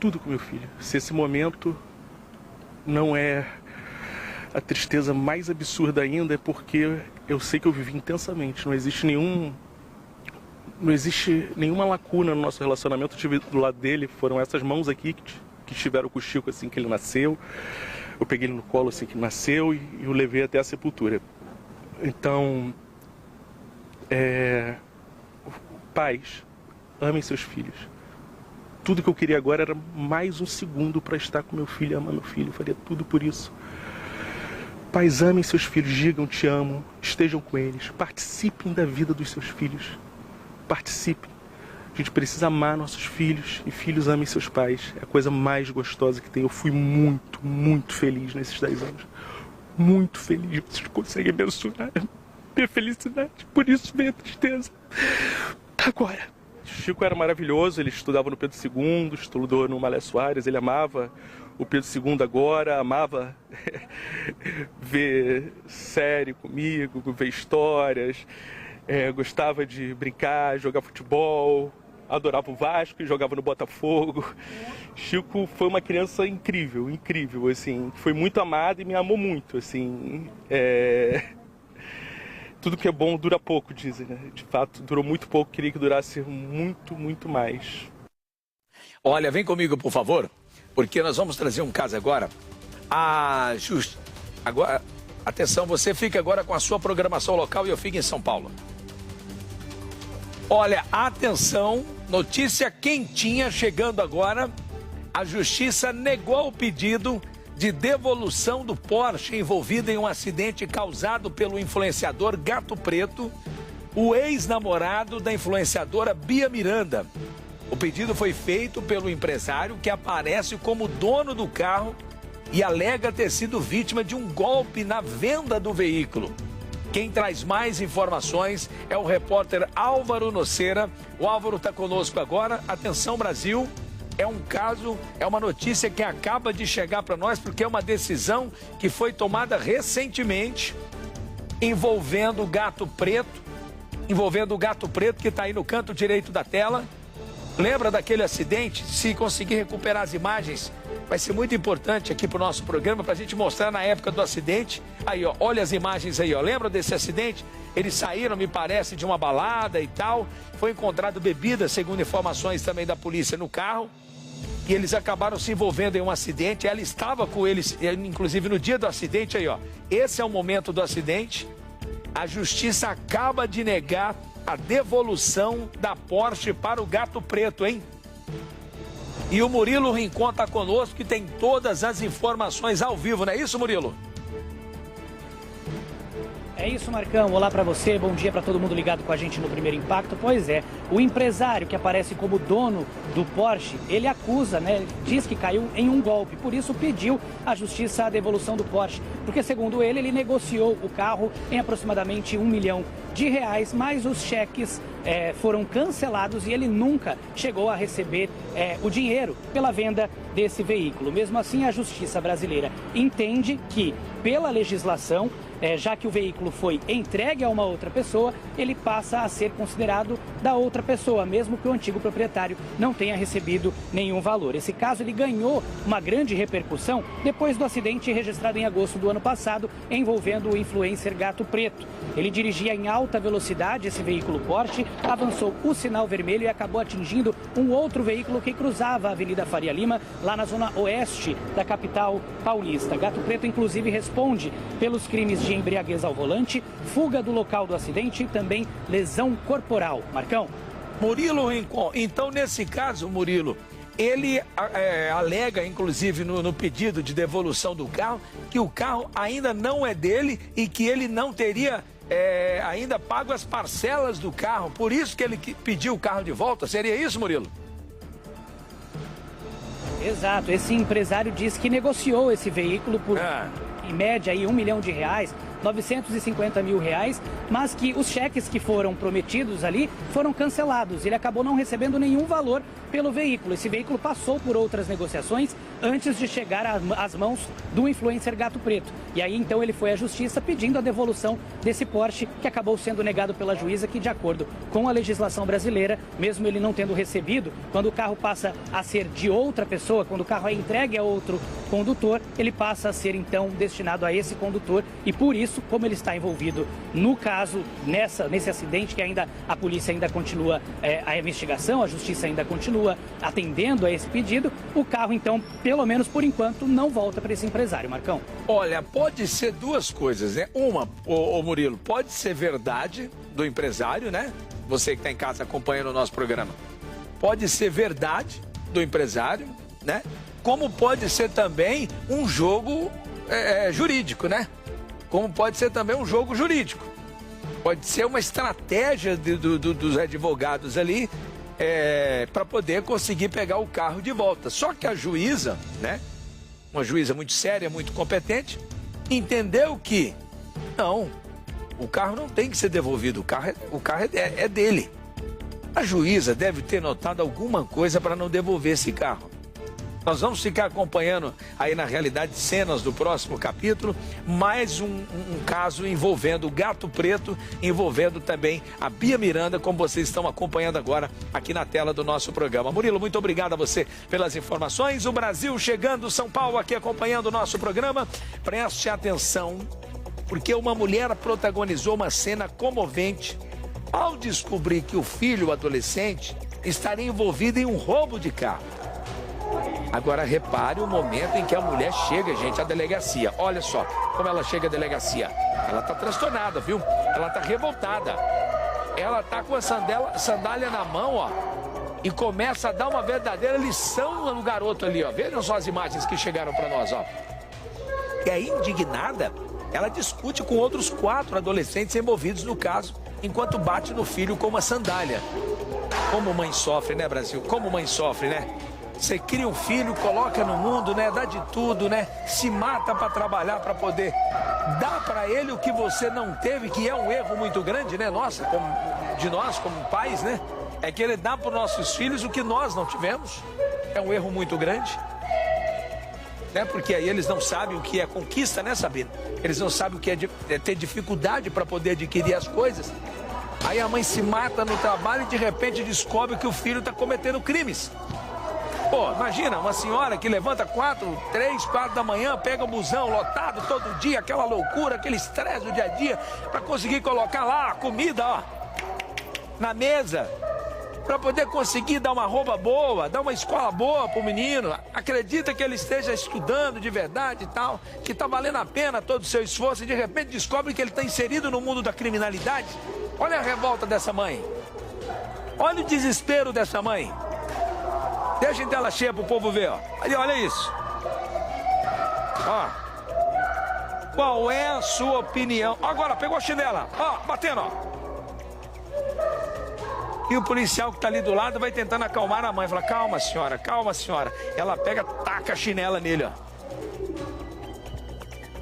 tudo com meu filho. Se esse momento não é a tristeza mais absurda ainda, é porque eu sei que eu vivi intensamente. Não existe nenhuma lacuna no nosso relacionamento. Eu estive do lado dele, foram essas mãos aqui que estiveram com o Chico assim que ele nasceu. Eu peguei ele no colo assim que ele nasceu e o levei até a sepultura. Então, pais, amem seus filhos. Tudo que eu queria agora era mais um segundo para estar com meu filho, amar meu filho, eu faria tudo por isso. Pais, amem seus filhos, digam te amo, estejam com eles, participem da vida dos seus filhos, participem. A gente precisa amar nossos filhos e filhos amem seus pais, é a coisa mais gostosa que tem. Eu fui muito, muito feliz nesses 10 anos, muito feliz, vocês conseguem mensurar minha felicidade, por isso vem a tristeza. Agora, Chico era maravilhoso, ele estudava no Pedro II, estudou no Malé Soares, ele amava o Pedro II agora, amava ver série comigo, ver histórias, gostava de brincar, jogar futebol, adorava o Vasco e jogava no Botafogo. Chico foi uma criança incrível, incrível, assim, foi muito amado e me amou muito, assim, Tudo que é bom dura pouco, dizem, né? De fato, durou muito pouco, queria que durasse muito, muito mais. Olha, vem comigo, por favor, porque nós vamos trazer um caso agora. Agora, atenção, você fica agora com a sua programação local e eu fico em São Paulo. Olha, atenção, notícia quentinha chegando agora. A Justiça negou o pedido de devolução do Porsche envolvido em um acidente causado pelo influenciador Gato Preto, o ex-namorado da influenciadora Bia Miranda. O pedido foi feito pelo empresário que aparece como dono do carro e alega ter sido vítima de um golpe na venda do veículo. Quem traz mais informações é o repórter Álvaro Nocera. O Álvaro está conosco agora. Atenção, Brasil. É um caso, é uma notícia que acaba de chegar para nós, porque é uma decisão que foi tomada recentemente envolvendo o Gato Preto, que está aí no canto direito da tela. Lembra daquele acidente? Se conseguir recuperar as imagens, vai ser muito importante aqui para o nosso programa, para a gente mostrar na época do acidente. Aí, ó, olha as imagens aí, ó. Lembra desse acidente? Eles saíram, me parece, de uma balada e tal. Foi encontrado bebida, segundo informações também da polícia, no carro. E eles acabaram se envolvendo em um acidente. Ela estava com eles, inclusive no dia do acidente. Aí, ó. Esse é o momento do acidente. A Justiça acaba de negar a devolução da Porsche para o Gato Preto, hein? E o Murilo Rincon está conosco, que tem todas as informações ao vivo, não é isso, Murilo? É isso, Marcão. Olá para você, bom dia para todo mundo ligado com a gente no Primeiro Impacto. Pois é, o empresário que aparece como dono do Porsche, ele acusa, né, diz que caiu em um golpe, por isso pediu à Justiça a devolução do Porsche, porque segundo ele negociou o carro em aproximadamente R$1 milhão, mas os cheques foram cancelados e ele nunca chegou a receber o dinheiro pela venda desse veículo. Mesmo assim, a Justiça brasileira entende que, pela legislação, já que o veículo foi entregue a uma outra pessoa, ele passa a ser considerado da outra pessoa, mesmo que o antigo proprietário não tenha recebido nenhum valor. Esse caso ele ganhou uma grande repercussão depois do acidente registrado em agosto do ano passado, envolvendo o influencer Gato Preto. Ele dirigia em alta velocidade esse veículo Porsche, avançou o sinal vermelho e acabou atingindo um outro veículo que cruzava a Avenida Faria Lima, lá na zona oeste da capital paulista. Gato Preto, inclusive, responde pelos crimes de embriaguez ao volante, fuga do local do acidente e também lesão corporal. Marcão? Murilo Rincon, então nesse caso, Murilo, ele alega, inclusive no pedido de devolução do carro, que o carro ainda não é dele e que ele não teria ainda pago as parcelas do carro, por isso que ele pediu o carro de volta. Seria isso, Murilo? Exato, esse empresário diz que negociou esse veículo por, em média, aí, R$1 milhão, 950 mil reais, mas que os cheques que foram prometidos ali foram cancelados. Ele acabou não recebendo nenhum valor pelo veículo. Esse veículo passou por outras negociações antes de chegar às mãos do influencer Gato Preto. E aí, então, ele foi à justiça pedindo a devolução desse Porsche, que acabou sendo negado pela juíza, que, de acordo com a legislação brasileira, mesmo ele não tendo recebido, quando o carro passa a ser de outra pessoa, quando o carro é entregue a outro condutor, ele passa a ser, então, destinado a esse condutor. E por isso, como ele está envolvido no caso, nesse acidente, que ainda a polícia ainda continua a investigação, a justiça ainda continua atendendo a esse pedido, o carro, então, pelo menos por enquanto, não volta para esse empresário, Marcão. Olha, pode ser duas coisas, né? Uma, ô Murilo, pode ser verdade do empresário, né? Você que está em casa acompanhando o nosso programa. Pode ser verdade do empresário, né? Como pode ser também um jogo jurídico, né? Como pode ser também um jogo jurídico. Pode ser uma estratégia dos advogados ali para poder conseguir pegar o carro de volta. Só que a juíza, né? Uma juíza muito séria, muito competente, entendeu que não, o carro não tem que ser devolvido, o carro é dele. A juíza deve ter notado alguma coisa para não devolver esse carro. Nós vamos ficar acompanhando aí, na realidade, cenas do próximo capítulo, mais um caso envolvendo o Gato Preto, envolvendo também a Bia Miranda, como vocês estão acompanhando agora aqui na tela do nosso programa. Murilo, muito obrigado a você pelas informações. O Brasil chegando, São Paulo aqui acompanhando o nosso programa. Preste atenção, porque uma mulher protagonizou uma cena comovente ao descobrir que o filho adolescente estaria envolvido em um roubo de carro. Agora repare o momento em que a mulher chega, gente, à delegacia. Olha só como ela chega à delegacia. Ela tá transtornada, viu? Ela tá revoltada. Ela tá com a sandália na mão, ó. E começa a dar uma verdadeira lição no garoto ali, ó. Vejam só as imagens que chegaram para nós, ó. E aí, indignada, ela discute com outros 4 adolescentes envolvidos no caso, enquanto bate no filho com uma sandália. Como mãe sofre, né, Brasil? Como mãe sofre, né? Você cria um filho, coloca no mundo, né? Dá de tudo, né? Se mata para trabalhar, para poder dar para ele o que você não teve, que é um erro muito grande, né? Nossa, de nós como pais, né? É que ele dá para os nossos filhos o que nós não tivemos. É um erro muito grande, né? Porque aí eles não sabem o que é conquista, né, Sabina? Eles não sabem o que é ter dificuldade para poder adquirir as coisas. Aí a mãe se mata no trabalho e de repente descobre que o filho está cometendo crimes. Pô, imagina, uma senhora que levanta 3, 4 da manhã, pega o busão lotado todo dia, aquela loucura, aquele estresse do dia a dia, para conseguir colocar lá a comida, ó, na mesa, para poder conseguir dar uma roupa boa, dar uma escola boa pro menino. Acredita que ele esteja estudando de verdade e tal, que tá valendo a pena todo o seu esforço, e de repente descobre que ele está inserido no mundo da criminalidade. Olha a revolta dessa mãe. Olha o desespero dessa mãe. Deixa em tela cheia pro povo ver, ó. Ali, olha isso. Ó. Qual é a sua opinião? Agora, pegou a chinela. Ó, batendo, ó. E o policial que tá ali do lado vai tentando acalmar a mãe. Fala, calma, senhora, calma, senhora. Ela pega, taca a chinela nele, ó.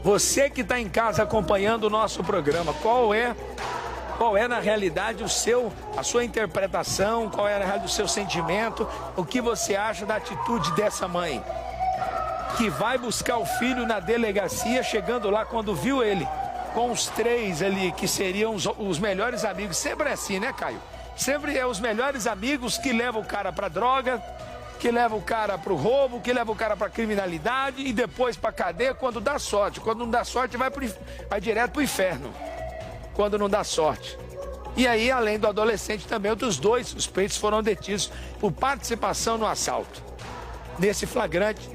Você que tá em casa acompanhando o nosso programa, qual é na realidade a sua interpretação, qual é na realidade o seu sentimento, o que você acha da atitude dessa mãe, que vai buscar o filho na delegacia, chegando lá quando viu ele com os 3 ali, que seriam os melhores amigos. Sempre é assim, né, Caio? Sempre é os melhores amigos que levam o cara pra droga, que levam o cara pro roubo, que levam o cara pra criminalidade e depois pra cadeia quando dá sorte. Quando não dá sorte, vai direto pro inferno. Quando não dá sorte. E aí, além do adolescente, também outros 2 suspeitos foram detidos por participação no assalto. Nesse flagrante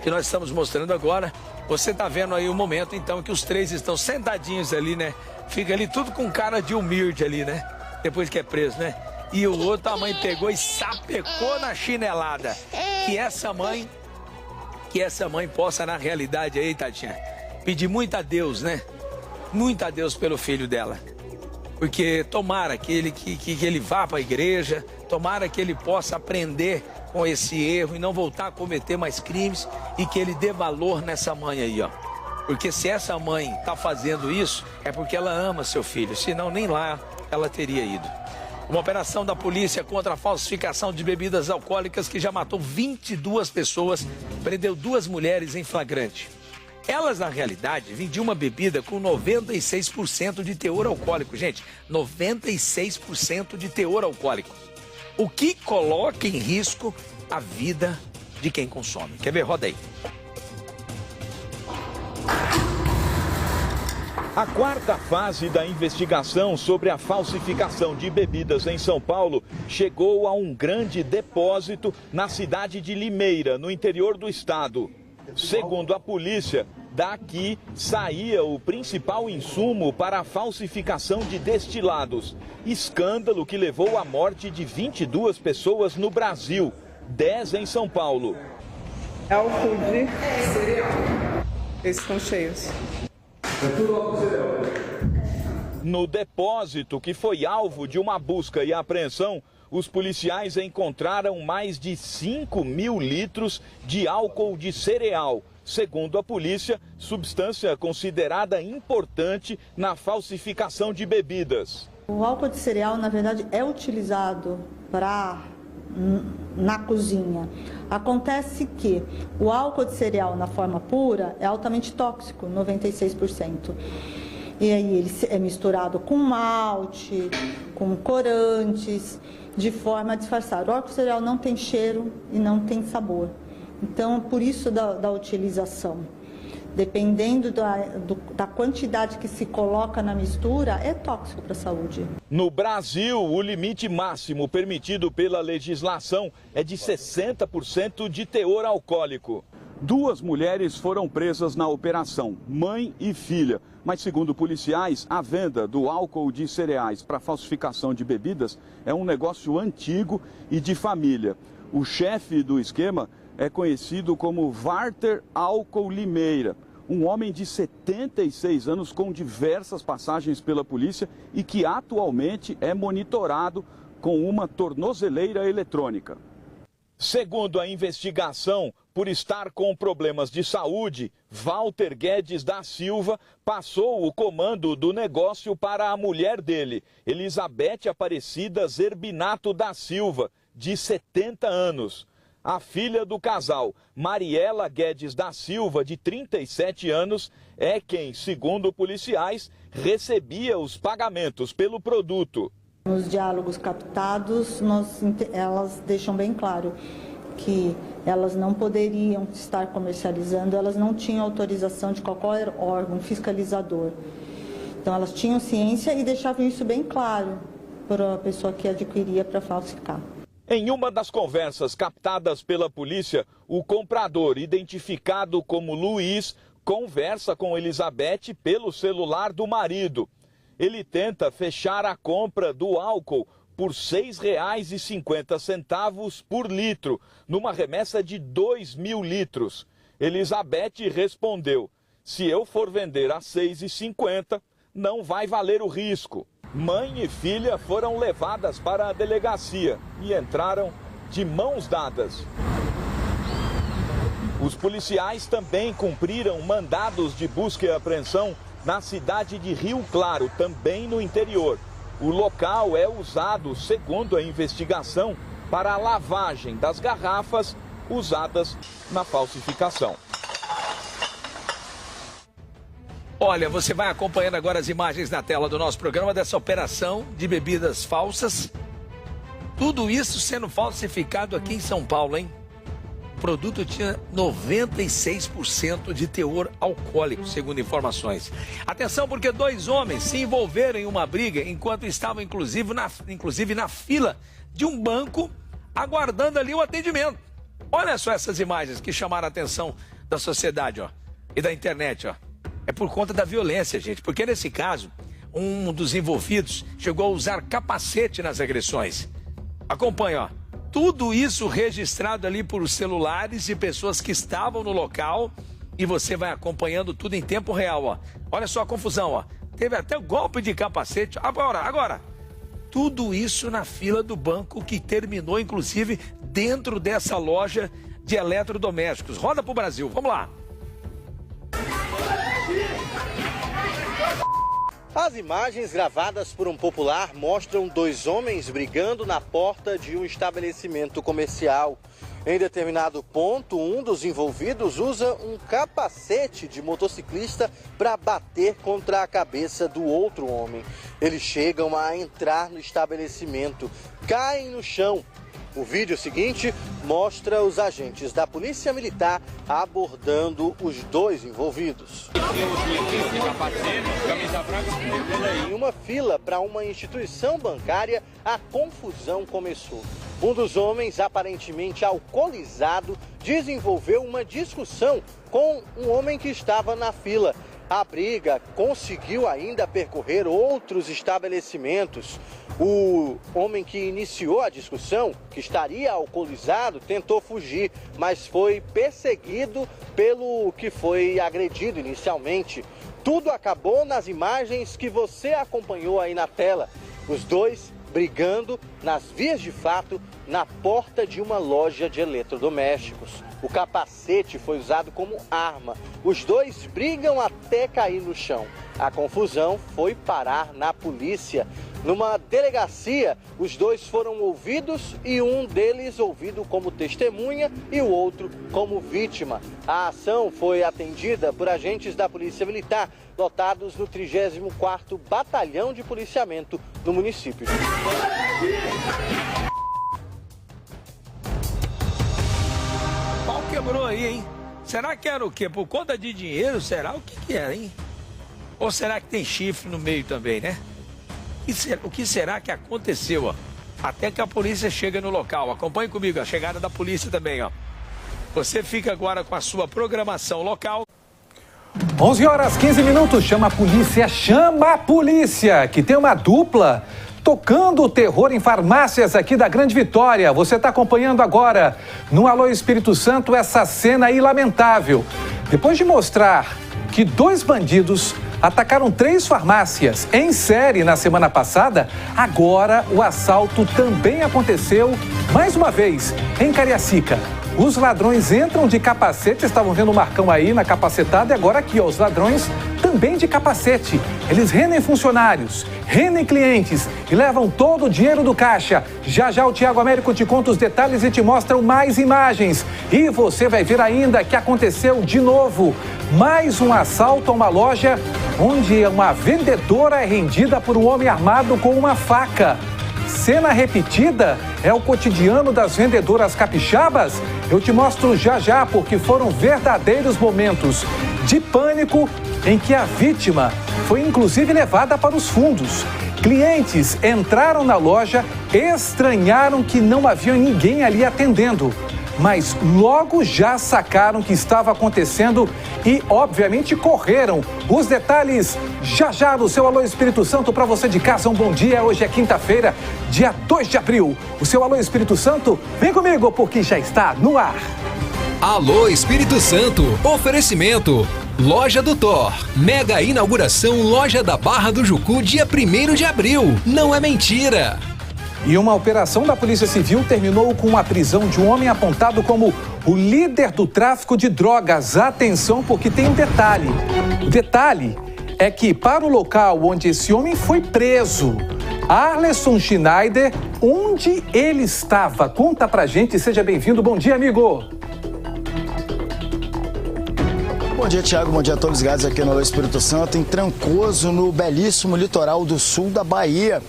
que nós estamos mostrando agora, você tá vendo aí o momento, então, que os 3 estão sentadinhos ali, né? Fica ali tudo com cara de humilde ali, né? Depois que é preso, né? E o outro, a mãe pegou e sapecou na chinelada. Que essa mãe possa, na realidade aí, Tadinha, pedir muito a Deus, né? Muito a Deus pelo filho dela, porque tomara que ele vá para a igreja, tomara que ele possa aprender com esse erro e não voltar a cometer mais crimes, e que ele dê valor nessa mãe aí, ó. Porque se essa mãe está fazendo isso, é porque ela ama seu filho, senão nem lá ela teria ido. Uma operação da polícia contra a falsificação de bebidas alcoólicas que já matou 22 pessoas, prendeu 2 mulheres em flagrante. Elas, na realidade, vendiam uma bebida com 96% de teor alcoólico. Gente, 96% de teor alcoólico. O que coloca em risco a vida de quem consome. Quer ver? Roda aí. A quarta fase da investigação sobre a falsificação de bebidas em São Paulo chegou a um grande depósito na cidade de Limeira, no interior do estado. Segundo a polícia, daqui saía o principal insumo para a falsificação de destilados. Escândalo que levou à morte de 22 pessoas no Brasil, 10 em São Paulo. É o food. Esses estão cheios. No depósito, que foi alvo de uma busca e apreensão, os policiais encontraram mais de 5.000 litros de álcool de cereal. Segundo a polícia, substância considerada importante na falsificação de bebidas. O álcool de cereal, na verdade, é utilizado na cozinha. Acontece que o álcool de cereal na forma pura é altamente tóxico, 96%. E aí ele é misturado com malte, com corantes, de forma a disfarçar. O álcool de cereal não tem cheiro e não tem sabor. Então, por isso da utilização. Dependendo da quantidade que se coloca na mistura, é tóxico para a saúde. No Brasil, o limite máximo permitido pela legislação é de 60% de teor alcoólico. 2 mulheres foram presas na operação, mãe e filha. Mas, segundo policiais, a venda do álcool de cereais para falsificação de bebidas é um negócio antigo e de família. O chefe do esquema é conhecido como Walter Álcool Limeira, um homem de 76 anos com diversas passagens pela polícia e que atualmente é monitorado com uma tornozeleira eletrônica. Segundo a investigação, por estar com problemas de saúde, Walter Guedes da Silva passou o comando do negócio para a mulher dele, Elizabeth Aparecida Zerbinato da Silva, de 70 anos. A filha do casal, Mariela Guedes da Silva, de 37 anos, é quem, segundo policiais, recebia os pagamentos pelo produto. Nos diálogos captados, elas deixam bem claro que elas não poderiam estar comercializando, elas não tinham autorização de qualquer órgão fiscalizador. Então elas tinham ciência e deixavam isso bem claro para a pessoa que adquiria para falsificar. Em uma das conversas captadas pela polícia, o comprador, identificado como Luiz, conversa com Elizabeth pelo celular do marido. Ele tenta fechar a compra do álcool por R$ 6,50 por litro, numa remessa de 2.000 litros. Elizabeth respondeu: se eu for vender a R$ 6,50, não vai valer o risco. Mãe e filha foram levadas para a delegacia e entraram de mãos dadas. Os policiais também cumpriram mandados de busca e apreensão na cidade de Rio Claro, também no interior. O local é usado, segundo a investigação, para a lavagem das garrafas usadas na falsificação. Olha, você vai acompanhando agora as imagens na tela do nosso programa dessa operação de bebidas falsas. Tudo isso sendo falsificado aqui em São Paulo, hein? O produto tinha 96% de teor alcoólico, segundo informações. Atenção, porque 2 homens se envolveram em uma briga enquanto estavam, inclusive na fila de um banco, aguardando ali o atendimento. Olha só essas imagens que chamaram a atenção da sociedade, ó, e da internet, ó. É por conta da violência, gente, porque nesse caso, um dos envolvidos chegou a usar capacete nas agressões. Acompanha, ó. Tudo isso registrado ali por celulares de pessoas que estavam no local e você vai acompanhando tudo em tempo real, ó. Olha só a confusão, ó. Teve até o golpe de capacete. Agora. Tudo isso na fila do banco que terminou, inclusive, dentro dessa loja de eletrodomésticos. Roda pro Brasil, vamos lá. As imagens gravadas por um popular mostram dois homens brigando na porta de um estabelecimento comercial. Em determinado ponto, um dos envolvidos usa um capacete de motociclista para bater contra a cabeça do outro homem. Eles chegam a entrar no estabelecimento, caem no chão. O vídeo seguinte mostra os agentes da Polícia Militar abordando os dois envolvidos. Em uma fila para uma instituição bancária, a confusão começou. Um dos homens, aparentemente alcoolizado, desenvolveu uma discussão com um homem que estava na fila. A briga conseguiu ainda percorrer outros estabelecimentos. O homem que iniciou a discussão, que estaria alcoolizado, tentou fugir, mas foi perseguido pelo que foi agredido inicialmente. Tudo acabou nas imagens que você acompanhou aí na tela. Os dois brigando nas vias de fato na porta de uma loja de eletrodomésticos. O capacete foi usado como arma. Os dois brigam até cair no chão. A confusão foi parar na polícia. Numa delegacia, os dois foram ouvidos e um deles ouvido como testemunha e o outro como vítima. A ação foi atendida por agentes da Polícia Militar, lotados no 34º Batalhão de Policiamento no município. O pau quebrou aí, hein? Será que era o quê? Por conta de dinheiro? Será o que era, hein? Ou será que tem chifre no meio também, né? O que será que aconteceu, ó? Até que a polícia chega no local. Acompanhe comigo a chegada da polícia também, ó. Você fica agora com a sua programação local. 11h15. Chama a polícia, que tem uma dupla tocando o terror em farmácias aqui da Grande Vitória. Você está acompanhando agora no Alô Espírito Santo essa cena aí lamentável. Depois de mostrar que dois bandidos atacaram 3 farmácias em série na semana passada, agora o assalto também aconteceu mais uma vez em Cariacica. Os ladrões entram de capacete, estavam vendo o Marcão aí na capacetada, e agora aqui, ó, os ladrões também de capacete. Eles rendem funcionários, rendem clientes e levam todo o dinheiro do caixa. Já já o Thiago Américo te conta os detalhes e te mostra mais imagens. E você vai ver ainda que aconteceu de novo mais um assalto a uma loja onde uma vendedora é rendida por um homem armado com uma faca. Cena repetida é o cotidiano das vendedoras capixabas? Eu te mostro já já, porque foram verdadeiros momentos de pânico em que a vítima foi inclusive levada para os fundos. Clientes entraram na loja, estranharam que não havia ninguém ali atendendo, mas logo já sacaram o que estava acontecendo e, obviamente, correram. Os detalhes já já no seu Alô Espírito Santo para você de casa. Um bom dia. Hoje é quinta-feira, dia 2 de abril. O seu Alô Espírito Santo, vem comigo porque já está no ar. Alô Espírito Santo, oferecimento. Loja do Thor, mega inauguração Loja da Barra do Jucu, dia 1º de abril. Não é mentira. E uma operação da Polícia Civil terminou com a prisão de um homem apontado como o líder do tráfico de drogas. Atenção, porque tem um detalhe. O detalhe é que para o local onde esse homem foi preso, Arleson Schneider, onde ele estava? Conta pra gente, seja bem-vindo. Bom dia, amigo. Bom dia, Thiago. Bom dia a todos ligados aqui no Alô Espírito Santo, em Trancoso, no belíssimo litoral do sul da Bahia.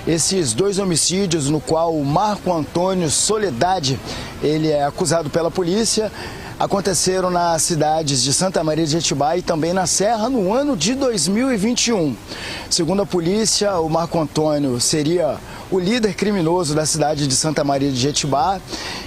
Esses 2 homicídios, no qual o Marco Antônio Soledade, ele é acusado pela polícia, aconteceram nas cidades de Santa Maria de Jetibá e também na Serra no ano de 2021. Segundo a polícia, o Marco Antônio seria o líder criminoso da cidade de Santa Maria de Jetibá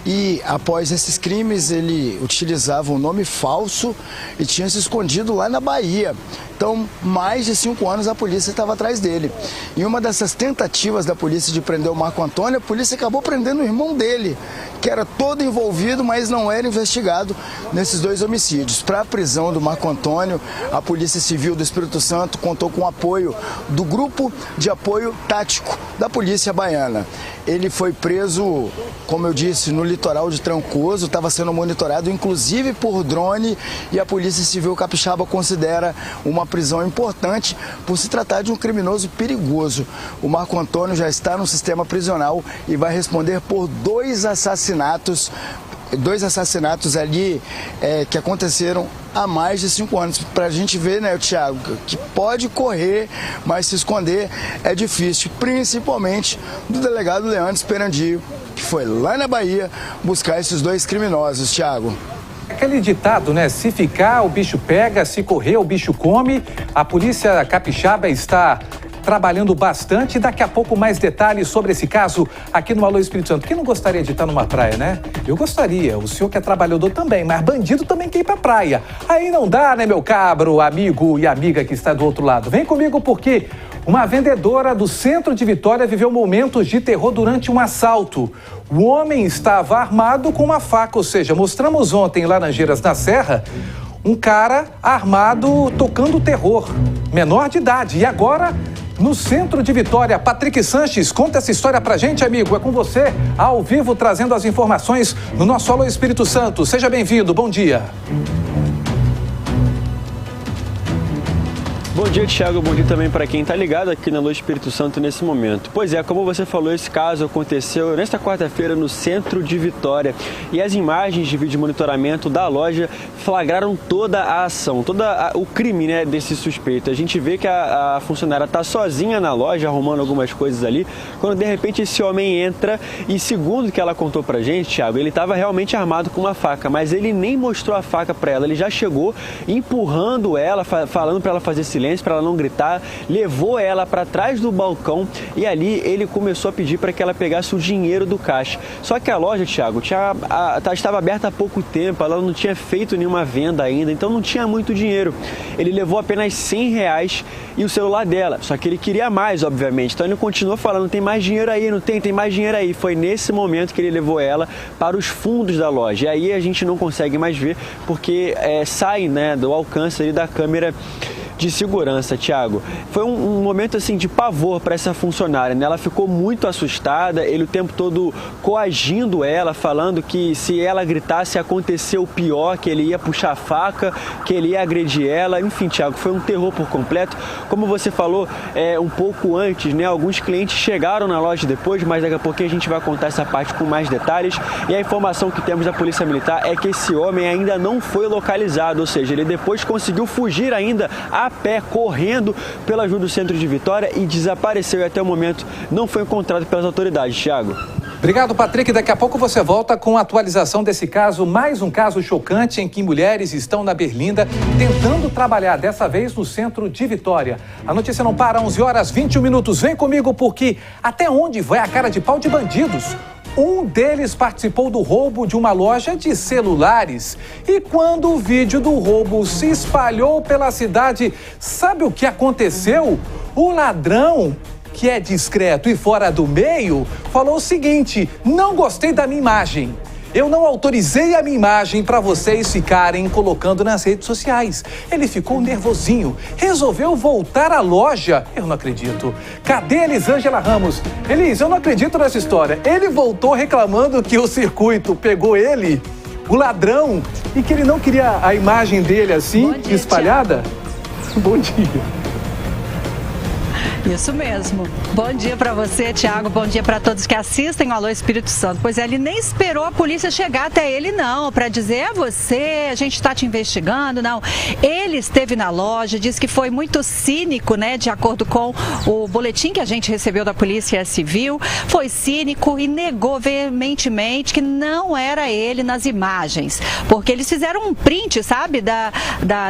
e, após esses crimes, ele utilizava um nome falso e tinha se escondido lá na Bahia. Então, mais de 5 anos a polícia estava atrás dele. Em uma dessas tentativas da polícia de prender o Marco Antônio, a polícia acabou prendendo o irmão dele, que era todo envolvido, mas não era investigado nesses 2 homicídios. Para a prisão do Marco Antônio, a Polícia Civil do Espírito Santo contou com o apoio do Grupo de Apoio Tático da Polícia Baiana. Ele foi preso, como eu disse, no litoral de Trancoso, estava sendo monitorado inclusive por drone, e a Polícia Civil Capixaba considera uma prisão importante por se tratar de um criminoso perigoso. O Marco Antônio já está no sistema prisional e vai responder por 2 assassinatos ali que aconteceram há mais de 5 anos. Para a gente ver, né, Tiago, que pode correr, mas se esconder é difícil, principalmente do delegado Leandro Perandio, que foi lá na Bahia buscar esses 2 criminosos, Tiago. Aquele ditado, né? Se ficar, o bicho pega, se correr, o bicho come. A Polícia Capixaba está trabalhando bastante. Daqui a pouco mais detalhes sobre esse caso aqui no Alô Espírito Santo. Quem não gostaria de estar numa praia, né? Eu gostaria, o senhor que é trabalhador também, mas bandido também quer ir pra praia. Aí não dá, né, meu cabro, amigo e amiga que está do outro lado. Vem comigo porque uma vendedora do centro de Vitória viveu momentos de terror durante um assalto. O homem estava armado com uma faca, ou seja, mostramos ontem em Laranjeiras da Serra um cara armado tocando terror, menor de idade. E agora, no centro de Vitória, Patrick Sanches, conta essa história pra gente, amigo. É com você, ao vivo, trazendo as informações no nosso Alô Espírito Santo. Seja bem-vindo, bom dia. Bom dia, Thiago. Bom dia também para quem está ligado aqui na Alô Espírito Santo nesse momento. Pois é, como você falou, esse caso aconteceu nesta quarta-feira no centro de Vitória. E as imagens de vídeo monitoramento da loja flagraram toda a ação, o crime, né, desse suspeito. A gente vê que a funcionária está sozinha na loja, arrumando algumas coisas ali, quando de repente esse homem entra e, segundo o que ela contou pra gente, Thiago, ele estava realmente armado com uma faca, mas ele nem mostrou a faca para ela. Ele já chegou empurrando ela, falando para ela fazer silêncio, para ela não gritar, levou ela para trás do balcão e ali ele começou a pedir para que ela pegasse o dinheiro do caixa. Só que a loja, Thiago, estava aberta há pouco tempo, ela não tinha feito nenhuma venda ainda, então não tinha muito dinheiro. Ele levou apenas R$100 e o celular dela, só que ele queria mais, obviamente, então ele continuou falando, tem mais dinheiro aí, não tem? Tem mais dinheiro aí. Foi nesse momento que ele levou ela para os fundos da loja, e aí a gente não consegue mais ver, porque sai, né, do alcance ali da câmera de segurança, Thiago. Foi um momento assim de pavor para essa funcionária, né? Ela ficou muito assustada, ele o tempo todo coagindo ela, falando que se ela gritasse aconteceu o pior, que ele ia puxar a faca, que ele ia agredir ela. Enfim, Thiago, foi um terror por completo. Como você falou um pouco antes, né? Alguns clientes chegaram na loja depois, mas daqui a pouquinho a gente vai contar essa parte com mais detalhes. E a informação que temos da Polícia Militar é que esse homem ainda não foi localizado, ou seja, ele depois conseguiu fugir ainda a pé, correndo pela rua do centro de Vitória e desapareceu e até o momento não foi encontrado pelas autoridades, Thiago. Obrigado, Patrick. Daqui a pouco você volta com a atualização desse caso, mais um caso chocante em que mulheres estão na Berlinda tentando trabalhar, dessa vez no centro de Vitória. A notícia não para, 11h21. Vem comigo porque até onde vai a cara de pau de bandidos? Um deles participou do roubo de uma loja de celulares. E quando o vídeo do roubo se espalhou pela cidade, sabe o que aconteceu? O ladrão, que é discreto e fora do meio, falou o seguinte: não gostei da minha imagem. Eu não autorizei a minha imagem para vocês ficarem colocando nas redes sociais. Ele ficou nervosinho, resolveu voltar à loja. Eu não acredito. Cadê Elisângela Ramos? Elis, eu não acredito nessa história. Ele voltou reclamando que o circuito pegou ele, o ladrão, e que ele não queria a imagem dele assim, dia, espalhada. Thiago. Bom dia. Isso mesmo. Bom dia para você, Thiago. Bom dia para todos que assistem ao Alô Espírito Santo. Pois é, ele nem esperou a polícia chegar até ele, não, para dizer a você, a gente está te investigando, não. Ele esteve na loja, disse que foi muito cínico, né, de acordo com o boletim que a gente recebeu da Polícia Civil. Foi cínico e negou veementemente que não era ele nas imagens, porque eles fizeram um print, sabe,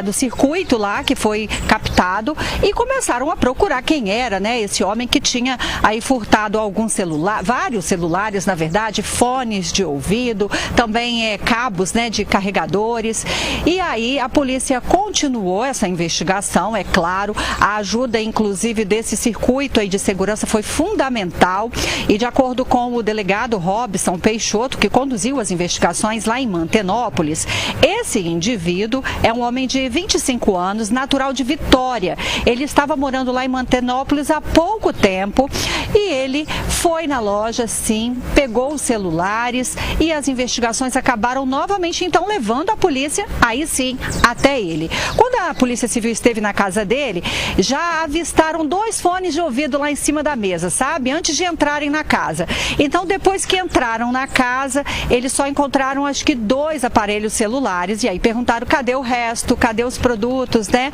do circuito lá que foi captado e começaram a procurar quem era, né, esse homem que tinha aí furtado vários celulares, na verdade, fones de ouvido, também cabos, né, de carregadores. E aí a polícia continuou essa investigação, é claro, a ajuda inclusive desse circuito aí de segurança foi fundamental e de acordo com o delegado Robson Peixoto, que conduziu as investigações lá em Mantenópolis, esse indivíduo é um homem de 25 anos, natural de Vitória. Ele estava morando lá em Mantenópolis há pouco tempo e ele foi na loja, sim, pegou os celulares e as investigações acabaram novamente, então, levando a polícia, aí sim, até ele. Quando a Polícia Civil esteve na casa dele, já avistaram 2 fones de ouvido lá em cima da mesa, sabe? Antes de entrarem na casa. Então, depois que entraram na casa, eles só encontraram, acho que 2 aparelhos celulares. E aí perguntaram, cadê o resto? Cadê os produtos, né?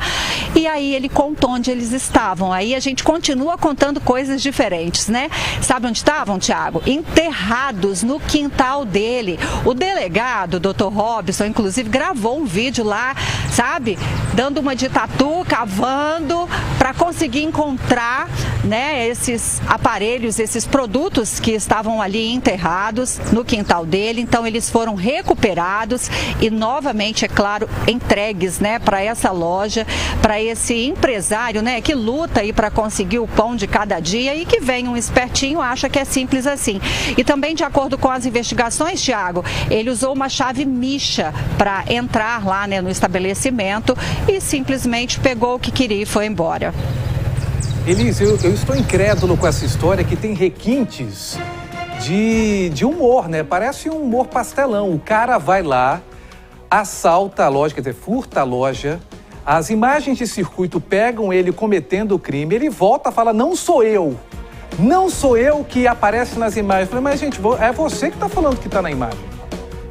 E aí ele contou onde eles estavam. Aí a gente continua contando coisas diferentes, né? Sabe onde estavam, Tiago? Enterrados no quintal dele. O delegado, Dr. Robson, inclusive, gravou um vídeo lá, sabe? Dando uma de tatu, cavando, para conseguir encontrar, né, esses aparelhos, esses produtos que estavam ali enterrados no quintal dele. Então eles foram recuperados e novamente, é claro, entregues, né, para essa loja, para esse empresário, né, que luta aí para conseguir o pão de cada dia e que vem um espertinho, acha que é simples assim. E também, de acordo com as investigações, Tiago, ele usou uma chave micha para entrar lá, né, no estabelecimento e simplesmente pegou o que queria e foi embora. Elis, eu estou incrédulo com essa história que tem requintes de humor, né? Parece um humor pastelão. O cara vai lá, assalta a loja, quer dizer, furta a loja, as imagens de circuito pegam ele cometendo o crime, ele volta e fala, não sou eu que aparece nas imagens. Eu falei, mas gente, é você que está falando que está na imagem.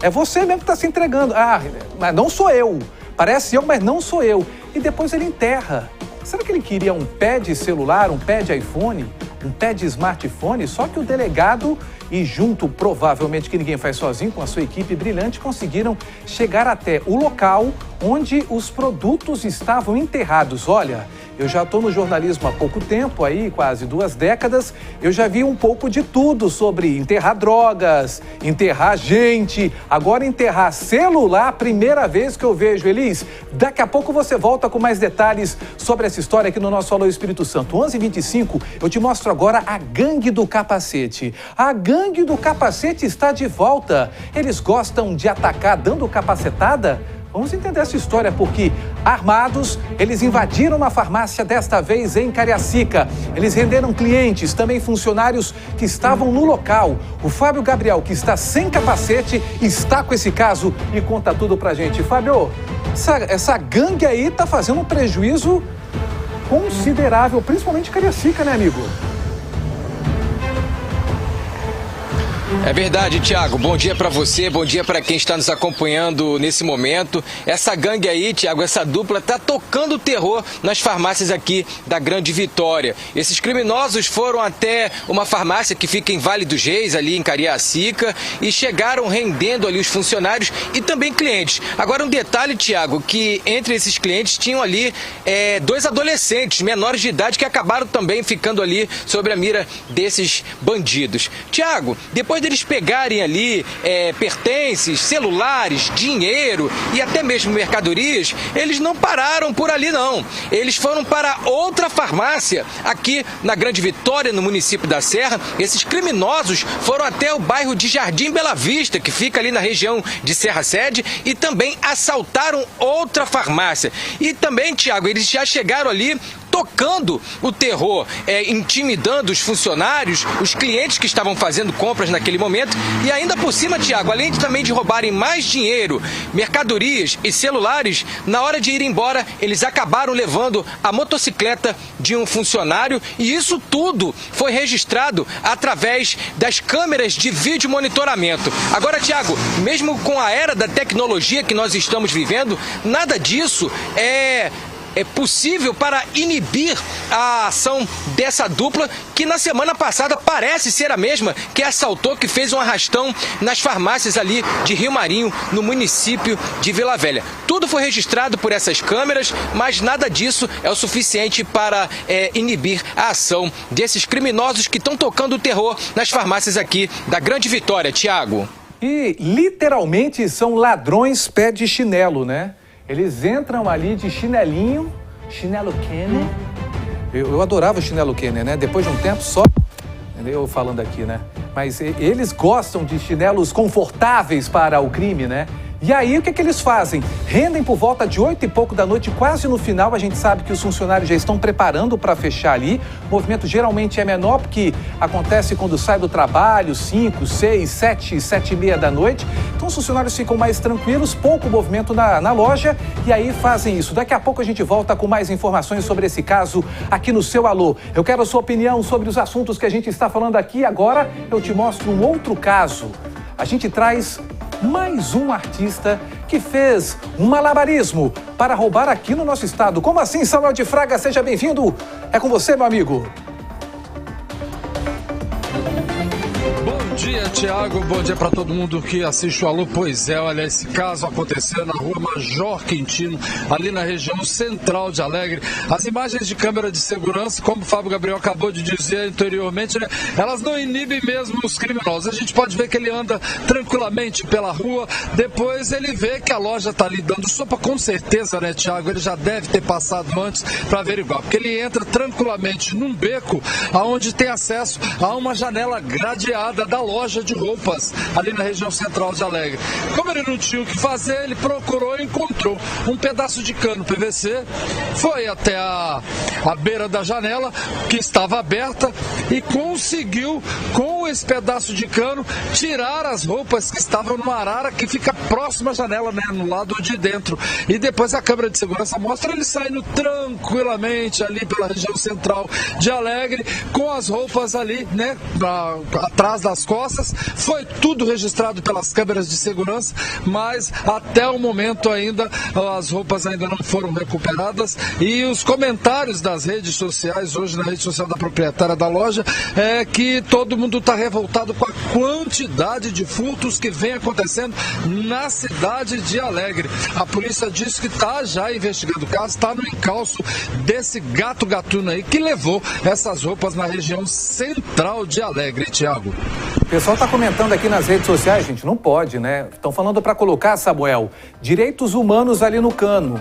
É você mesmo que está se entregando. Ah, mas não sou eu. Parece eu, mas não sou eu. E depois ele enterra. Será que ele queria um pé de celular, um pé de iPhone, um pé de smartphone? Só que o delegado e junto, provavelmente, que ninguém faz sozinho, com a sua equipe brilhante, conseguiram chegar até o local onde os produtos estavam enterrados. Olha, eu já estou no jornalismo há pouco tempo, aí quase 2 décadas, eu já vi um pouco de tudo sobre enterrar drogas, enterrar gente, agora enterrar celular, primeira vez que eu vejo, Elis. Daqui a pouco você volta com mais detalhes sobre essa história aqui no nosso Alô Espírito Santo. 11h25, eu te mostro agora a Gangue do Capacete. A Gangue do Capacete está de volta. Eles gostam de atacar dando capacetada? Vamos entender essa história, porque armados, eles invadiram uma farmácia, desta vez em Cariacica. Eles renderam clientes, também funcionários que estavam no local. O Fábio Gabriel, que está sem capacete, está com esse caso e conta tudo pra gente. Fábio, essa gangue aí tá fazendo um prejuízo considerável, principalmente em Cariacica, né, amigo? É verdade, Tiago. Bom dia para você, bom dia para quem está nos acompanhando nesse momento. Essa gangue aí, Tiago, essa dupla tá tocando terror nas farmácias aqui da Grande Vitória. Esses criminosos foram até uma farmácia que fica em Vale dos Reis, ali em Cariacica, e chegaram rendendo ali os funcionários e também clientes. Agora um detalhe, Tiago, que entre esses clientes tinham ali 2 adolescentes menores de idade que acabaram também ficando ali sob a mira desses bandidos. Tiago, depois deles pegarem ali pertences, celulares, dinheiro e até mesmo mercadorias, eles não pararam por ali não. Eles foram para outra farmácia aqui na Grande Vitória, no município da Serra. Esses criminosos foram até o bairro de Jardim Bela Vista, que fica ali na região de Serra Sede, e também assaltaram outra farmácia. E também, Tiago, eles já chegaram ali tocando o terror, intimidando os funcionários, os clientes que estavam fazendo compras naquele momento. E ainda por cima, Tiago, além também de roubarem mais dinheiro, mercadorias e celulares, na hora de ir embora, eles acabaram levando a motocicleta de um funcionário, e isso tudo foi registrado através das câmeras de vídeo monitoramento. Agora, Tiago, mesmo com a era da tecnologia que nós estamos vivendo, nada disso é possível para inibir a ação dessa dupla que na semana passada parece ser a mesma que assaltou, que fez um arrastão nas farmácias ali de Rio Marinho, no município de Vila Velha. Tudo foi registrado por essas câmeras, mas nada disso é o suficiente para inibir a ação desses criminosos que estão tocando o terror nas farmácias aqui da Grande Vitória, Tiago. E literalmente são ladrões pé de chinelo, né? Eles entram ali de chinelinho, chinelo Kenner. Eu adorava o chinelo Kenner, né? Depois de um tempo só... Eu falando aqui, né? Mas eles gostam de chinelos confortáveis para o crime, né? E aí, o que eles fazem? Rendem por volta de 8 e pouco da noite, quase no final. A gente sabe que os funcionários já estão preparando para fechar ali. O movimento geralmente é menor, porque acontece quando sai do trabalho, 5, 6, 7, 7 e meia da noite. Então, os funcionários ficam mais tranquilos, pouco movimento na loja, e aí fazem isso. Daqui a pouco a gente volta com mais informações sobre esse caso aqui no Seu Alô. Eu quero a sua opinião sobre os assuntos que a gente está falando aqui. Agora, eu te mostro um outro caso. A gente traz mais um artista que fez um malabarismo para roubar aqui no nosso estado. Como assim, Samuel de Fraga? Seja bem-vindo. É com você, meu amigo. Bom dia, Tiago. Bom dia para todo mundo que assiste o Alô. Pois é, olha, esse caso aconteceu na rua Major Quintino, ali na região central de Alegre. As imagens de câmera de segurança, como o Fábio Gabriel acabou de dizer anteriormente, né, elas não inibem mesmo os criminosos. A gente pode ver que ele anda tranquilamente pela rua, depois ele vê que a loja está ali dando sopa, com certeza, né, Tiago? Ele já deve ter passado antes para averiguar, porque ele entra tranquilamente num beco onde tem acesso a uma janela gradeada da loja de roupas ali na região central de Alegre. Como ele não tinha o que fazer, ele procurou e encontrou um pedaço de cano PVC, foi até a beira da janela que estava aberta e conseguiu, com esse pedaço de cano, tirar as roupas que estavam no arara que fica próximo à janela, né, no lado de dentro. E depois a câmera de segurança mostra ele saindo tranquilamente ali pela região central de Alegre, com as roupas ali, né, atrás das costas. Foi tudo registrado pelas câmeras de segurança, mas até o momento ainda as roupas ainda não foram recuperadas. E os comentários das redes sociais, hoje na rede social da proprietária da loja, é que todo mundo está revoltado com a quantidade de furtos que vem acontecendo na cidade de Alegre. A polícia disse que está já investigando o caso, está no encalço desse gato gatuno aí que levou essas roupas na região central de Alegre, Tiago. O pessoal está comentando aqui nas redes sociais, gente, não pode, né? Estão falando para colocar, Samuel, direitos humanos ali no cano.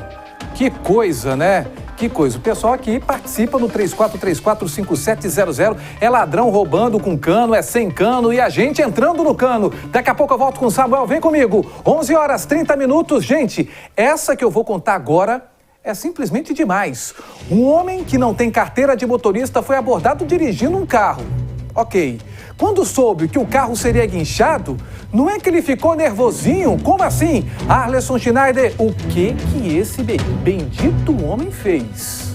Que coisa, né? Que coisa. O pessoal aqui participa no 34345700. É ladrão roubando com cano, é sem cano e a gente entrando no cano. Daqui a pouco eu volto com o Samuel. Vem comigo. 11h30. Gente, essa que eu vou contar agora é simplesmente demais. Um homem que não tem carteira de motorista foi abordado dirigindo um carro. Ok. Quando soube que o carro seria guinchado, não é que ele ficou nervosinho? Como assim? Arleson Schneider, o que esse bendito homem fez?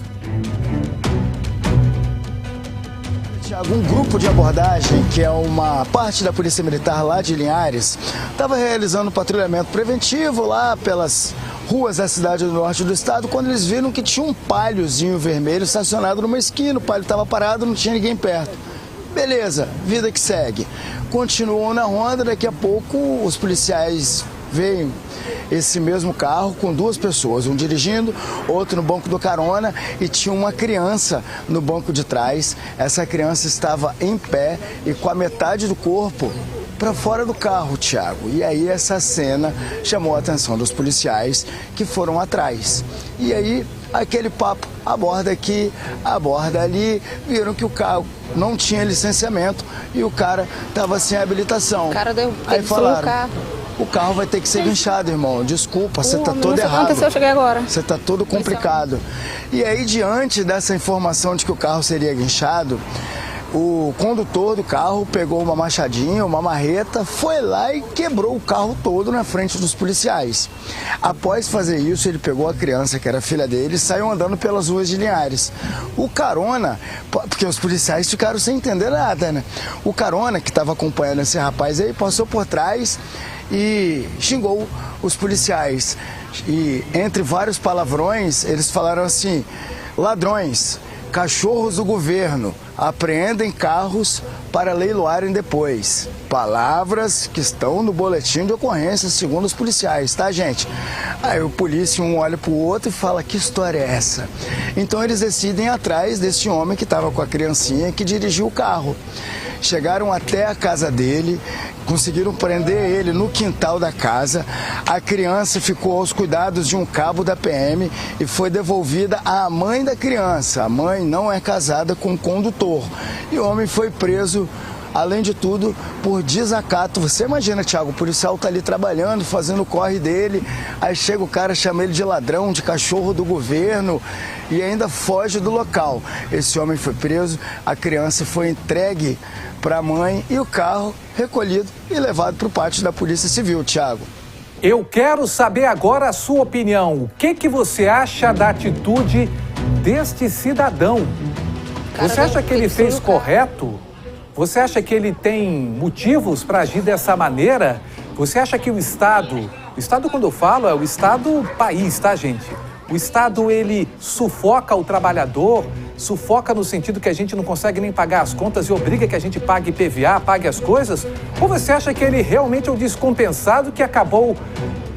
Tiago, um grupo de abordagem, que é uma parte da Polícia Militar lá de Linhares, estava realizando um patrulhamento preventivo lá pelas ruas da cidade do norte do estado, quando eles viram que tinha um paliozinho vermelho estacionado numa esquina. O palio estava parado, não tinha ninguém perto. Beleza, vida que segue. Continuou na ronda, daqui a pouco os policiais veem esse mesmo carro com duas pessoas, um dirigindo, outro no banco do carona, e tinha uma criança no banco de trás. Essa criança estava em pé e com a metade do corpo para fora do carro, Tiago. E aí essa cena chamou a atenção dos policiais que foram atrás. E aí aquele papo, aborda aqui, aborda ali, viram que o carro não tinha licenciamento e o cara estava sem habilitação. O cara deu, aí falaram, o carro vai ter que ser guinchado, irmão. Desculpa, você está todo errado. Aconteceu, eu cheguei agora. Você está todo complicado. E aí, diante dessa informação de que o carro seria guinchado, o condutor do carro pegou uma machadinha, uma marreta, foi lá e quebrou o carro todo na frente dos policiais. Após fazer isso, ele pegou a criança, que era filha dele, e saiu andando pelas ruas de Linhares. O carona, porque os policiais ficaram sem entender nada, né? O carona, que estava acompanhando esse rapaz aí, passou por trás e xingou os policiais. E entre vários palavrões, eles falaram assim: ladrões, cachorros do governo, apreendem carros para leiloarem depois. Palavras que estão no boletim de ocorrência, segundo os policiais, tá, gente? Aí o polícia um olha pro outro e fala: que história é essa? Então eles decidem ir atrás desse homem que estava com a criancinha que dirigiu o carro. Chegaram até a casa dele, conseguiram prender ele no quintal da casa. A criança ficou aos cuidados de um cabo da PM e foi devolvida à mãe da criança. A mãe não é casada com o condutor. E o homem foi preso, além de tudo, por desacato. Você imagina, Thiago, o policial tá ali trabalhando, fazendo o corre dele, aí chega o cara, chama ele de ladrão, de cachorro do governo e ainda foge do local. Esse homem foi preso, a criança foi entregue para a mãe e o carro recolhido e levado para o pátio da Polícia Civil, Thiago. Eu quero saber agora a sua opinião. O que você acha da atitude deste cidadão? Você acha que ele fez correto? Você acha que ele tem motivos para agir dessa maneira? Você acha que o Estado quando eu falo é o Estado país, tá, gente? O Estado, ele sufoca o trabalhador, sufoca no sentido que a gente não consegue nem pagar as contas e obriga que a gente pague IPVA, pague as coisas? Ou você acha que ele realmente é o descompensado que acabou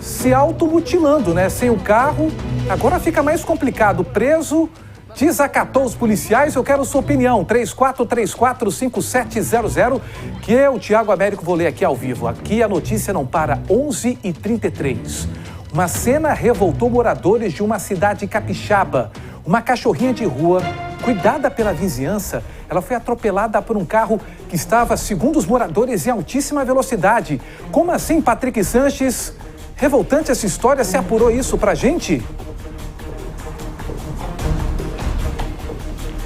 se automutilando, né? Sem o carro, agora fica mais complicado, preso, desacatou os policiais. Eu quero sua opinião, 3434-5700, que eu, Thiago Américo, vou ler aqui ao vivo. Aqui a notícia não para, 11h33. Uma cena revoltou moradores de uma cidade capixaba. Uma cachorrinha de rua, cuidada pela vizinhança, ela foi atropelada por um carro que estava, segundo os moradores, em altíssima velocidade. Como assim, Patrick Sanches? Revoltante essa história, você apurou isso pra gente?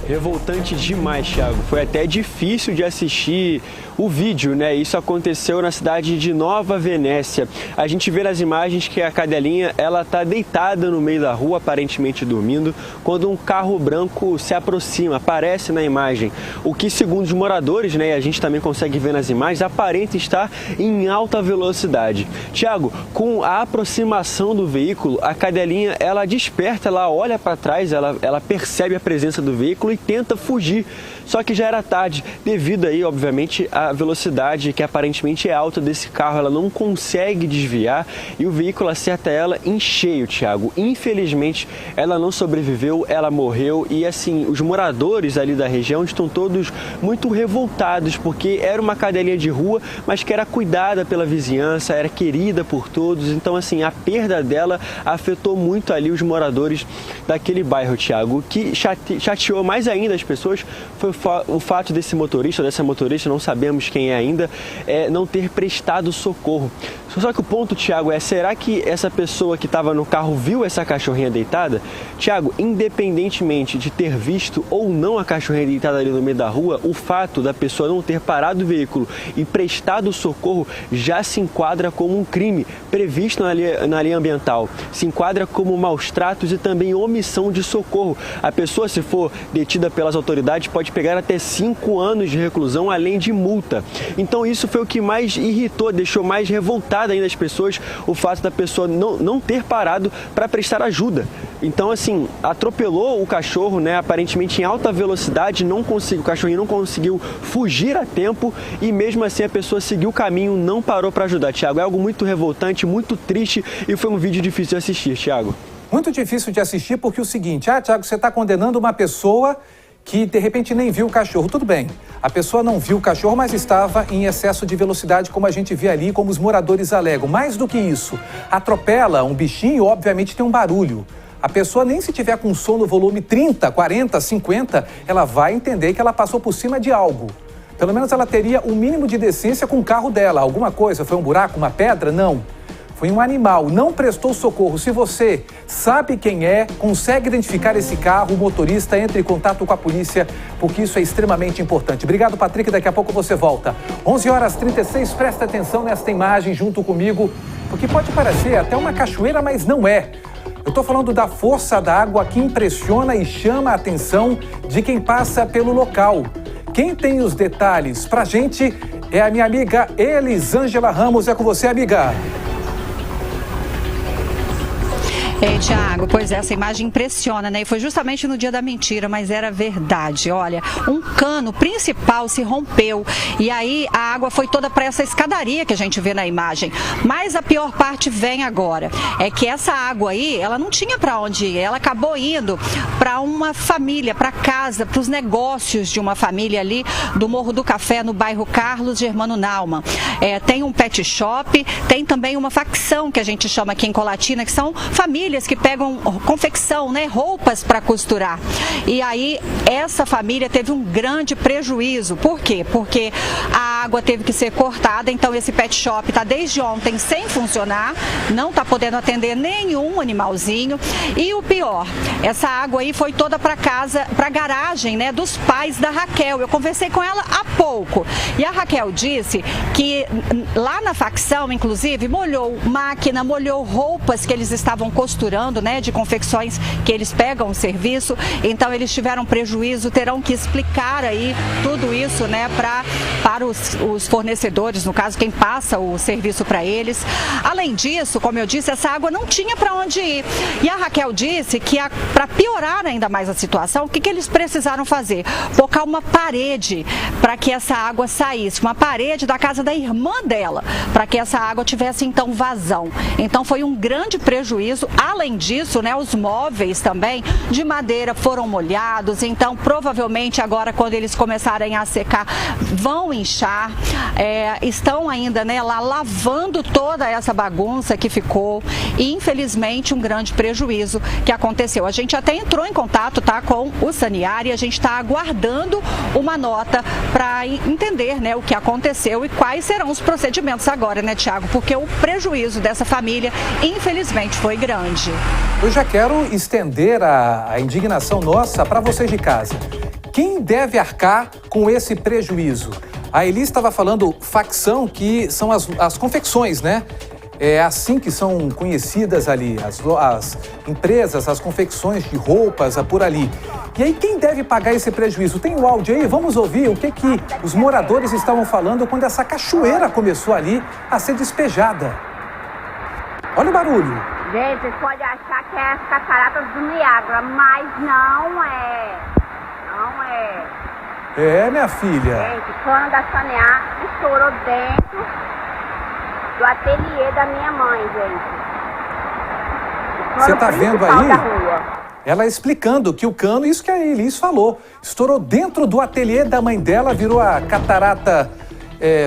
Revoltante demais, Thiago. Foi até difícil de assistir o vídeo, né? Isso aconteceu na cidade de Nova Venécia. A gente vê nas imagens que a cadelinha, ela tá deitada no meio da rua, aparentemente dormindo, quando um carro branco se aproxima, aparece na imagem. O que, segundo os moradores, né, e a gente também consegue ver nas imagens, aparenta estar em alta velocidade. Thiago, com a aproximação do veículo, a cadelinha, ela desperta, ela olha para trás, ela percebe a presença do veículo e tenta fugir. Só que já era tarde, devido aí, obviamente, à velocidade que aparentemente é alta desse carro, ela não consegue desviar e o veículo acerta ela em cheio, Thiago. Infelizmente, ela não sobreviveu, ela morreu e, assim, os moradores ali da região estão todos muito revoltados, porque era uma cadelinha de rua, mas que era cuidada pela vizinhança, era querida por todos. Então, assim, a perda dela afetou muito ali os moradores daquele bairro, Thiago. O que chateou mais ainda as pessoas foi o fato desse motorista, dessa motorista, não sabemos quem é ainda, não ter prestado socorro. Só que o ponto, Thiago, será que essa pessoa que estava no carro viu essa cachorrinha deitada? Thiago, independentemente de ter visto ou não a cachorrinha deitada ali no meio da rua, o fato da pessoa não ter parado o veículo e prestado socorro já se enquadra como um crime previsto na lei ambiental. Se enquadra como maus tratos e também omissão de socorro. A pessoa, se for detida pelas autoridades, pode pegar até 5 anos de reclusão, além de multa. Então isso foi o que mais irritou, deixou mais revoltada ainda as pessoas, o fato da pessoa não ter parado para prestar ajuda. Então, assim, atropelou o cachorro, né, aparentemente em alta velocidade, o cachorrinho não conseguiu fugir a tempo e mesmo assim a pessoa seguiu o caminho, não parou para ajudar, Thiago. É algo muito revoltante, muito triste e foi um vídeo difícil de assistir, Thiago. Muito difícil de assistir porque é o seguinte, Thiago, você está condenando uma pessoa que de repente nem viu o cachorro. Tudo bem, a pessoa não viu o cachorro, mas estava em excesso de velocidade, como a gente vê ali, como os moradores alegam. Mais do que isso, atropela um bichinho, obviamente tem um barulho. A pessoa, nem se tiver com som no volume 30, 40, 50, ela vai entender que ela passou por cima de algo. Pelo menos ela teria o mínimo de decência com o carro dela. Alguma coisa, foi um buraco, uma pedra? Não. Foi um animal, não prestou socorro. Se você sabe quem é, consegue identificar esse carro, o motorista, entre em contato com a polícia, porque isso é extremamente importante. Obrigado, Patrick, daqui a pouco você volta. 11h36, presta atenção nesta imagem junto comigo, porque pode parecer até uma cachoeira, mas não é. Eu estou falando da força da água que impressiona e chama a atenção de quem passa pelo local. Quem tem os detalhes pra gente é a minha amiga Elisângela Ramos. É com você, amiga. Tiago, pois essa imagem impressiona, né? E foi justamente no dia da mentira, mas era verdade. Olha, um cano principal se rompeu e aí a água foi toda para essa escadaria que a gente vê na imagem. Mas a pior parte vem agora. É que essa água aí, ela não tinha para onde ir. Ela acabou indo para uma família, para casa, para os negócios de uma família ali do Morro do Café, no bairro Carlos Germano Naumann. Tem um pet shop, tem também uma facção que a gente chama aqui em Colatina, que são famílias que pegam confecção, né, roupas para costurar. E aí essa família teve um grande prejuízo. Por quê? Porque a água teve que ser cortada, então esse pet shop está desde ontem sem funcionar, não está podendo atender nenhum animalzinho. E o pior, essa água aí foi toda para casa, para a garagem, né, dos pais da Raquel. Eu conversei com ela há pouco e a Raquel disse que lá na facção, inclusive, molhou máquina, molhou roupas que eles estavam costurando, né, de confecções que eles pegam o serviço. Então eles tiveram prejuízo, terão que explicar aí tudo isso, né, para os fornecedores, no caso quem passa o serviço para eles. Além disso, como eu disse, essa água não tinha para onde ir. E a Raquel disse que para piorar ainda mais a situação, o que eles precisaram fazer? Colocar uma parede para que essa água saísse, uma parede da casa da irmã dela, para que essa água tivesse então vazão. Então foi um grande prejuízo. Além disso, né, os móveis também de madeira foram molhados, então provavelmente agora quando eles começarem a secar vão inchar. Estão ainda, né, lá lavando toda essa bagunça que ficou e infelizmente um grande prejuízo que aconteceu. A gente até entrou em contato, tá, com o Saniari e a gente está aguardando uma nota para entender, né, o que aconteceu e quais serão os procedimentos agora, né, Tiago? Porque o prejuízo dessa família infelizmente foi grande. Eu já quero estender a indignação nossa para vocês de casa. Quem deve arcar com esse prejuízo? A Eli estava falando facção, que são as confecções, né? É assim que são conhecidas ali, as empresas, as confecções de roupas por ali. E aí quem deve pagar esse prejuízo? Tem o áudio aí? Vamos ouvir o que os moradores estavam falando quando essa cachoeira começou ali a ser despejada. Olha o barulho. Gente, vocês podem achar que é as cataratas do Niágara, mas não é. Não é. É, minha filha. Gente, o cano da Sanear estourou dentro do ateliê da minha mãe, gente. Você tá vendo aí? Ela explicando que o cano, isso que a Elis falou, estourou dentro do ateliê da mãe dela, virou a catarata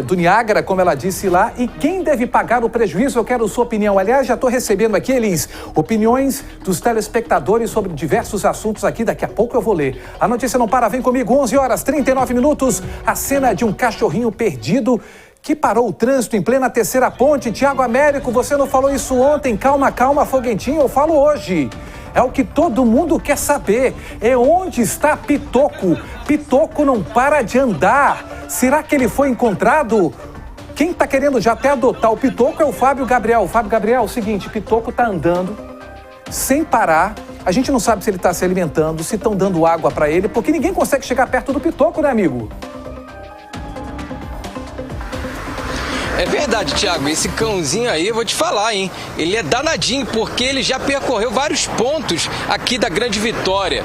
do Niágara, como ela disse lá. E quem deve pagar o prejuízo? Eu quero sua opinião. Aliás, já estou recebendo aqui, Elis, opiniões dos telespectadores sobre diversos assuntos aqui. Daqui a pouco eu vou ler. A notícia não para, vem comigo, 11h39. A cena de um cachorrinho perdido que parou o trânsito em plena terceira ponte. Tiago Américo, você não falou isso ontem. Calma, Foguentinho, eu falo hoje. É o que todo mundo quer saber. É onde está Pitoco. Pitoco não para de andar. Será que ele foi encontrado? Quem está querendo já até adotar o Pitoco é o Fábio Gabriel. Fábio Gabriel, é o seguinte, Pitoco está andando sem parar. A gente não sabe se ele está se alimentando, se estão dando água para ele, porque ninguém consegue chegar perto do Pitoco, né, amigo? É verdade, Tiago, esse cãozinho aí, eu vou te falar, hein? Ele é danadinho, porque ele já percorreu vários pontos aqui da Grande Vitória.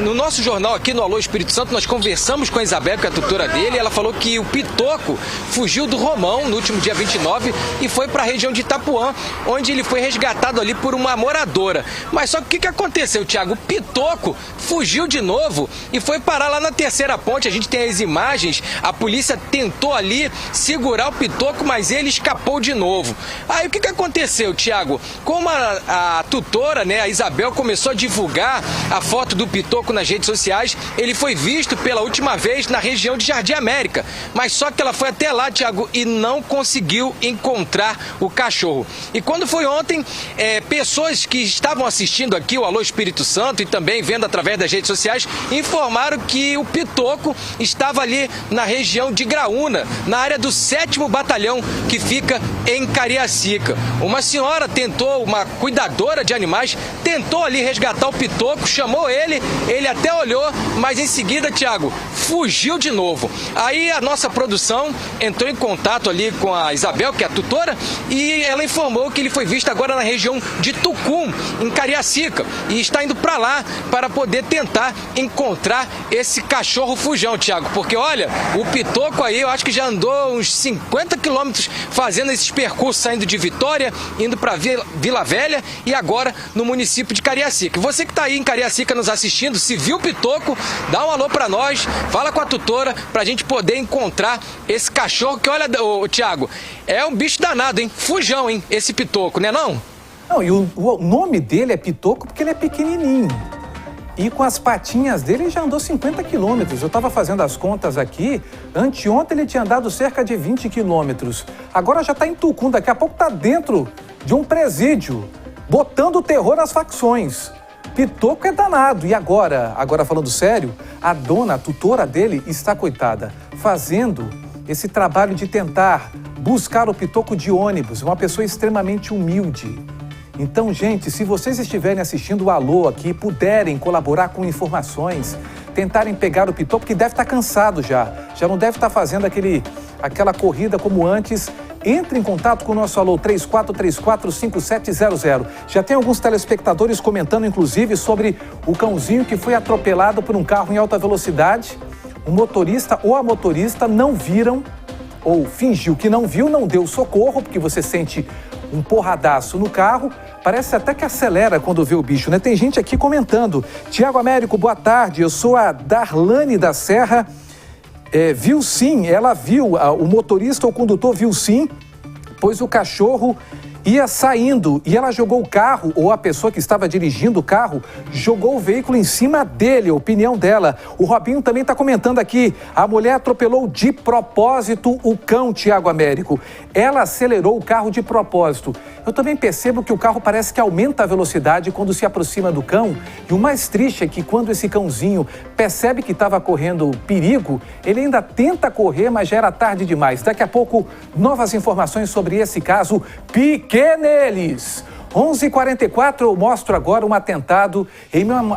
No nosso jornal aqui no Alô Espírito Santo, nós conversamos com a Isabel, que é a tutora dele, e ela falou que o Pitoco fugiu do Romão no último dia 29 e foi para a região de Itapuã, onde ele foi resgatado ali por uma moradora. Mas só que o que aconteceu, Tiago? O Pitoco fugiu de novo e foi parar lá na terceira ponte. A gente tem as imagens, a polícia tentou ali segurar o Pitoco, mas ele escapou de novo. Aí o que aconteceu, Tiago? Como a tutora, né, a Isabel, começou a divulgar a foto do Pitoco nas redes sociais, ele foi visto pela última vez na região de Jardim América. Mas só que ela foi até lá, Tiago, e não conseguiu encontrar o cachorro. E quando foi ontem, pessoas que estavam assistindo aqui o Alô Espírito Santo e também vendo através das redes sociais, informaram que o Pitoco estava ali na região de Graúna, na área do 7º Batalhão, que fica em Cariacica. Uma senhora uma cuidadora de animais, tentou ali resgatar o Pitoco, chamou ele até olhou, mas em seguida, Tiago, fugiu de novo. Aí a nossa produção entrou em contato ali com a Isabel, que é a tutora, e ela informou que ele foi visto agora na região de Tucum, em Cariacica, e está indo para lá para poder tentar encontrar esse cachorro fujão, Tiago, porque olha, o Pitoco aí eu acho que já andou uns 50 quilômetros fazendo esses percursos, saindo de Vitória, indo para Vila Velha e agora no município de Cariacica. Você que está aí em Cariacica nos assistindo, se viu o Pitoco, dá um alô para nós, fala com a tutora para a gente poder encontrar esse cachorro que, olha, Tiago, é um bicho danado, hein? Fujão, hein? Esse Pitoco, né não? Não, e o nome dele é Pitoco porque ele é pequenininho. E com as patinhas dele ele já andou 50 quilômetros. Eu estava fazendo as contas aqui, anteontem ele tinha andado cerca de 20 quilômetros. Agora já está em Tucum, daqui a pouco está dentro de um presídio, botando terror nas facções. Pitoco é danado. E agora falando sério, a tutora dele está, coitada, fazendo esse trabalho de tentar buscar o Pitoco de ônibus, uma pessoa extremamente humilde. Então, gente, se vocês estiverem assistindo o Alô aqui, puderem colaborar com informações, tentarem pegar o Pitoco, que deve estar cansado já não deve estar fazendo aquela corrida como antes, entre em contato com o nosso Alô 3434-5700. Já tem alguns telespectadores comentando, inclusive, sobre o cãozinho que foi atropelado por um carro em alta velocidade. O motorista ou a motorista não viram, ou fingiu que não viu, não deu socorro, porque você sente um porradaço no carro, parece até que acelera quando vê o bicho, né? Tem gente aqui comentando. Tiago Américo, boa tarde, eu sou a Darlane da Serra. Viu sim, ela viu, o motorista ou o condutor viu sim, pois o cachorro ia saindo e ela jogou o carro, ou a pessoa que estava dirigindo o carro, jogou o veículo em cima dele, a opinião dela. O Robinho também está comentando aqui, a mulher atropelou de propósito o cão, Tiago Américo. Ela acelerou o carro de propósito. Eu também percebo que o carro parece que aumenta a velocidade quando se aproxima do cão. E o mais triste é que quando esse cãozinho percebe que estava correndo perigo, ele ainda tenta correr, mas já era tarde demais. Daqui a pouco, novas informações sobre esse caso. Pique neles! 11h44, eu mostro agora um atentado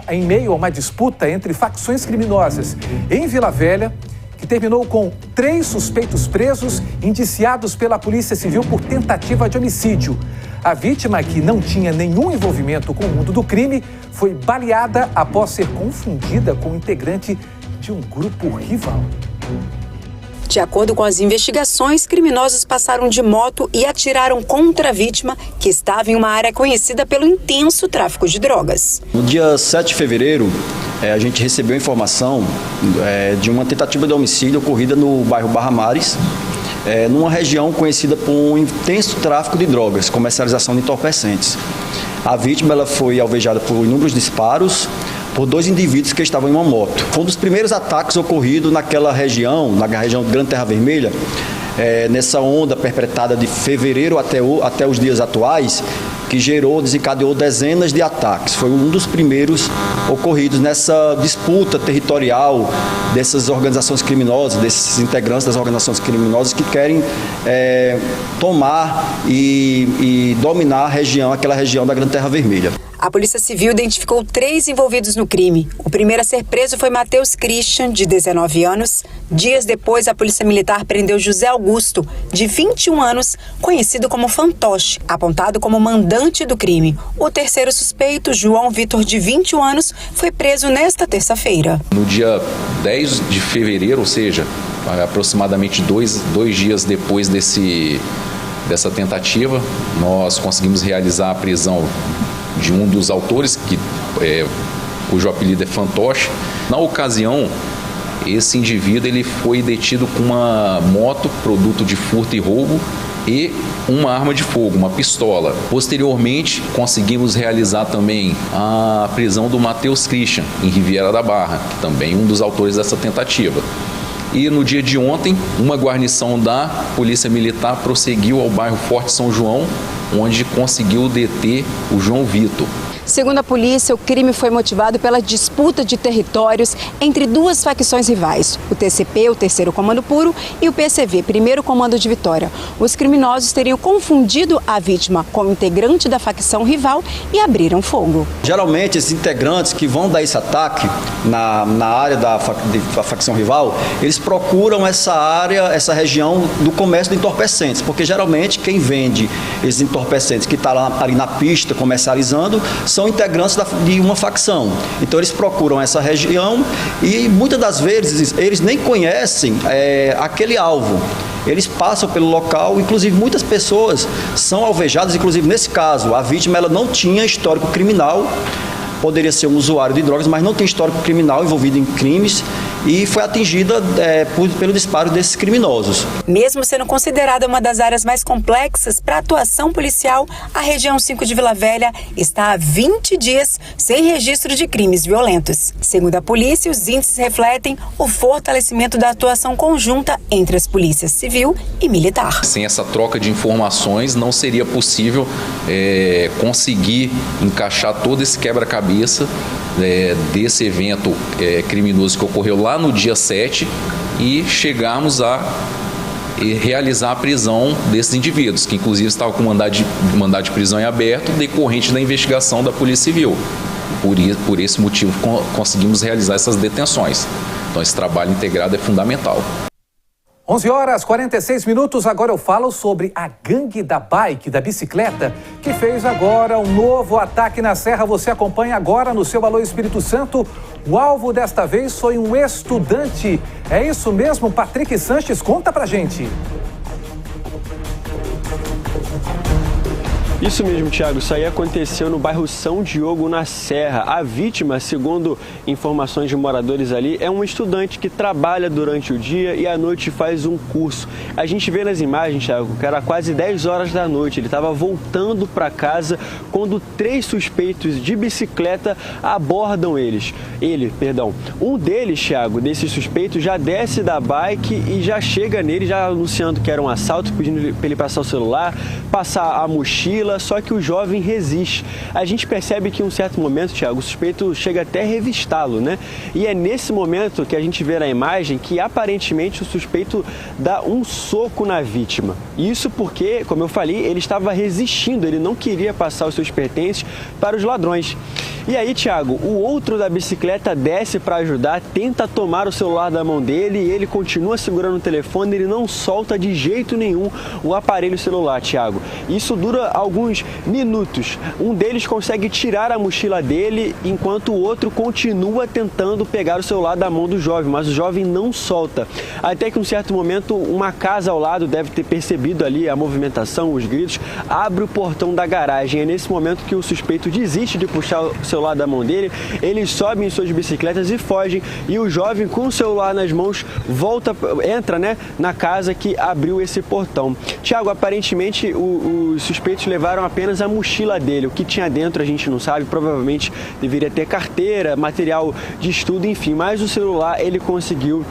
em meio a uma disputa entre facções criminosas em Vila Velha, que terminou com 3 suspeitos presos, indiciados pela Polícia Civil por tentativa de homicídio. A vítima, que não tinha nenhum envolvimento com o mundo do crime, foi baleada após ser confundida com um integrante de um grupo rival. De acordo com as investigações, criminosos passaram de moto e atiraram contra a vítima, que estava em uma área conhecida pelo intenso tráfico de drogas. No dia 7 de fevereiro, a gente recebeu informação de uma tentativa de homicídio ocorrida no bairro Barra Mares, numa região conhecida por um intenso tráfico de drogas, comercialização de entorpecentes. A vítima ela foi alvejada por inúmeros disparos, por 2 indivíduos que estavam em uma moto. Foi um dos primeiros ataques ocorridos naquela região, na região de Grande Terra Vermelha, nessa onda perpetrada de fevereiro até os dias atuais, que desencadeou dezenas de ataques. Foi um dos primeiros ocorridos nessa disputa territorial dessas organizações criminosas, desses integrantes das organizações criminosas que querem tomar e dominar a região, aquela região da Grande Terra Vermelha. A Polícia Civil identificou 3 envolvidos no crime. O primeiro a ser preso foi Matheus Christian, de 19 anos. Dias depois, a Polícia Militar prendeu José Augusto, de 21 anos, conhecido como Fantoche, apontado como mandante do crime. O terceiro suspeito, João Vitor, de 21 anos, foi preso nesta terça-feira. No dia 10 de fevereiro, ou seja, aproximadamente dois dias depois dessa tentativa, nós conseguimos realizar a prisão de um dos autores, cujo apelido é Fantoche. Na ocasião, esse indivíduo ele foi detido com uma moto, produto de furto e roubo, e uma arma de fogo, uma pistola. Posteriormente, conseguimos realizar também a prisão do Matheus Christian, em Riviera da Barra, que também é um dos autores dessa tentativa. E no dia de ontem, uma guarnição da Polícia Militar prosseguiu ao bairro Forte São João, onde conseguiu deter o João Vitor. Segundo a polícia, o crime foi motivado pela disputa de territórios entre duas facções rivais, o TCP, o Terceiro Comando Puro, e o PCV, Primeiro Comando de Vitória. Os criminosos teriam confundido a vítima com integrante da facção rival e abriram fogo. Geralmente, esses integrantes que vão dar esse ataque na área da facção rival, eles procuram essa área, essa região do comércio de entorpecentes, porque geralmente quem vende esses entorpecentes que está ali na pista comercializando são integrantes de uma facção. Então eles procuram essa região e muitas das vezes eles nem conhecem aquele alvo. Eles passam pelo local, inclusive muitas pessoas são alvejadas, inclusive nesse caso, a vítima ela não tinha histórico criminal, poderia ser um usuário de drogas, mas não tem histórico criminal envolvido em crimes e foi atingida pelo disparo desses criminosos. Mesmo sendo considerada uma das áreas mais complexas para a atuação policial, a região 5 de Vila Velha está há 20 dias sem registro de crimes violentos. Segundo a polícia, os índices refletem o fortalecimento da atuação conjunta entre as polícias civil e militar. Sem essa troca de informações, não seria possível conseguir encaixar todo esse quebra-cabeça desse evento criminoso que ocorreu lá no dia 7 e chegarmos a realizar a prisão desses indivíduos, que inclusive estavam com mandado de prisão em aberto decorrente da investigação da Polícia Civil. Por esse motivo conseguimos realizar essas detenções. Então esse trabalho integrado é fundamental. 11h46, agora eu falo sobre a gangue da bike, da bicicleta, que fez agora um novo ataque na Serra. Você acompanha agora no seu Alô Espírito Santo. O alvo desta vez foi um estudante. É isso mesmo, Patrick Sanches, conta pra gente. Isso mesmo, Thiago. Isso aí aconteceu no bairro São Diogo, na Serra. A vítima, segundo informações de moradores ali, é um estudante que trabalha durante o dia e à noite faz um curso. A gente vê nas imagens, Thiago, que era quase 10 horas da noite. Ele estava voltando para casa quando 3 suspeitos de bicicleta abordam ele. Um deles, Thiago, desses suspeitos, já desce da bike e já chega nele, já anunciando que era um assalto, pedindo para ele passar o celular, passar a mochila. Só que o jovem resiste. A gente percebe que em um certo momento, Thiago, o suspeito chega até a revistá-lo, né? E é nesse momento que a gente vê na imagem que aparentemente o suspeito dá um soco na vítima. Isso porque, como eu falei, ele estava resistindo, ele não queria passar os seus pertences para os ladrões. E aí, Thiago, o outro da bicicleta desce para ajudar, tenta tomar o celular da mão dele e ele continua segurando o telefone, ele não solta de jeito nenhum o aparelho celular, Thiago. Isso dura alguns minutos. Um deles consegue tirar a mochila dele, enquanto o outro continua tentando pegar o celular da mão do jovem, mas o jovem não solta. Até que, em um certo momento, uma casa ao lado deve ter percebido ali a movimentação, os gritos, abre o portão da garagem. É nesse momento que o suspeito desiste de puxar o celular da mão dele, eles sobem em suas bicicletas e fogem, e o jovem com o celular nas mãos entra, né, na casa que abriu esse portão. Thiago, aparentemente os suspeitos levaram apenas a mochila dele. O que tinha dentro a gente não sabe, provavelmente deveria ter carteira, material de estudo, enfim, mas o celular ele conseguiu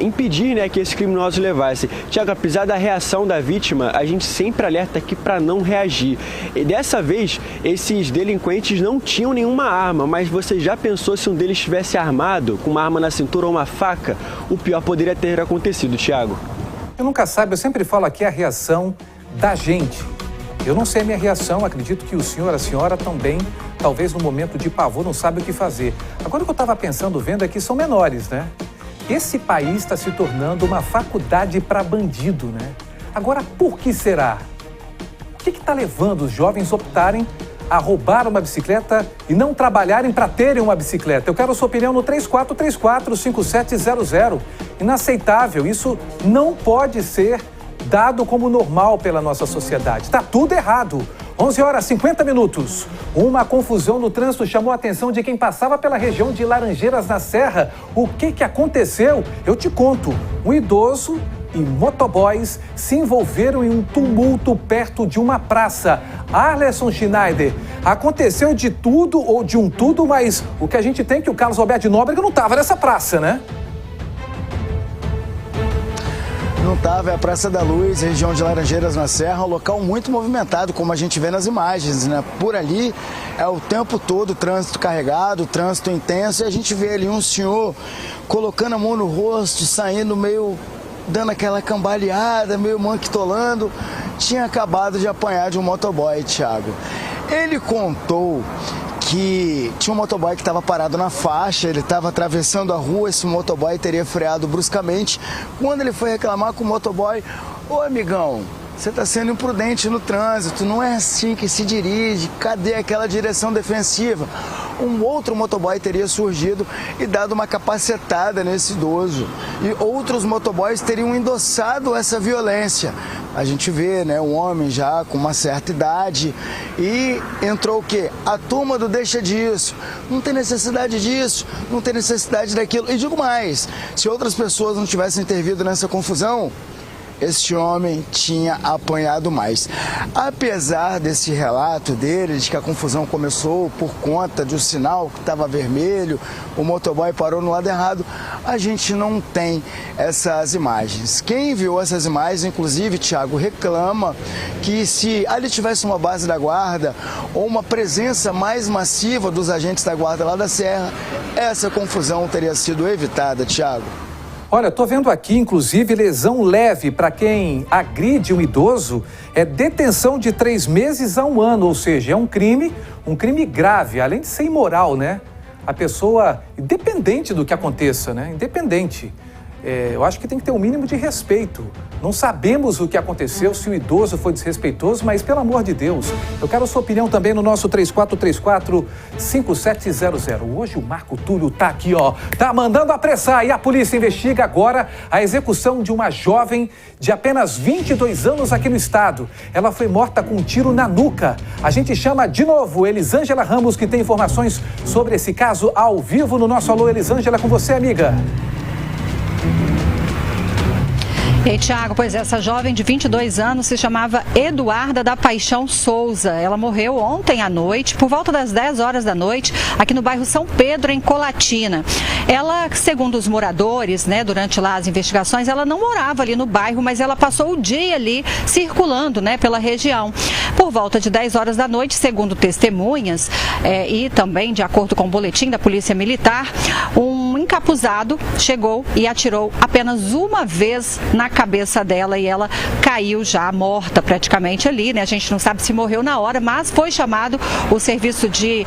impedir, né, que esses criminosos levassem. Thiago, apesar da reação da vítima, a gente sempre alerta aqui para não reagir. E dessa vez, esses delinquentes não tinham nenhuma arma, mas você já pensou se um deles estivesse armado, com uma arma na cintura ou uma faca? O pior poderia ter acontecido, Thiago. Eu nunca sabe, eu sempre falo aqui a reação da gente. Eu não sei a minha reação, acredito que o senhor, a senhora também, talvez no momento de pavor, não sabe o que fazer. Agora o que eu estava pensando, vendo aqui, são menores, né? Esse país está se tornando uma faculdade para bandido, né? Agora, por que será? O que está levando os jovens a optarem a roubar uma bicicleta e não trabalharem para terem uma bicicleta? Eu quero a sua opinião no 3434-5700. Inaceitável, isso não pode ser dado como normal pela nossa sociedade. Está tudo errado. 11h50. Uma confusão no trânsito chamou a atenção de quem passava pela região de Laranjeiras, na Serra. O que aconteceu? Eu te conto. Um idoso e motoboys se envolveram em um tumulto perto de uma praça. Arleson Schneider, aconteceu de tudo ou de um tudo, mas o que a gente tem é que o Carlos Alberto de Nóbrega não estava nessa praça, né? Não Otávio, é a Praça da Luz, região de Laranjeiras na Serra, um local muito movimentado, como a gente vê nas imagens, né? Por ali é o tempo todo trânsito carregado, trânsito intenso, e a gente vê ali um senhor colocando a mão no rosto, saindo meio, dando aquela cambaleada, meio manquitolando, tinha acabado de apanhar de um motoboy, Thiago. Ele contou que tinha um motoboy que estava parado na faixa, ele estava atravessando a rua, esse motoboy teria freado bruscamente. Quando ele foi reclamar com o motoboy, ô amigão, você está sendo imprudente no trânsito, não é assim que se dirige, cadê aquela direção defensiva? Um outro motoboy teria surgido e dado uma capacetada nesse idoso. E outros motoboys teriam endossado essa violência. A gente vê, né, um homem já com uma certa idade e entrou o quê? A turma do deixa disso, não tem necessidade disso, não tem necessidade daquilo. E digo mais, se outras pessoas não tivessem intervido nessa confusão, este homem tinha apanhado mais. Apesar desse relato dele, de que a confusão começou por conta de um sinal que estava vermelho, o motoboy parou no lado errado, a gente não tem essas imagens. Quem viu essas imagens, inclusive, Thiago, reclama que se ali tivesse uma base da guarda ou uma presença mais massiva dos agentes da guarda lá da Serra, essa confusão teria sido evitada, Thiago. Olha, estou vendo aqui, inclusive, lesão leve para quem agride um idoso é detenção de 3 meses a 1 ano, ou seja, é um crime grave, além de ser imoral, né? A pessoa, independente do que aconteça, né? Independente. Eu acho que tem que ter um mínimo de respeito. Não sabemos o que aconteceu, se o idoso foi desrespeitoso, mas pelo amor de Deus, eu quero a sua opinião também no nosso 3434-5700. Hoje o Marco Túlio tá aqui, ó, tá mandando apressar e a polícia investiga agora a execução de uma jovem de apenas 22 anos aqui no estado. Ela foi morta com um tiro na nuca. A gente chama de novo Elisângela Ramos, que tem informações sobre esse caso ao vivo no nosso Alô Elisângela, com você, amiga. E Thiago, pois essa jovem de 22 anos se chamava Eduarda da Paixão Souza. Ela morreu ontem à noite, por volta das 10 horas da noite, aqui no bairro São Pedro, em Colatina. Ela, segundo os moradores, né, durante lá as investigações, ela não morava ali no bairro, mas ela passou o dia ali circulando, né, pela região. Por volta de 10 horas da noite, segundo testemunhas, e também de acordo com o boletim da Polícia Militar, um encapuzado chegou e atirou apenas uma vez na cabeça dela e ela caiu já morta praticamente ali, né? A gente não sabe se morreu na hora, mas foi chamado o serviço de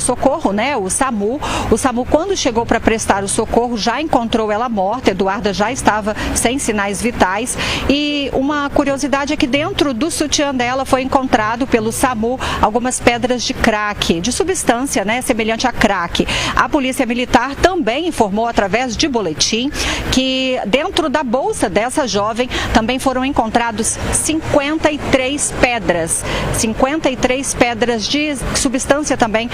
socorro, né? O SAMU. O SAMU, quando chegou para prestar o socorro, já encontrou ela morta. Eduarda já estava sem sinais vitais. E uma curiosidade é que dentro do sutiã dela foi encontrado pelo SAMU algumas pedras de crack, de substância, né? Semelhante a crack. A Polícia Militar também informou através de boletim que dentro da bolsa dessa jovem também foram encontrados 53 pedras. 53 pedras de substância também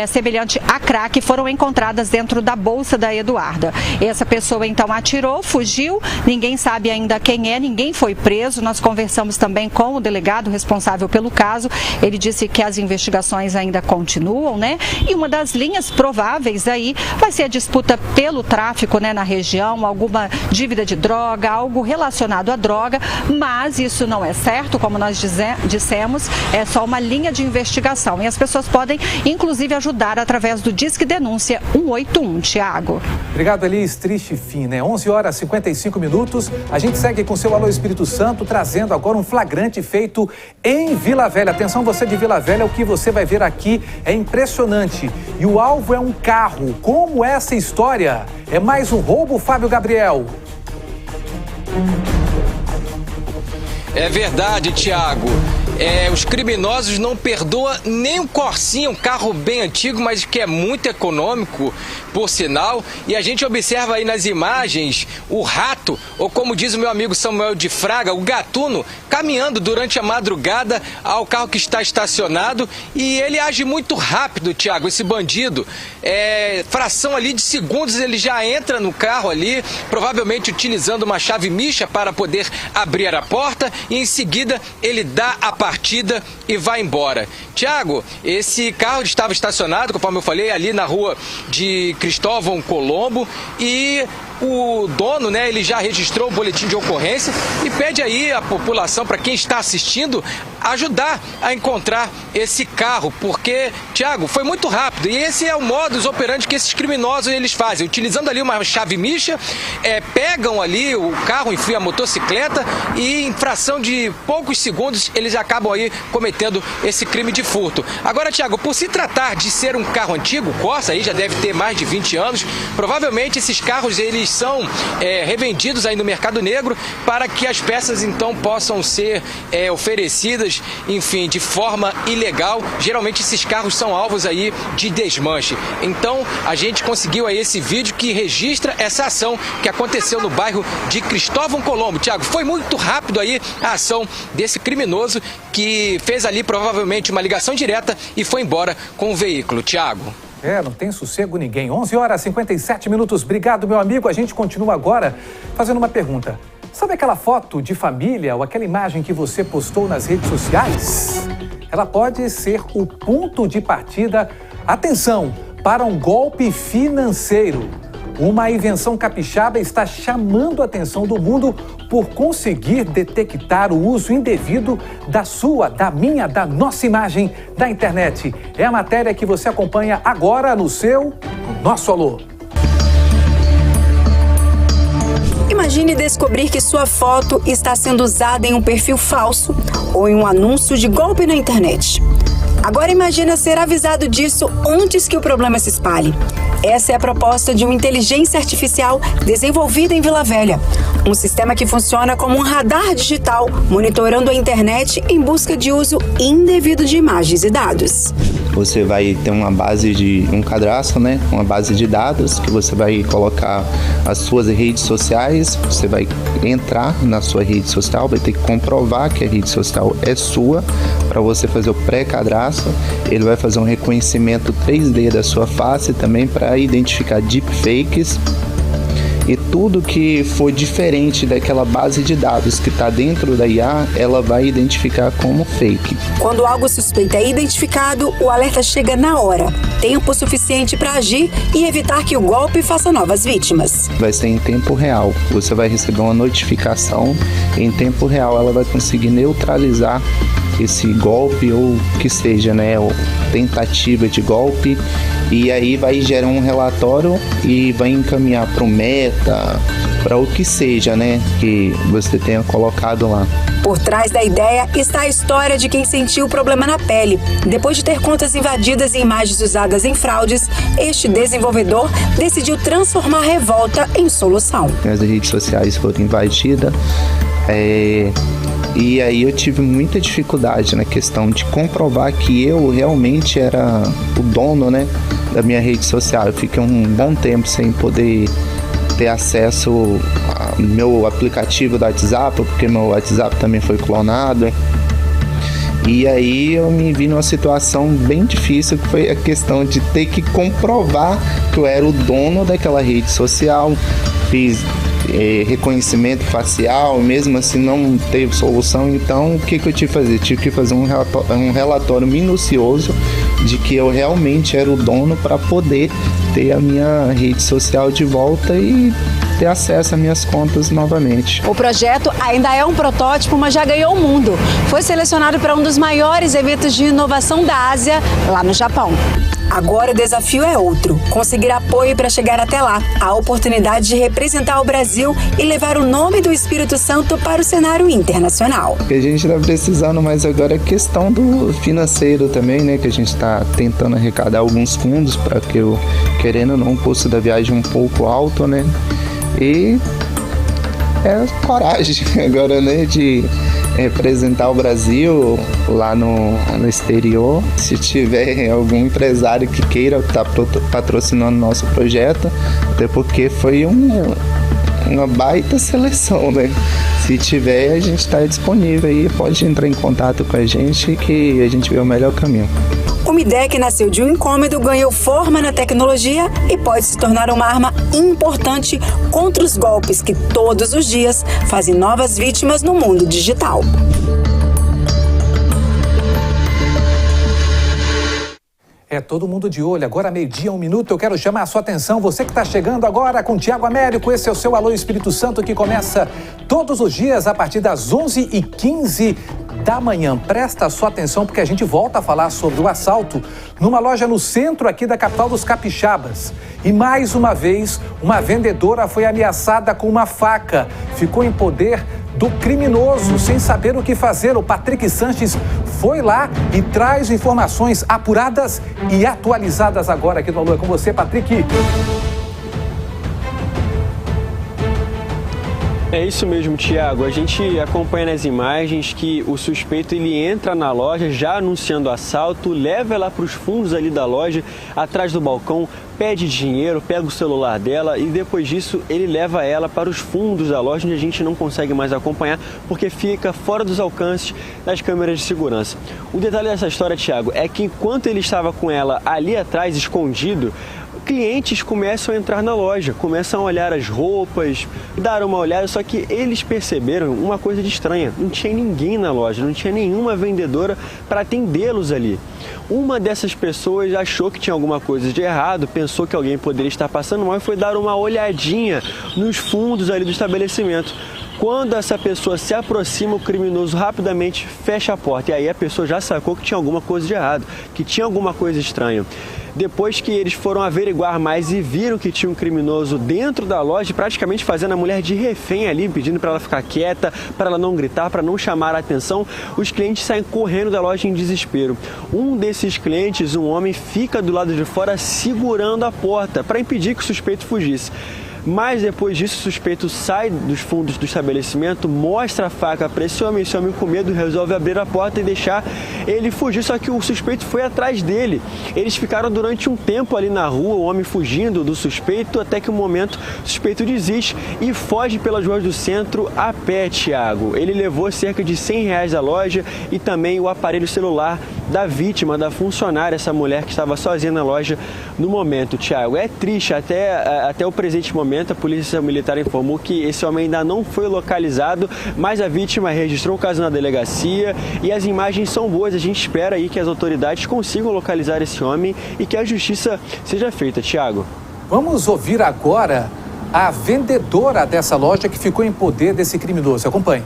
semelhante a crack foram encontradas dentro da bolsa da Eduarda. Essa pessoa então atirou, fugiu, ninguém sabe ainda quem é, ninguém foi preso. Nós conversamos também com o delegado responsável pelo caso. Ele disse que as investigações ainda continuam, né? E uma das linhas prováveis aí vai ser a disputa pelo tráfico, né, na região, alguma dívida de droga, algo relacionado à droga, mas isso não é certo, como nós dissemos, é só uma linha de investigação. E as pessoas podem, inclusive, ajudar através do Disque Denúncia 181, Thiago. Obrigado, Elis. Triste fim, né? 11 horas e 55 minutos. A gente segue com o seu Alô Espírito Santo, trazendo agora um flagrante feito em Vila Velha. Atenção, você de Vila Velha, o que você vai ver aqui é impressionante. E o alvo é um carro. Como essa história? É mais um roubo, Fábio Gabriel? É verdade, Thiago. Os criminosos não perdoam nem um Corsinha, um carro bem antigo, mas que é muito econômico, por sinal. E a gente observa aí nas imagens o rato, ou como diz o meu amigo Samuel de Fraga, o gatuno, caminhando durante a madrugada ao carro que está estacionado. E ele age muito rápido, Thiago, esse bandido. Fração ali de segundos ele já entra no carro ali, provavelmente utilizando uma chave micha para poder abrir a porta. E em seguida ele dá a partida e vai embora. Thiago, esse carro estava estacionado, conforme eu falei, ali na rua de Cristóvão Colombo, e o dono, né, ele já registrou o boletim de ocorrência e pede aí a população, para quem está assistindo, ajudar a encontrar esse carro, porque, Tiago, foi muito rápido e esse é o modus operandi que esses criminosos eles fazem, utilizando ali uma chave micha, pegam ali o carro, enfiam a motocicleta e em fração de poucos segundos eles acabam aí cometendo esse crime de furto. Agora, Tiago, por se tratar de ser um carro antigo, Corsa, aí já deve ter mais de 20 anos, provavelmente esses carros eles são revendidos aí no mercado negro para que as peças então possam ser oferecidas, enfim, de forma ilegal. Geralmente esses carros são alvos aí de desmanche. Então a gente conseguiu aí esse vídeo que registra essa ação que aconteceu no bairro de Cristóvão Colombo. Tiago, foi muito rápido aí a ação desse criminoso que fez ali provavelmente uma ligação direta e foi embora com o veículo. Tiago. Não tem sossego ninguém. 11 horas e 57 minutos. Obrigado, meu amigo. A gente continua agora fazendo uma pergunta. Sabe aquela foto de família ou aquela imagem que você postou nas redes sociais? Ela pode ser o ponto de partida, atenção, para um golpe financeiro. Uma invenção capixaba está chamando a atenção do mundo por conseguir detectar o uso indevido da sua, da minha, da nossa imagem da internet. É a matéria que você acompanha agora no nosso Alô. Imagine descobrir que sua foto está sendo usada em um perfil falso ou em um anúncio de golpe na internet. Agora imagina ser avisado disso antes que o problema se espalhe. Essa é a proposta de uma inteligência artificial desenvolvida em Vila Velha. Um sistema que funciona como um radar digital, monitorando a internet em busca de uso indevido de imagens e dados. Você vai ter uma base de um cadastro, né? Uma base de dados que você vai colocar as suas redes sociais. Você vai entrar na sua rede social, vai ter que comprovar que a rede social é sua para você fazer o pré-cadastro. Ele vai fazer um reconhecimento 3D da sua face também para identificar deepfakes. E tudo que for diferente daquela base de dados que está dentro da IA, ela vai identificar como fake. Quando algo suspeito é identificado, o alerta chega na hora. Tempo suficiente para agir e evitar que o golpe faça novas vítimas. Vai ser em tempo real. Você vai receber uma notificação. Em tempo real, ela vai conseguir neutralizar esse golpe ou que seja, né, ou tentativa de golpe. E aí vai gerar um relatório e vai encaminhar para o Meta, para o que seja, né, que você tenha colocado lá. Por trás da ideia está a história de quem sentiu o problema na pele. Depois de ter contas invadidas e imagens usadas em fraudes, este desenvolvedor decidiu transformar a revolta em solução. As redes sociais foram invadidas, e aí eu tive muita dificuldade na questão de comprovar que eu realmente era o dono, né, da minha rede social. Eu fiquei um bom tempo sem poder ter acesso ao meu aplicativo do WhatsApp, porque meu WhatsApp também foi clonado. E aí eu me vi numa situação bem difícil, que foi a questão de ter que comprovar que eu era o dono daquela rede social. Fiz reconhecimento facial, mesmo assim não teve solução. Então o que eu tive que fazer? Tive que fazer um relatório minucioso de que eu realmente era o dono para poder ter a minha rede social de volta e ter acesso às minhas contas novamente. O projeto ainda é um protótipo, mas já ganhou o mundo. Foi selecionado para um dos maiores eventos de inovação da Ásia, lá no Japão. Agora o desafio é outro, conseguir apoio para chegar até lá. A oportunidade de representar o Brasil e levar o nome do Espírito Santo para o cenário internacional. O que a gente está precisando mais agora é questão do financeiro também, né? Que a gente está tentando arrecadar alguns fundos para que eu, querendo ou não, o custo da viagem um pouco alto, né? E coragem agora, né? De representar o Brasil lá no exterior. Se tiver algum empresário que queira estar patrocinando nosso projeto, até porque foi uma baita seleção, né? Se tiver, a gente está disponível aí, pode entrar em contato com a gente que a gente vê o melhor caminho. Uma ideia que nasceu de um incômodo, ganhou forma na tecnologia e pode se tornar uma arma importante contra os golpes que todos os dias fazem novas vítimas no mundo digital. É todo mundo de olho. Agora, 12h, 1 minuto, eu quero chamar a sua atenção. Você que está chegando agora com Tiago Américo. Esse é o seu Alô Espírito Santo, que começa todos os dias a partir das 11h15 da manhã. Presta a sua atenção, porque a gente volta a falar sobre o assalto numa loja no centro aqui da capital dos capixabas. E mais uma vez, uma vendedora foi ameaçada com uma faca. Ficou em poder do criminoso, sem saber o que fazer. O Patrick Sanches foi lá e traz informações apuradas e atualizadas agora aqui no Alô. É com você, Patrick. É isso mesmo, Tiago. A gente acompanha nas imagens que o suspeito ele entra na loja já anunciando assalto, leva ela para os fundos ali da loja, atrás do balcão, pede dinheiro, pega o celular dela e depois disso ele leva ela para os fundos da loja, onde a gente não consegue mais acompanhar porque fica fora dos alcances das câmeras de segurança. O detalhe dessa história, Tiago, é que enquanto ele estava com ela ali atrás, escondido, clientes começam a entrar na loja, começam a olhar as roupas, dar uma olhada, só que eles perceberam uma coisa de estranha. Não tinha ninguém na loja, não tinha nenhuma vendedora para atendê-los ali. Uma dessas pessoas achou que tinha alguma coisa de errado, pensou que alguém poderia estar passando mal e foi dar uma olhadinha nos fundos ali do estabelecimento. Quando essa pessoa se aproxima, o criminoso rapidamente fecha a porta. E aí a pessoa já sacou que tinha alguma coisa de errado, que tinha alguma coisa estranha. Depois que eles foram averiguar mais e viram que tinha um criminoso dentro da loja, praticamente fazendo a mulher de refém ali, pedindo para ela ficar quieta, para ela não gritar, para não chamar a atenção, os clientes saem correndo da loja em desespero. Um desses clientes, um homem, fica do lado de fora segurando a porta para impedir que o suspeito fugisse. Mas depois disso, o suspeito sai dos fundos do estabelecimento, mostra a faca para esse homem com medo resolve abrir a porta e deixar ele fugir, só que o suspeito foi atrás dele. Eles ficaram durante um tempo ali na rua, o homem fugindo do suspeito, até que um momento o suspeito desiste e foge pelas ruas do centro a pé, Tiago. Ele levou cerca de R$100 da loja e também o aparelho celular da vítima, da funcionária, essa mulher que estava sozinha na loja no momento, Tiago. É triste, até o presente momento a Polícia Militar informou que esse homem ainda não foi localizado, mas a vítima registrou o caso na delegacia e as imagens são boas. A gente espera aí que as autoridades consigam localizar esse homem e que a justiça seja feita, Tiago. Vamos ouvir agora a vendedora dessa loja que ficou em poder desse criminoso. Acompanhe.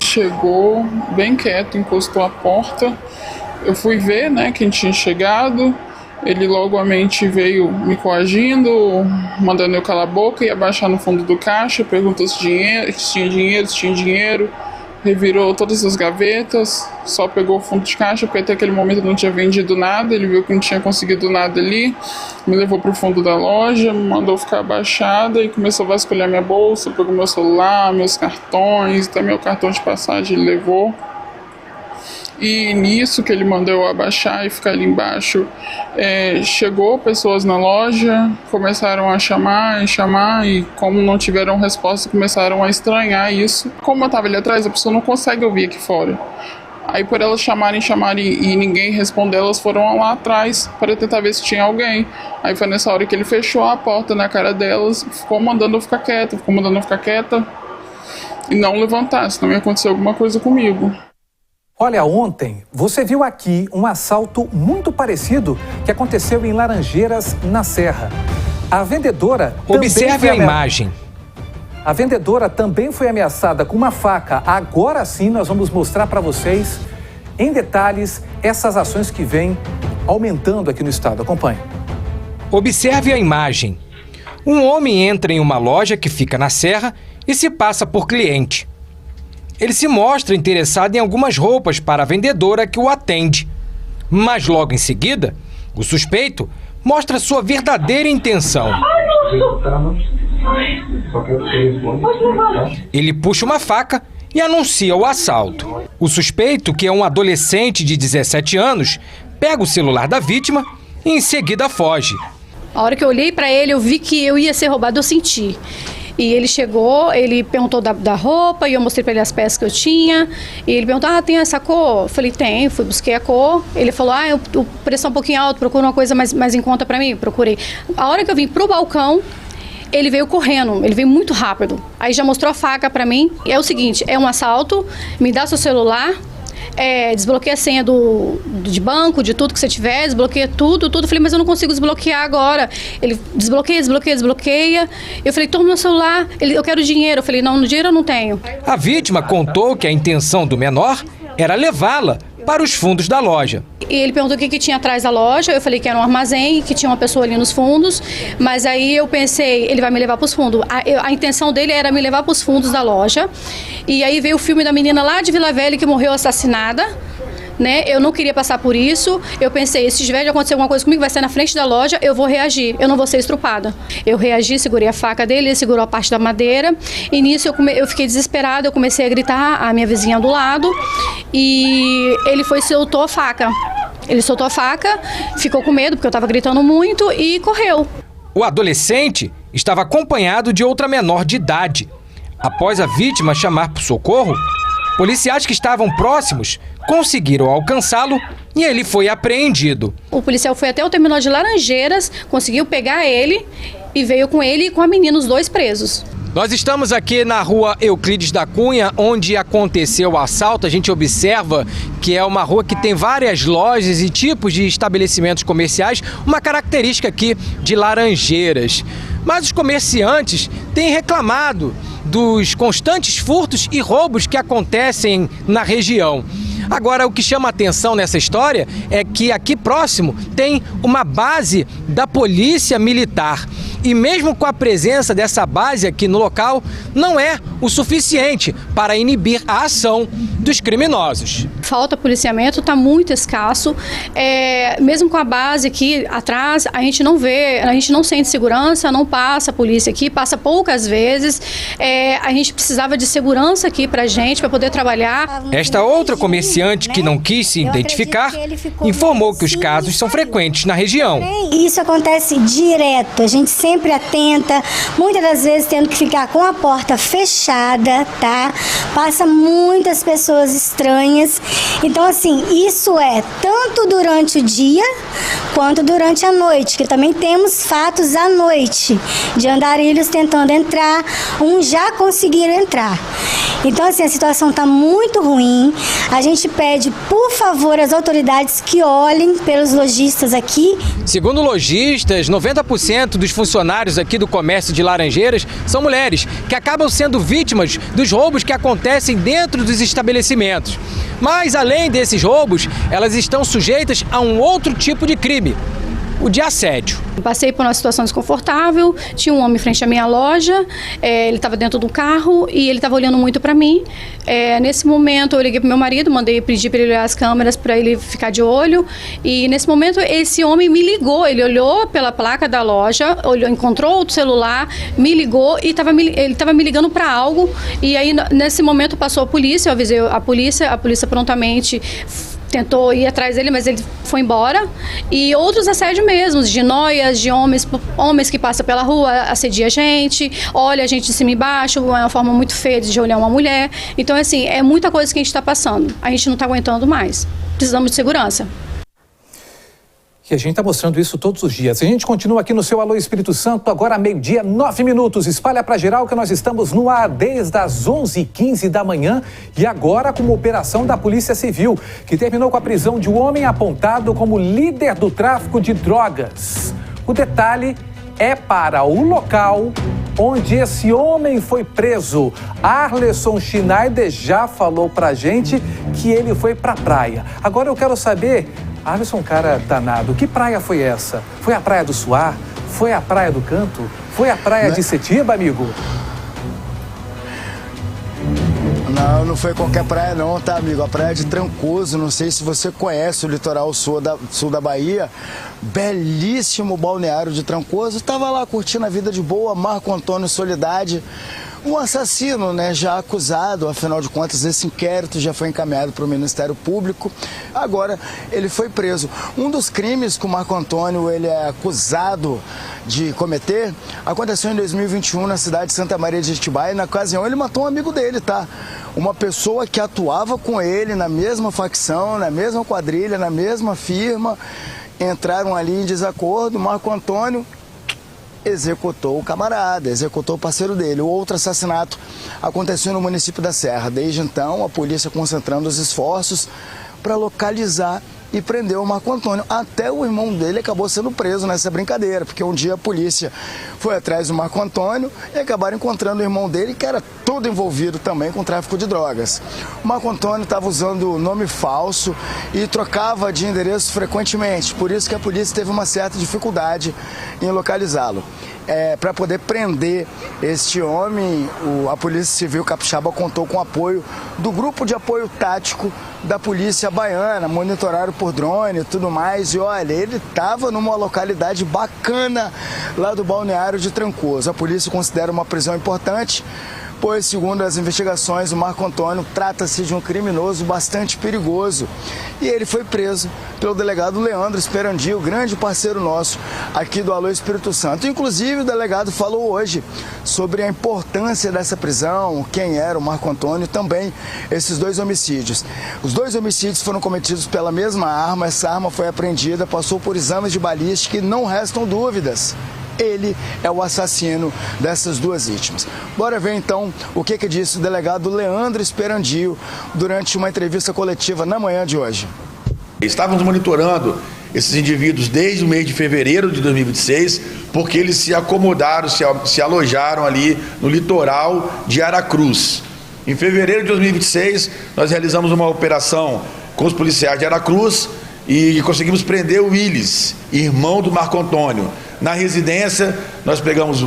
Chegou bem quieto, encostou a porta. Eu fui ver, quem tinha chegado. Ele logamente veio me coagindo, mandando eu calar a boca e abaixar no fundo do caixa, perguntou se tinha dinheiro, revirou todas as gavetas, só pegou o fundo de caixa, porque até aquele momento eu não tinha vendido nada, ele viu que não tinha conseguido nada ali, me levou para o fundo da loja, me mandou ficar abaixada e começou a vasculhar minha bolsa, pegou meu celular, meus cartões, até meu cartão de passagem ele levou. E nisso que ele mandou eu abaixar e ficar ali embaixo, chegou pessoas na loja, começaram a chamar e como não tiveram resposta, começaram a estranhar isso. Como eu estava ali atrás, a pessoa não consegue ouvir aqui fora. Aí por elas chamarem e ninguém responder, elas foram lá atrás para tentar ver se tinha alguém. Aí foi nessa hora que ele fechou a porta na cara delas, ficou mandando eu ficar quieta e não levantar, senão ia acontecer alguma coisa comigo. Olha, ontem você viu aqui um assalto muito parecido que aconteceu em Laranjeiras, na Serra. A vendedora... Observe a imagem. A vendedora também foi ameaçada com uma faca. Agora sim nós vamos mostrar para vocês, em detalhes, essas ações que vêm aumentando aqui no estado. Acompanhe. Observe a imagem. Um homem entra em uma loja que fica na Serra e se passa por cliente. Ele se mostra interessado em algumas roupas para a vendedora que o atende. Mas logo em seguida, o suspeito mostra sua verdadeira intenção. Ele puxa uma faca e anuncia o assalto. O suspeito, que é um adolescente de 17 anos, pega o celular da vítima e em seguida foge. A hora que eu olhei para ele, eu vi que eu ia ser roubado, eu senti. E ele chegou, ele perguntou da roupa e eu mostrei para ele as peças que eu tinha. E ele perguntou, tem essa cor? Eu falei, tem, fui busquei a cor. Ele falou, o preço é um pouquinho alto, procura uma coisa mais em conta para mim. Procurei. A hora que eu vim pro balcão, ele veio correndo, ele veio muito rápido. Aí já mostrou a faca para mim. É o seguinte, é um assalto, me dá seu celular, desbloqueia a senha de banco, de tudo que você tiver, desbloqueia tudo. Falei, mas eu não consigo desbloquear agora. Ele desbloqueia. Eu falei, toma meu celular, eu quero dinheiro. Eu falei, não, no dinheiro eu não tenho. A vítima contou que a intenção do menor era levá-la para os fundos da loja. E ele perguntou o que tinha atrás da loja, eu falei que era um armazém, que tinha uma pessoa ali nos fundos, mas aí eu pensei, ele vai me levar para os fundos. A intenção dele era me levar para os fundos da loja, e aí veio o filme da menina lá de Vila Velha que morreu assassinada, né? Eu não queria passar por isso, eu pensei, se tiver de acontecer alguma coisa comigo, vai ser na frente da loja, eu vou reagir, eu não vou ser estrupada. Eu reagi, segurei a faca dele, ele segurou a parte da madeira, e nisso eu fiquei desesperada, eu comecei a gritar a minha vizinha do lado, e ele soltou a faca. Ele soltou a faca, ficou com medo, porque eu estava gritando muito, e correu. O adolescente estava acompanhado de outra menor de idade. Após a vítima chamar por socorro, policiais que estavam próximos conseguiram alcançá-lo e ele foi apreendido. O policial foi até o terminal de Laranjeiras, conseguiu pegar ele e veio com ele e com a menina, os dois presos. Nós estamos aqui na rua Euclides da Cunha, onde aconteceu o assalto. A gente observa que é uma rua que tem várias lojas e tipos de estabelecimentos comerciais, uma característica aqui de Laranjeiras. Mas os comerciantes têm reclamado dos constantes furtos e roubos que acontecem na região. Agora, o que chama a atenção nessa história é que aqui próximo tem uma base da Polícia Militar. E mesmo com a presença dessa base aqui no local, não é o suficiente para inibir a ação dos criminosos. Falta policiamento, está muito escasso. Mesmo com a base aqui atrás, a gente não vê, a gente não sente segurança, não passa a polícia aqui, passa poucas vezes. A gente precisava de segurança aqui para a gente, para poder trabalhar. Esta outra comerciante que não quis se identificar informou que os casos são frequentes na região. Isso acontece direto, a gente sempre atenta, muitas das vezes tendo que ficar com a porta fechada, tá? Passa muitas pessoas estranhas. Então, assim, isso é tanto durante o dia quanto durante a noite, que também temos fatos à noite de andarilhos tentando entrar, uns já conseguiram entrar. Então, assim, a situação está muito ruim. A gente pede, por favor, às autoridades que olhem pelos lojistas aqui. Segundo lojistas, 90% dos funcionários aqui do comércio de Laranjeiras são mulheres, que acabam sendo vítimas dos roubos que acontecem dentro dos estabelecimentos. Mas, além desses roubos, elas estão sujeitas a um outro tipo de crime, o de assédio. Passei por uma situação desconfortável, tinha um homem em frente à minha loja, ele estava dentro do carro e ele estava olhando muito para mim. Nesse momento eu liguei para meu marido, pedir para ele olhar as câmeras para ele ficar de olho, e nesse momento esse homem me ligou, ele olhou pela placa da loja, encontrou outro celular, me ligou e ele estava me ligando para algo, e aí nesse momento passou a polícia, eu avisei a polícia prontamente tentou ir atrás dele, mas ele foi embora. E outros assédios mesmo, de noias, de homens que passam pela rua, assedia a gente, olha a gente de cima e embaixo, é uma forma muito feia de olhar uma mulher. Então, assim, é muita coisa que a gente está passando. A gente não está aguentando mais. Precisamos de segurança. E a gente está mostrando isso todos os dias. A gente continua aqui no seu Alô Espírito Santo, agora 12:09. Espalha para geral que nós estamos no ar desde as 11h15 da manhã e agora com uma operação da Polícia Civil, que terminou com a prisão de um homem apontado como líder do tráfico de drogas. O detalhe é para o local onde esse homem foi preso. Arleson Schneider já falou pra gente que ele foi pra praia. Agora eu quero saber... Arleson, cara danado, que praia foi essa? Foi a Praia do Suar? Foi a Praia do Canto? Foi a Praia de Setiba, amigo? Não foi qualquer praia não, tá, amigo? A Praia de Trancoso, não sei se você conhece o litoral sul da Bahia. Belíssimo balneário de Trancoso. Tava lá curtindo a vida de boa, Marco Antônio Soledade. Um assassino, né, já acusado, afinal de contas, esse inquérito já foi encaminhado para o Ministério Público. Agora, ele foi preso. Um dos crimes que o Marco Antônio ele é acusado de cometer aconteceu em 2021 na cidade de Santa Maria de Itibá e, na ocasião, ele matou um amigo dele, tá? Uma pessoa que atuava com ele na mesma facção, na mesma quadrilha, na mesma firma, entraram ali em desacordo. Marco Antônio executou o camarada, executou o parceiro dele. O outro assassinato aconteceu no município da Serra. Desde então, a polícia concentrando os esforços para localizar e prendeu o Marco Antônio. Até o irmão dele acabou sendo preso nessa brincadeira, porque um dia a polícia foi atrás do Marco Antônio e acabaram encontrando o irmão dele, que era todo envolvido também com tráfico de drogas. O Marco Antônio estava usando nome falso e trocava de endereço frequentemente, por isso que a polícia teve uma certa dificuldade em localizá-lo. Para poder prender este homem, a Polícia Civil Capixaba contou com o apoio do Grupo de Apoio Tático da Polícia Baiana, monitoraram por drone e tudo mais. E olha, ele estava numa localidade bacana lá do balneário de Trancoso. A polícia considera uma prisão importante, pois, segundo as investigações, o Marco Antônio trata-se de um criminoso bastante perigoso. E ele foi preso pelo delegado Leandro Esperandio, grande parceiro nosso aqui do Alô Espírito Santo. Inclusive, o delegado falou hoje sobre a importância dessa prisão, quem era o Marco Antônio, também esses 2 homicídios. Os 2 homicídios foram cometidos pela mesma arma, essa arma foi apreendida, passou por exames de balística e não restam dúvidas. Ele é o assassino dessas 2 vítimas. Bora ver então o que disse o delegado Leandro Esperandio durante uma entrevista coletiva na manhã de hoje. Estávamos monitorando esses indivíduos desde o mês de fevereiro de 2026, porque eles se acomodaram, se alojaram ali no litoral de Aracruz. Em fevereiro de 2026, nós realizamos uma operação com os policiais de Aracruz e conseguimos prender o Willis, irmão do Marco Antônio. Na residência, nós pegamos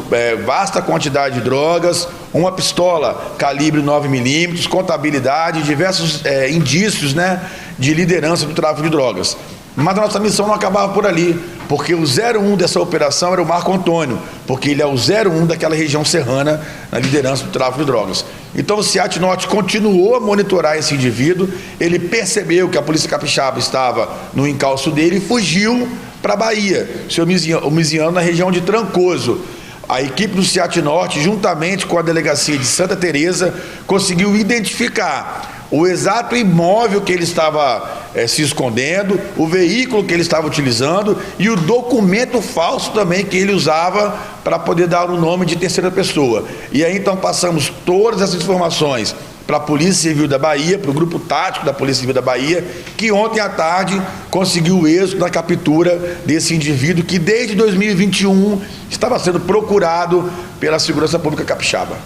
vasta quantidade de drogas, uma pistola calibre 9mm, contabilidade, diversos indícios, né, de liderança do tráfico de drogas. Mas a nossa missão não acabava por ali, porque o 01 dessa operação era o Marco Antônio, porque ele é o 01 daquela região serrana na liderança do tráfico de drogas. Então o CIAT Norte continuou a monitorar esse indivíduo, ele percebeu que a Polícia Capixaba estava no encalço dele e fugiu para a Bahia, se homiziando na região de Trancoso. A equipe do CIAT Norte, juntamente com a delegacia de Santa Teresa, conseguiu identificar o exato imóvel que ele estava se escondendo, o veículo que ele estava utilizando e o documento falso também que ele usava para poder dar o nome de terceira pessoa. E aí então passamos todas essas informações para a Polícia Civil da Bahia, para o Grupo Tático da Polícia Civil da Bahia, que ontem à tarde conseguiu o êxito na captura desse indivíduo que desde 2021 estava sendo procurado pela Segurança Pública Capixaba.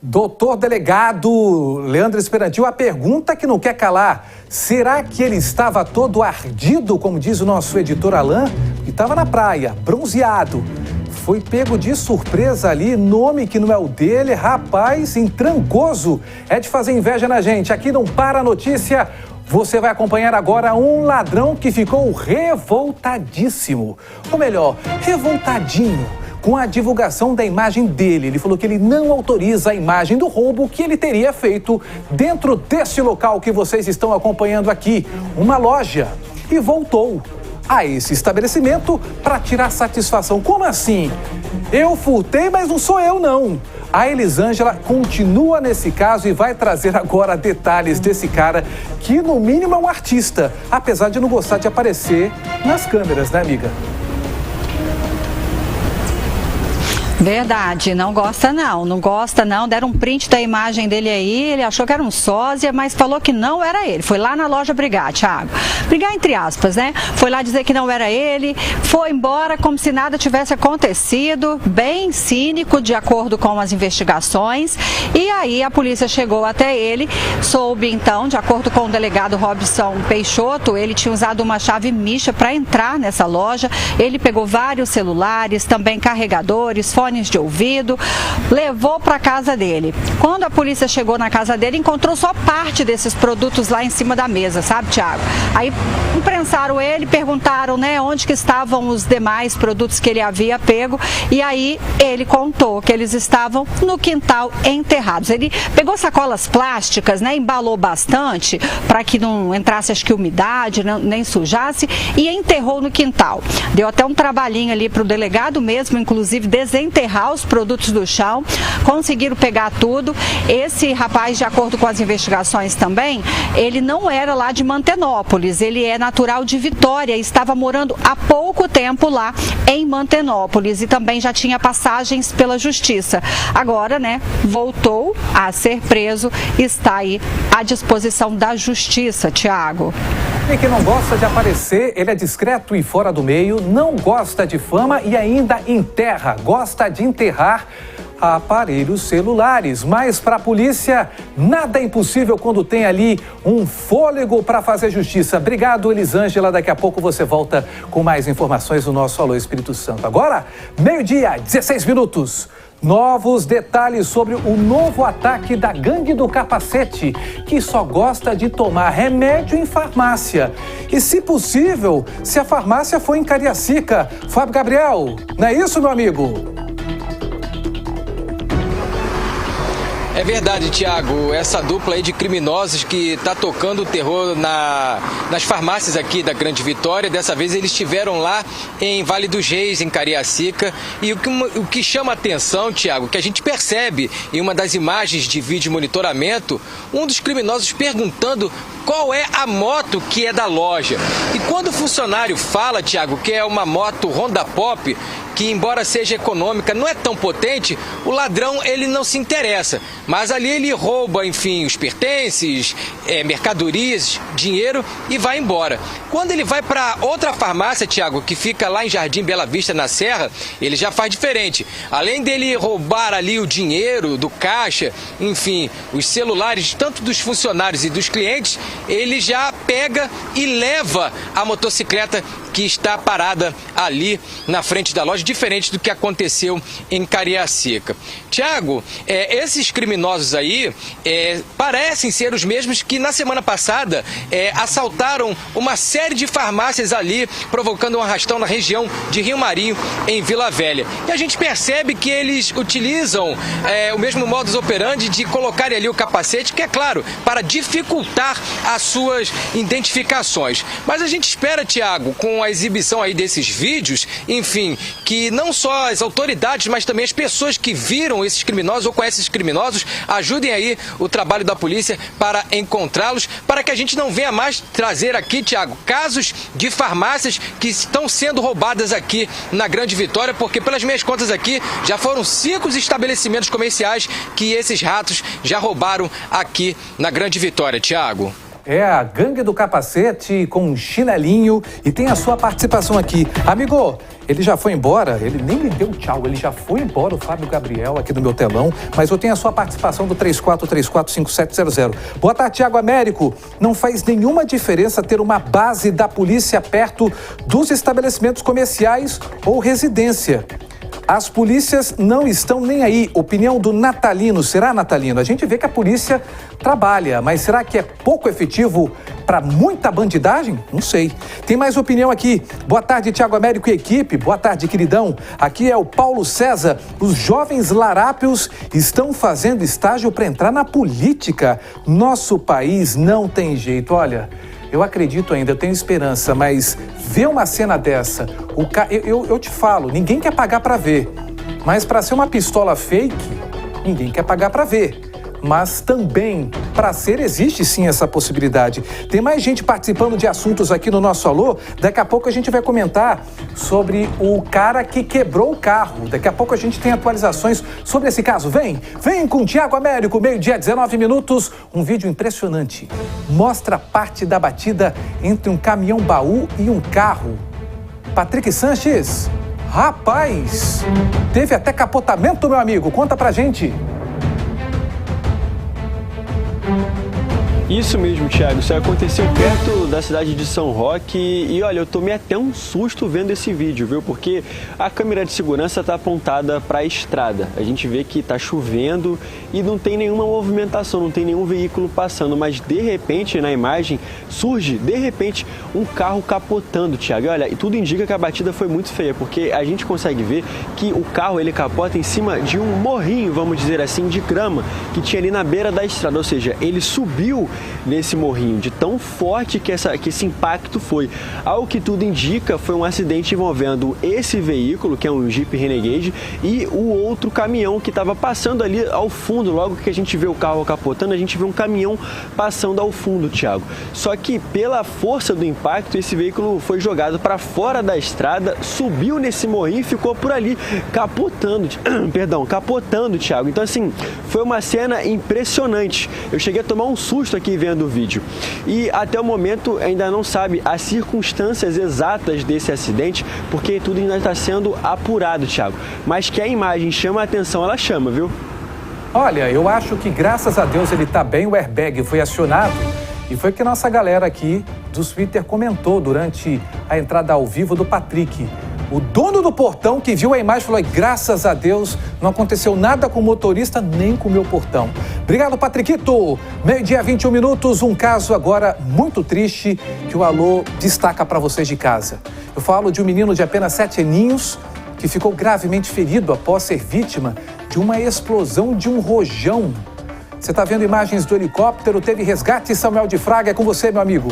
Doutor delegado Leandro Esperandio, a pergunta que não quer calar: será que ele estava todo ardido, como diz o nosso editor Alain? E estava na praia, bronzeado. Foi pego de surpresa ali, nome que não é o dele, rapaz, em Trancoso. É de fazer inveja na gente. Aqui não para a notícia. Você vai acompanhar agora um ladrão que ficou revoltadíssimo. Ou melhor, revoltadinho com a divulgação da imagem dele. Ele falou que ele não autoriza a imagem do roubo que ele teria feito dentro desse local que vocês estão acompanhando aqui, uma loja. E voltou a esse estabelecimento para tirar satisfação. Como assim? Eu furtei, mas não sou eu, não. A Elisângela continua nesse caso e vai trazer agora detalhes desse cara que, no mínimo, é um artista, apesar de não gostar de aparecer nas câmeras, né, amiga? Verdade, não gosta não, deram um print da imagem dele aí, ele achou que era um sósia, mas falou que não era ele, foi lá na loja brigar, Thiago, brigar entre aspas, né, foi lá dizer que não era ele, foi embora como se nada tivesse acontecido, bem cínico de acordo com as investigações, e aí a polícia chegou até ele, soube então, de acordo com o delegado Robson Peixoto, ele tinha usado uma chave micha para entrar nessa loja, ele pegou vários celulares, também carregadores, fones de ouvido, levou para casa dele. Quando a polícia chegou na casa dele, encontrou só parte desses produtos lá em cima da mesa, sabe, Thiago? Aí imprensaram ele, perguntaram, né, onde que estavam os demais produtos que ele havia pego, e aí ele contou que eles estavam no quintal enterrados. Ele pegou sacolas plásticas, né, embalou bastante para que não entrasse, acho que umidade, nem sujasse, e enterrou no quintal. Deu até um trabalhinho ali para o delegado mesmo, inclusive desenterrar desenterrar os produtos do chão, conseguiram pegar tudo. Esse rapaz, de acordo com as investigações também, ele não era lá de Mantenópolis, ele é natural de Vitória, estava morando há pouco tempo lá em Mantenópolis e também já tinha passagens pela justiça. Agora, né, voltou a ser preso, está aí à disposição da justiça, Tiago. E que não gosta de aparecer, ele é discreto e fora do meio, não gosta de fama e ainda enterra, gosta de enterrar aparelhos celulares. Mas para a polícia, nada é impossível quando tem ali um fôlego para fazer justiça. Obrigado, Elisângela. Daqui a pouco você volta com mais informações no nosso Alô Espírito Santo. Agora, 12:16. Novos detalhes sobre o novo ataque da Gangue do Capacete, que só gosta de tomar remédio em farmácia. E, se possível, se a farmácia for em Cariacica. Fábio Gabriel, não é isso, meu amigo? É verdade, Tiago, essa dupla aí de criminosos que está tocando o terror nas farmácias aqui da Grande Vitória. Dessa vez eles estiveram lá em Vale dos Reis, em Cariacica. E o que chama a atenção, Tiago, que a gente percebe em uma das imagens de vídeo monitoramento, um dos criminosos perguntando qual é a moto que é da loja. E quando o funcionário fala, Tiago, que é uma moto Honda Pop, que embora seja econômica, não é tão potente, o ladrão ele não se interessa. Mas ali ele rouba, enfim, os pertences, mercadorias, dinheiro e vai embora. Quando ele vai para outra farmácia, Tiago, que fica lá em Jardim Bela Vista, na Serra, ele já faz diferente. Além dele roubar ali o dinheiro do caixa, enfim, os celulares, tanto dos funcionários e dos clientes, ele já pega e leva a motocicleta que está parada ali na frente da loja, diferente do que aconteceu em Cariacica. Tiago, esses criminosos aí parecem ser os mesmos que na semana passada assaltaram uma série de farmácias ali, provocando um arrastão na região de Rio Marinho, em Vila Velha. E a gente percebe que eles utilizam o mesmo modus operandi de colocarem ali o capacete, que é claro, para dificultar as suas identificações. Mas a gente espera, Tiago, com a exibição aí desses vídeos, enfim, que não só as autoridades, mas também as pessoas que viram esses criminosos ou conhecem esses criminosos, ajudem aí o trabalho da polícia para encontrá-los, para que a gente não venha mais trazer aqui, Tiago, casos de farmácias que estão sendo roubadas aqui na Grande Vitória, porque pelas minhas contas aqui, já foram 5 estabelecimentos comerciais que esses ratos já roubaram aqui na Grande Vitória, Tiago. É a Gangue do Capacete com um chinelinho e tem a sua participação aqui. Amigo, ele já foi embora, ele nem me deu tchau, ele já foi embora, o Fábio Gabriel aqui no meu telão, mas eu tenho a sua participação do 34345700. Boa tarde, Tiago Américo. Não faz nenhuma diferença ter uma base da polícia perto dos estabelecimentos comerciais ou residência. As polícias não estão nem aí. Opinião do Natalino. Será, Natalino? A gente vê que a polícia trabalha, mas será que é pouco efetivo para muita bandidagem? Não sei. Tem mais opinião aqui. Boa tarde, Tiago Américo e equipe. Boa tarde, queridão. Aqui é o Paulo César. Os jovens larápios estão fazendo estágio para entrar na política. Nosso país não tem jeito. Olha, eu acredito ainda, eu tenho esperança, mas ver uma cena dessa, eu te falo, ninguém quer pagar para ver, mas para ser uma pistola fake, ninguém quer pagar para ver. Mas também, para ser, existe sim essa possibilidade. Tem mais gente participando de assuntos aqui no nosso Alô. Daqui a pouco a gente vai comentar sobre o cara que quebrou o carro. Daqui a pouco a gente tem atualizações sobre esse caso. Vem com o Tiago Américo, 12:19. Um vídeo impressionante. Mostra parte da batida entre um caminhão-baú e um carro. Patrick Sanches, rapaz, teve até capotamento, meu amigo. Conta pra gente. Isso mesmo, Thiago. Isso aconteceu perto da cidade de São Roque e olha, eu tomei até um susto vendo esse vídeo, viu? Porque a câmera de segurança está apontada para a estrada. A gente vê que está chovendo e não tem nenhuma movimentação, não tem nenhum veículo passando, mas de repente na imagem surge, um carro capotando, Thiago. E olha, e tudo indica que a batida foi muito feia, porque a gente consegue ver que o carro ele capota em cima de um morrinho, vamos dizer assim, de grama que tinha ali na beira da estrada, ou seja, ele subiu nesse morrinho, de tão forte que esse impacto foi. Ao que tudo indica, foi um acidente envolvendo esse veículo, que é um Jeep Renegade, e o outro caminhão que estava passando ali ao fundo. Logo que a gente vê o carro capotando, a gente vê um caminhão passando ao fundo, Thiago. Só que pela força do impacto, esse veículo foi jogado para fora da estrada, subiu nesse morrinho e ficou por ali capotando, Thiago. Então assim, foi uma cena impressionante. Eu cheguei a tomar um susto aqui vendo o vídeo. E até o momento ainda não sabe as circunstâncias exatas desse acidente, porque tudo ainda está sendo apurado, Thiago. Mas que a imagem chama a atenção, ela chama, viu? Olha, eu acho que graças a Deus ele está bem, o airbag foi acionado. E foi o que nossa galera aqui do Twitter comentou durante a entrada ao vivo do Patrick. O dono do portão que viu a imagem falou: graças a Deus não aconteceu nada com o motorista nem com o meu portão. Obrigado, Patriquito. 12h21, um caso agora muito triste que o Alô destaca para vocês de casa. Eu falo de um menino de apenas 7 aninhos que ficou gravemente ferido após ser vítima de uma explosão de um rojão. Você está vendo imagens do helicóptero, teve resgate. Samuel de Fraga, é com você, meu amigo.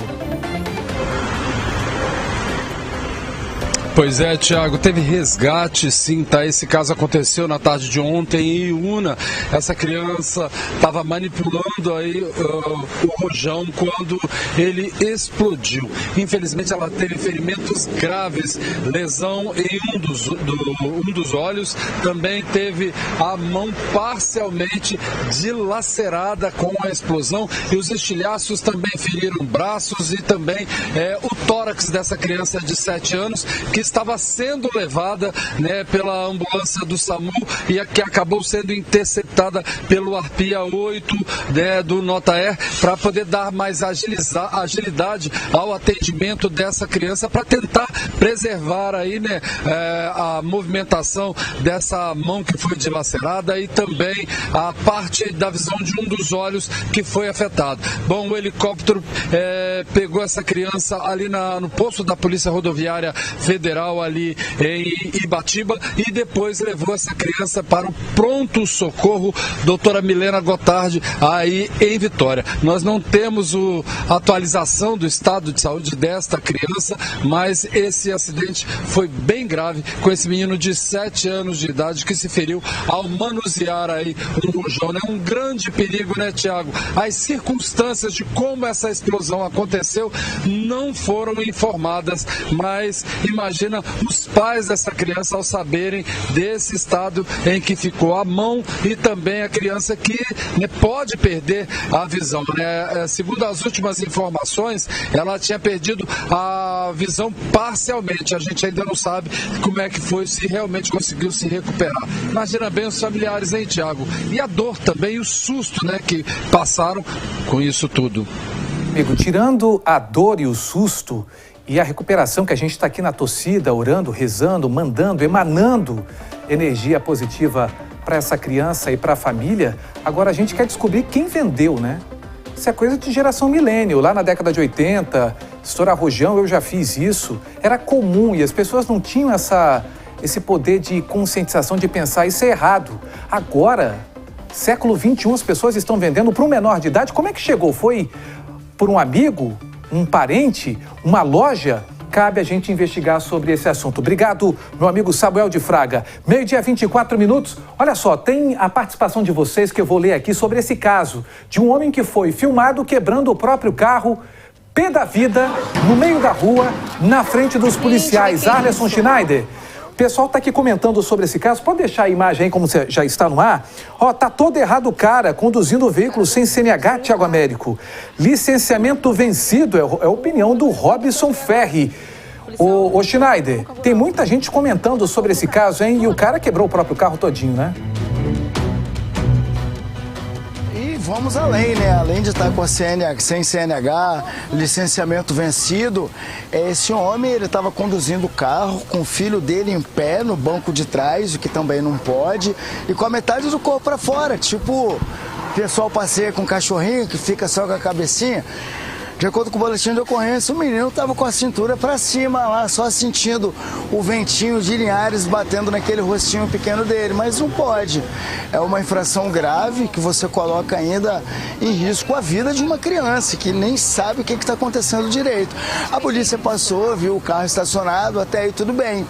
Pois é, Thiago, teve resgate, sim, tá? Esse caso aconteceu na tarde de ontem em Iuna. Essa criança estava manipulando aí o rojão quando ele explodiu. Infelizmente, ela teve ferimentos graves, lesão em um dos olhos. Também teve a mão parcialmente dilacerada com a explosão e os estilhaços também feriram braços e também o tórax dessa criança de 7 anos que estava sendo levada, né, pela ambulância do SAMU e que acabou sendo interceptada pelo Arpia 8, né, do Notaer, para poder dar mais agilidade ao atendimento dessa criança, para tentar preservar aí, né, a movimentação dessa mão que foi dilacerada e também a parte da visão de um dos olhos que foi afetado. Bom, o helicóptero pegou essa criança ali no posto da Polícia Rodoviária Federal ali em Ibatiba e depois levou essa criança para o pronto-socorro doutora Milena Gotardi aí em Vitória. Nós não temos a atualização do estado de saúde desta criança, mas esse acidente foi bem grave com esse menino de 7 anos de idade que se feriu ao manusear aí um rojão, né? Um grande perigo, né, Thiago? As circunstâncias de como essa explosão aconteceu não foram informadas, mas imagina os pais dessa criança ao saberem desse estado em que ficou a mão e também a criança que, né, pode perder a visão, né? Segundo as últimas informações, ela tinha perdido a visão parcialmente. A gente ainda não sabe como é que foi, se realmente conseguiu se recuperar. Imagina bem os familiares, hein, Thiago? E a dor também, e o susto, né, que passaram com isso tudo. Amigo, tirando a dor e o susto e a recuperação, que a gente está aqui na torcida, orando, rezando, mandando, emanando energia positiva para essa criança e para a família, agora a gente quer descobrir quem vendeu, né? Isso é coisa de geração milênio. Lá na década de 80, estourar rojão, eu já fiz isso. Era comum e as pessoas não tinham esse poder de conscientização, de pensar isso é errado. Agora, século XXI, as pessoas estão vendendo para um menor de idade. Como é que chegou? Foi por um amigo? Um parente, uma loja? Cabe a gente investigar sobre esse assunto. Obrigado, meu amigo Samuel de Fraga. 12h24. Olha só, tem a participação de vocês que eu vou ler aqui sobre esse caso de um homem que foi filmado quebrando o próprio carro, pé da vida, no meio da rua, na frente dos policiais. Arleson Schneider. O pessoal está aqui comentando sobre esse caso. Pode deixar a imagem aí como já está no ar? Ó, tá todo errado o cara conduzindo o veículo sem CNH, Thiago Américo. Licenciamento vencido, é a opinião do Robson Ferri. Ô Schneider, tem muita gente comentando sobre esse caso, hein? E o cara quebrou o próprio carro todinho, né? Vamos além, né? Além de estar com a sem CNH, licenciamento vencido, esse homem, ele estava conduzindo o carro com o filho dele em pé no banco de trás, o que também não pode, e com a metade do corpo para fora, tipo, o pessoal passeia com um cachorrinho que fica só com a cabecinha. De acordo com o boletim de ocorrência, o menino estava com a cintura para cima lá, só sentindo o ventinho de Linhares batendo naquele rostinho pequeno dele. Mas não pode. É uma infração grave que você coloca ainda em risco a vida de uma criança que nem sabe o que está acontecendo direito. A polícia passou, viu o carro estacionado, até aí tudo bem.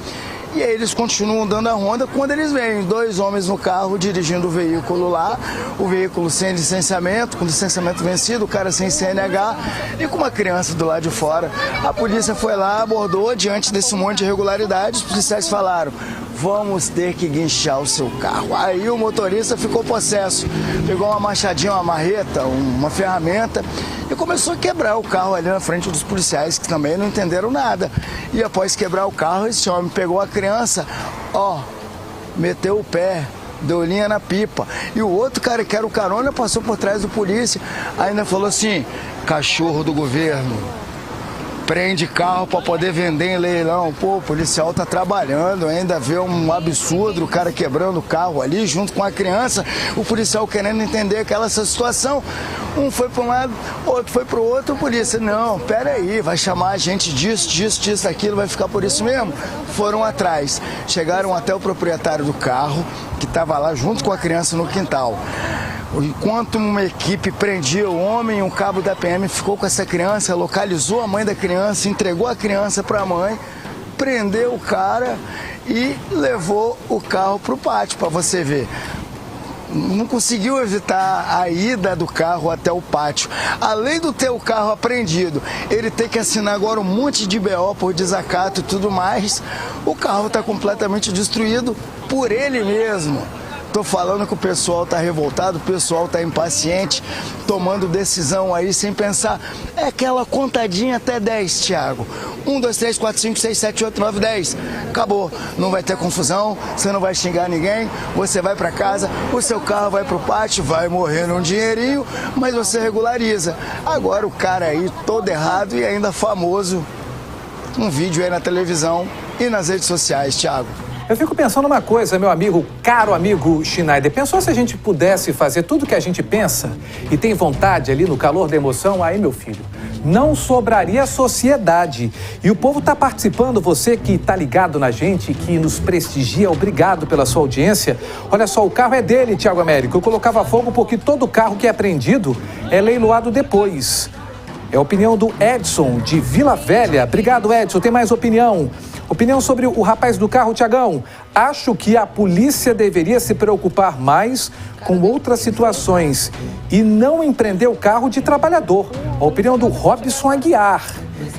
E aí eles continuam dando a ronda quando eles veem 2 homens no carro dirigindo o veículo lá, o veículo sem licenciamento, com licenciamento vencido, o cara sem CNH e com uma criança do lado de fora. A polícia foi lá, abordou, diante desse monte de irregularidades, os policiais falaram: vamos ter que guinchar o seu carro. Aí o motorista ficou possesso, pegou uma machadinha, uma marreta, uma ferramenta e começou a quebrar o carro ali na frente dos policiais, que também não entenderam nada. E após quebrar o carro, esse homem pegou a criança, meteu o pé, deu linha na pipa. E o outro cara que era o carona passou por trás do polícia, ainda falou assim: cachorro do governo, prende carro para poder vender em leilão. Pô, o policial tá trabalhando, ainda vê um absurdo, o cara quebrando o carro ali junto com a criança, o policial querendo entender aquela situação. Um foi para um lado, outro foi para o outro, o polícia: não, pera aí, vai chamar a gente disso, aquilo, vai ficar por isso mesmo. Foram atrás, chegaram até o proprietário do carro, que estava lá junto com a criança no quintal. Enquanto uma equipe prendia o homem, um cabo da PM ficou com essa criança, localizou a mãe da criança, entregou a criança para a mãe, prendeu o cara e levou o carro para o pátio, para você ver. Não conseguiu evitar a ida do carro até o pátio. Além do ter o carro apreendido, ele tem que assinar agora um monte de BO por desacato e tudo mais. O carro está completamente destruído por ele mesmo. Tô falando que o pessoal tá revoltado, o pessoal tá impaciente, tomando decisão aí sem pensar. É aquela contadinha até 10, Thiago. 1, 2, 3, 4, 5, 6, 7, 8, 9, 10. Acabou. Não vai ter confusão, você não vai xingar ninguém, você vai para casa, o seu carro vai pro pátio, vai morrer num dinheirinho, mas você regulariza. Agora o cara aí todo errado e ainda famoso. Um vídeo aí na televisão e nas redes sociais, Thiago. Eu fico pensando uma coisa, meu amigo, caro amigo Schneider. Pensou se a gente pudesse fazer tudo que a gente pensa e tem vontade ali no calor da emoção? Aí, meu filho, não sobraria sociedade. E o povo tá participando, você que tá ligado na gente, que nos prestigia, obrigado pela sua audiência. Olha só, o carro é dele, Thiago Américo. Eu colocava fogo porque todo carro que é apreendido é leiloado depois. É a opinião do Edson, de Vila Velha. Obrigado, Edson. Tem mais opinião? Opinião sobre o rapaz do carro, Tiagão. Acho que a polícia deveria se preocupar mais com outras situações e não empreender o carro de trabalhador. A opinião do Robson Aguiar.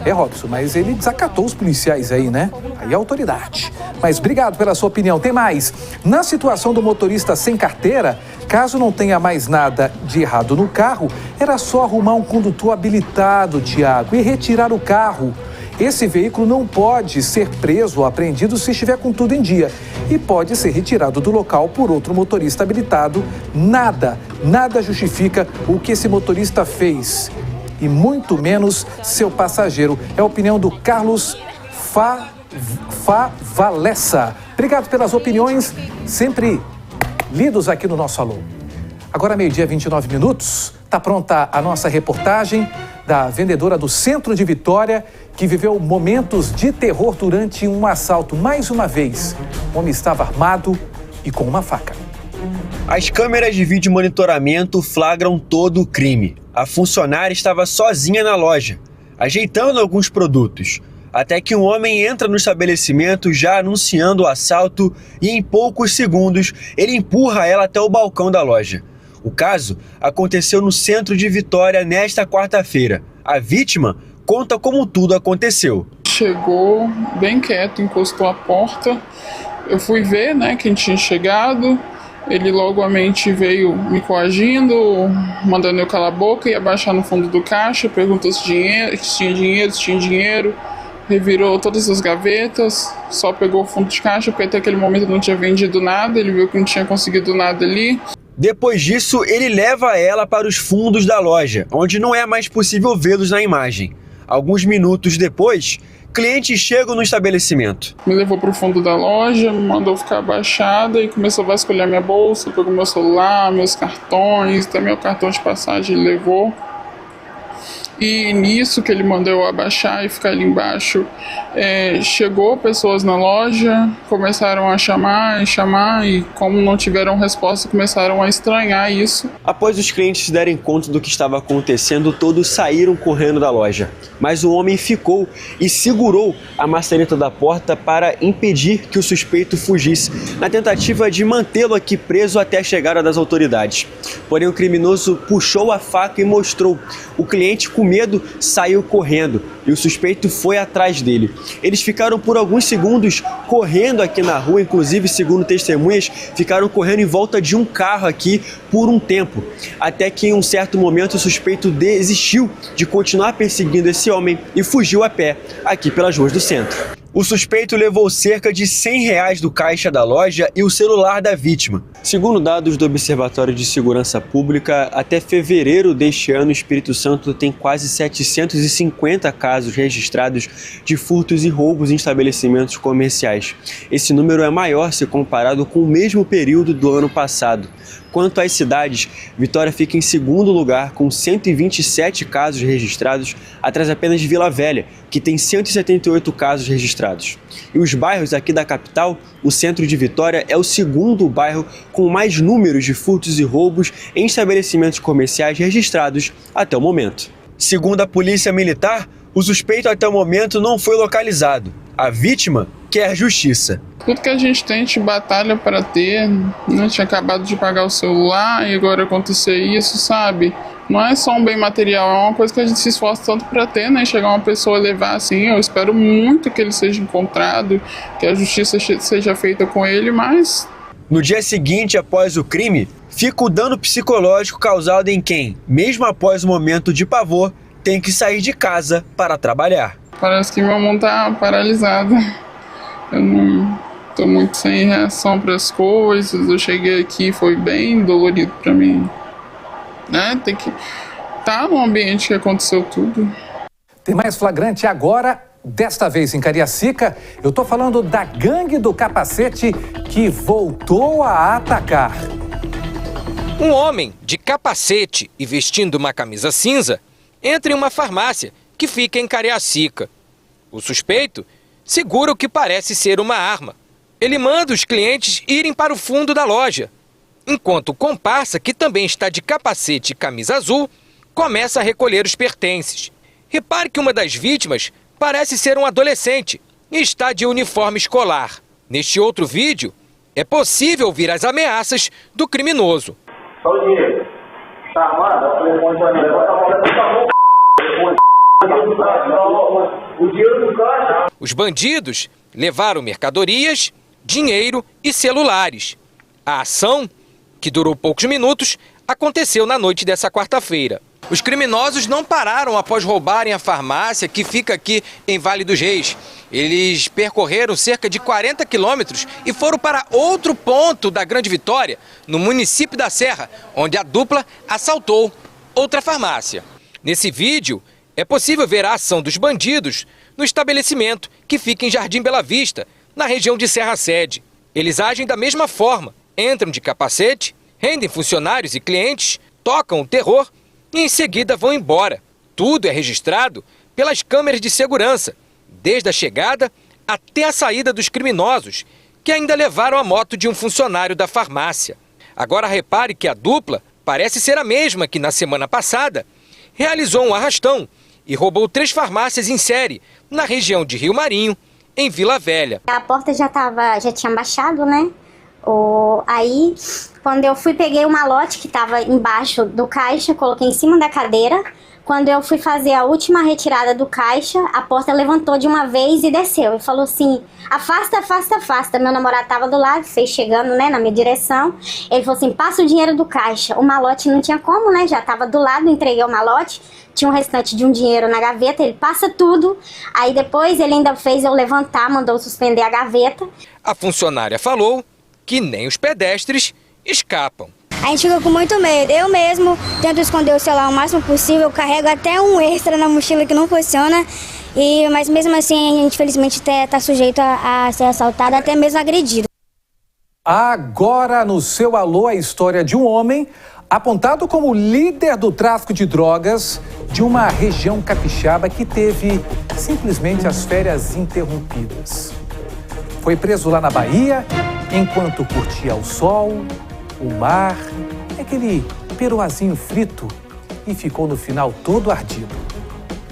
É, Robson, mas ele desacatou os policiais aí, né? Aí é autoridade. Mas obrigado pela sua opinião. Tem mais. Na situação do motorista sem carteira, caso não tenha mais nada de errado no carro, era só arrumar um condutor habilitado, Tiago, e retirar o carro. Esse veículo não pode ser preso ou apreendido se estiver com tudo em dia e pode ser retirado do local por outro motorista habilitado. Nada justifica o que esse motorista fez e muito menos seu passageiro. É a opinião do Carlos Favalessa. Obrigado pelas opiniões, sempre lidos aqui no nosso Alô. Agora, 12h29, está pronta a nossa reportagem da vendedora do centro de Vitória, que viveu momentos de terror durante um assalto. Mais uma vez, o homem estava armado e com uma faca. As câmeras de vídeo monitoramento flagram todo o crime. A funcionária estava sozinha na loja, ajeitando alguns produtos, até que um homem entra no estabelecimento já anunciando o assalto e em poucos segundos ele empurra ela até o balcão da loja. O caso aconteceu no centro de Vitória nesta quarta-feira. A vítima conta como tudo aconteceu. Chegou bem quieto, encostou a porta. Eu fui ver, quem tinha chegado. Ele logamente veio me coagindo, mandando eu calar a boca e abaixar no fundo do caixa. Perguntou se tinha dinheiro. Revirou todas as gavetas, só pegou o fundo de caixa, porque até aquele momento eu não tinha vendido nada. Ele viu que não tinha conseguido nada ali. Depois disso, ele leva ela para os fundos da loja, onde não é mais possível vê-los na imagem. Alguns minutos depois, clientes chegam no estabelecimento. Me levou para o fundo da loja, me mandou ficar abaixada e começou a vasculhar minha bolsa, pegou meu celular, meus cartões, até meu cartão de passagem ele levou. E nisso que ele mandou eu abaixar e ficar ali embaixo, chegou pessoas na loja, começaram a chamar e como não tiveram resposta, começaram a estranhar isso. Após os clientes se derem conta do que estava acontecendo, todos saíram correndo da loja. Mas o homem ficou e segurou a maçaneta da porta para impedir que o suspeito fugisse, na tentativa de mantê-lo aqui preso até a chegada das autoridades. Porém, o criminoso puxou a faca e mostrou. O cliente, com medo, saiu correndo e o suspeito foi atrás dele. Eles ficaram por alguns segundos correndo aqui na rua, inclusive, segundo testemunhas, ficaram correndo em volta de um carro aqui por um tempo, até que em um certo momento o suspeito desistiu de continuar perseguindo esse homem e fugiu a pé aqui pelas ruas do centro. O suspeito levou cerca de R$100 do caixa da loja e o celular da vítima. Segundo dados do Observatório de Segurança Pública, até fevereiro deste ano, o Espírito Santo tem quase 750 casos registrados de furtos e roubos em estabelecimentos comerciais. Esse número é maior se comparado com o mesmo período do ano passado. Quanto às cidades, Vitória fica em segundo lugar com 127 casos registrados, atrás apenas de Vila Velha, que tem 178 casos registrados. E os bairros aqui da capital, o centro de Vitória é o segundo bairro com mais números de furtos e roubos em estabelecimentos comerciais registrados até o momento. Segundo a Polícia Militar, o suspeito até o momento não foi localizado. A vítima quer justiça. Tudo que a gente batalha para ter, não tinha acabado de pagar o celular e agora acontecer isso, sabe? Não é só um bem material, é uma coisa que a gente se esforça tanto para ter, né? Chegar uma pessoa a levar assim, eu espero muito que ele seja encontrado, que a justiça seja feita com ele, mas... No dia seguinte, após o crime, fica o dano psicológico causado em quem, mesmo após o momento de pavor, tem que sair de casa para trabalhar. Parece que meu mundo tá paralisado. Eu não tô muito sem reação para as coisas. Eu cheguei aqui, foi bem dolorido para mim, né? Tem que estar num ambiente que aconteceu tudo. Tem mais flagrante agora, desta vez em Cariacica. Eu tô falando da gangue do capacete que voltou a atacar. Um homem de capacete e vestindo uma camisa cinza entra em uma farmácia que fica em Cariacica. O suspeito segura o que parece ser uma arma. Ele manda os clientes irem para o fundo da loja, enquanto o comparsa, que também está de capacete e camisa azul, começa a recolher os pertences. Repare que uma das vítimas parece ser um adolescente e está de uniforme escolar. Neste outro vídeo, é possível ouvir as ameaças do criminoso. Só o dinheiro. Tá armado? Os bandidos levaram mercadorias, dinheiro e celulares. A ação, que durou poucos minutos, aconteceu na noite dessa quarta-feira. Os criminosos não pararam após roubarem a farmácia que fica aqui em Vale dos Reis. Eles percorreram cerca de 40 quilômetros e foram para outro ponto da Grande Vitória, no município da Serra, onde a dupla assaltou outra farmácia. Nesse vídeo, é possível ver a ação dos bandidos no estabelecimento que fica em Jardim Bela Vista, na região de Serra Sede. Eles agem da mesma forma, entram de capacete, rendem funcionários e clientes, tocam o terror e em seguida vão embora. Tudo é registrado pelas câmeras de segurança, desde a chegada até a saída dos criminosos, que ainda levaram a moto de um funcionário da farmácia. Agora repare que a dupla parece ser a mesma que na semana passada realizou um arrastão e roubou 3 farmácias em série na região de Rio Marinho, em Vila Velha. A porta já tinha baixado, né? Aí, quando eu fui, peguei o malote que estava embaixo do caixa, coloquei em cima da cadeira. Quando eu fui fazer a última retirada do caixa, a porta levantou de uma vez e desceu. E falou assim, afasta, afasta, afasta. Meu namorado estava do lado, fez chegando, né, na minha direção. Ele falou assim, passa o dinheiro do caixa. O malote não tinha como, né, já estava do lado, entreguei o malote. Tinha um restante de um dinheiro na gaveta, ele passa tudo. Aí depois ele ainda fez eu levantar, mandou suspender a gaveta. A funcionária falou que nem os pedestres escapam. A gente fica com muito medo. Eu mesmo tento esconder o celular o máximo possível, eu carrego até um extra na mochila que não funciona, mas mesmo assim a gente infelizmente está sujeito a ser assaltado, até mesmo agredido. Agora no seu Alô, a história de um homem Apontado como líder do tráfico de drogas de uma região capixaba que teve simplesmente as férias interrompidas. Foi preso lá na Bahia enquanto curtia o sol, o mar, aquele peruazinho frito e ficou no final todo ardido.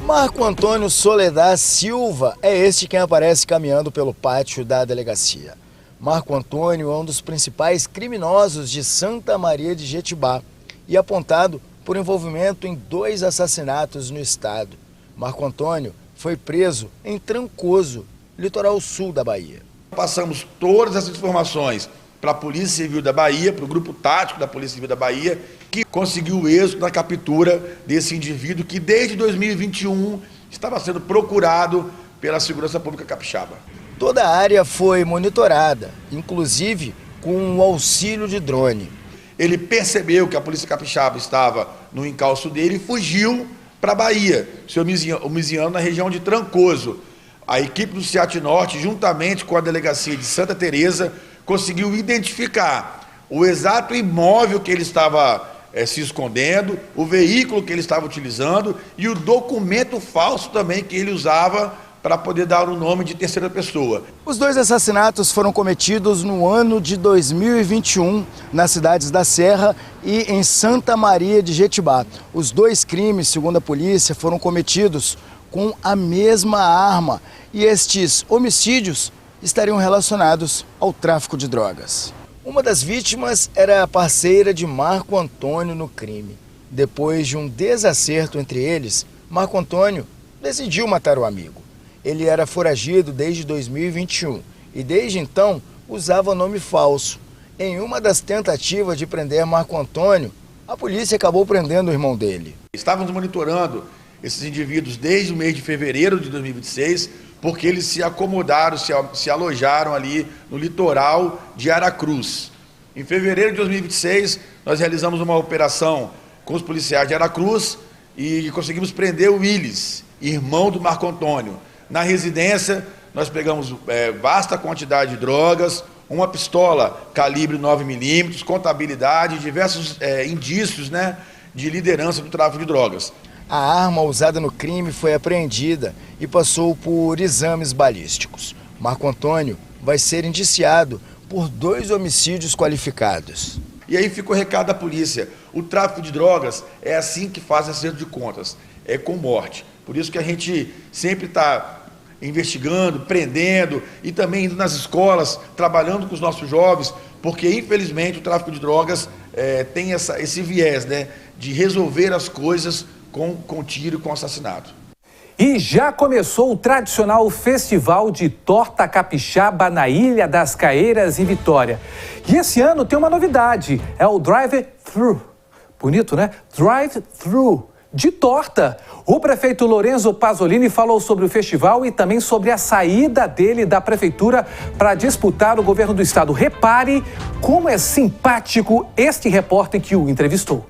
Marco Antônio Soledad Silva é este quem aparece caminhando pelo pátio da delegacia. Marco Antônio é um dos principais criminosos de Santa Maria de Jetibá e apontado por envolvimento em 2 assassinatos no estado. Marco Antônio foi preso em Trancoso, litoral sul da Bahia. Passamos todas essas informações para a Polícia Civil da Bahia, para o grupo tático da Polícia Civil da Bahia, que conseguiu êxito na captura desse indivíduo que desde 2021 estava sendo procurado pela Segurança Pública Capixaba. Toda a área foi monitorada, inclusive com o auxílio de drone. Ele percebeu que a Polícia Capixaba estava no encalço dele e fugiu para a Bahia, se homiziando na região de Trancoso. A equipe do CIAT Norte, juntamente com a Delegacia de Santa Teresa, conseguiu identificar o exato imóvel que ele estava se escondendo, o veículo que ele estava utilizando e o documento falso também que ele usava para poder dar o nome de terceira pessoa. Os 2 assassinatos foram cometidos no ano de 2021, nas cidades da Serra e em Santa Maria de Jetibá. Os 2 crimes, segundo a polícia, foram cometidos com a mesma arma e estes homicídios estariam relacionados ao tráfico de drogas. Uma das vítimas era a parceira de Marco Antônio no crime. Depois de um desacerto entre eles, Marco Antônio decidiu matar o amigo. Ele era foragido desde 2021 e desde então usava nome falso. Em uma das tentativas de prender Marco Antônio, a polícia acabou prendendo o irmão dele. Estávamos monitorando esses indivíduos desde o mês de fevereiro de 2026, porque eles se acomodaram, se alojaram ali no litoral de Aracruz. Em fevereiro de 2026, nós realizamos uma operação com os policiais de Aracruz e conseguimos prender o Willis, irmão do Marco Antônio. Na residência, nós pegamos vasta quantidade de drogas, uma pistola calibre 9mm, contabilidade, diversos indícios, de liderança do tráfico de drogas. A arma usada no crime foi apreendida e passou por exames balísticos. Marco Antônio vai ser indiciado por 2 homicídios qualificados. E aí fica o recado da polícia: o tráfico de drogas é assim que faz acerto de contas, é com morte. Por isso que a gente sempre está investigando, prendendo e também indo nas escolas, trabalhando com os nossos jovens, porque infelizmente o tráfico de drogas tem esse viés, de resolver as coisas com tiro e com assassinato. E já começou o tradicional festival de torta capixaba na Ilha das Caeiras, em Vitória. E esse ano tem uma novidade, é o drive-thru. Bonito, né? Drive-thru de torta. O prefeito Lorenzo Pasolini falou sobre o festival e também sobre a saída dele da prefeitura para disputar o governo do estado. Repare como é simpático este repórter que o entrevistou.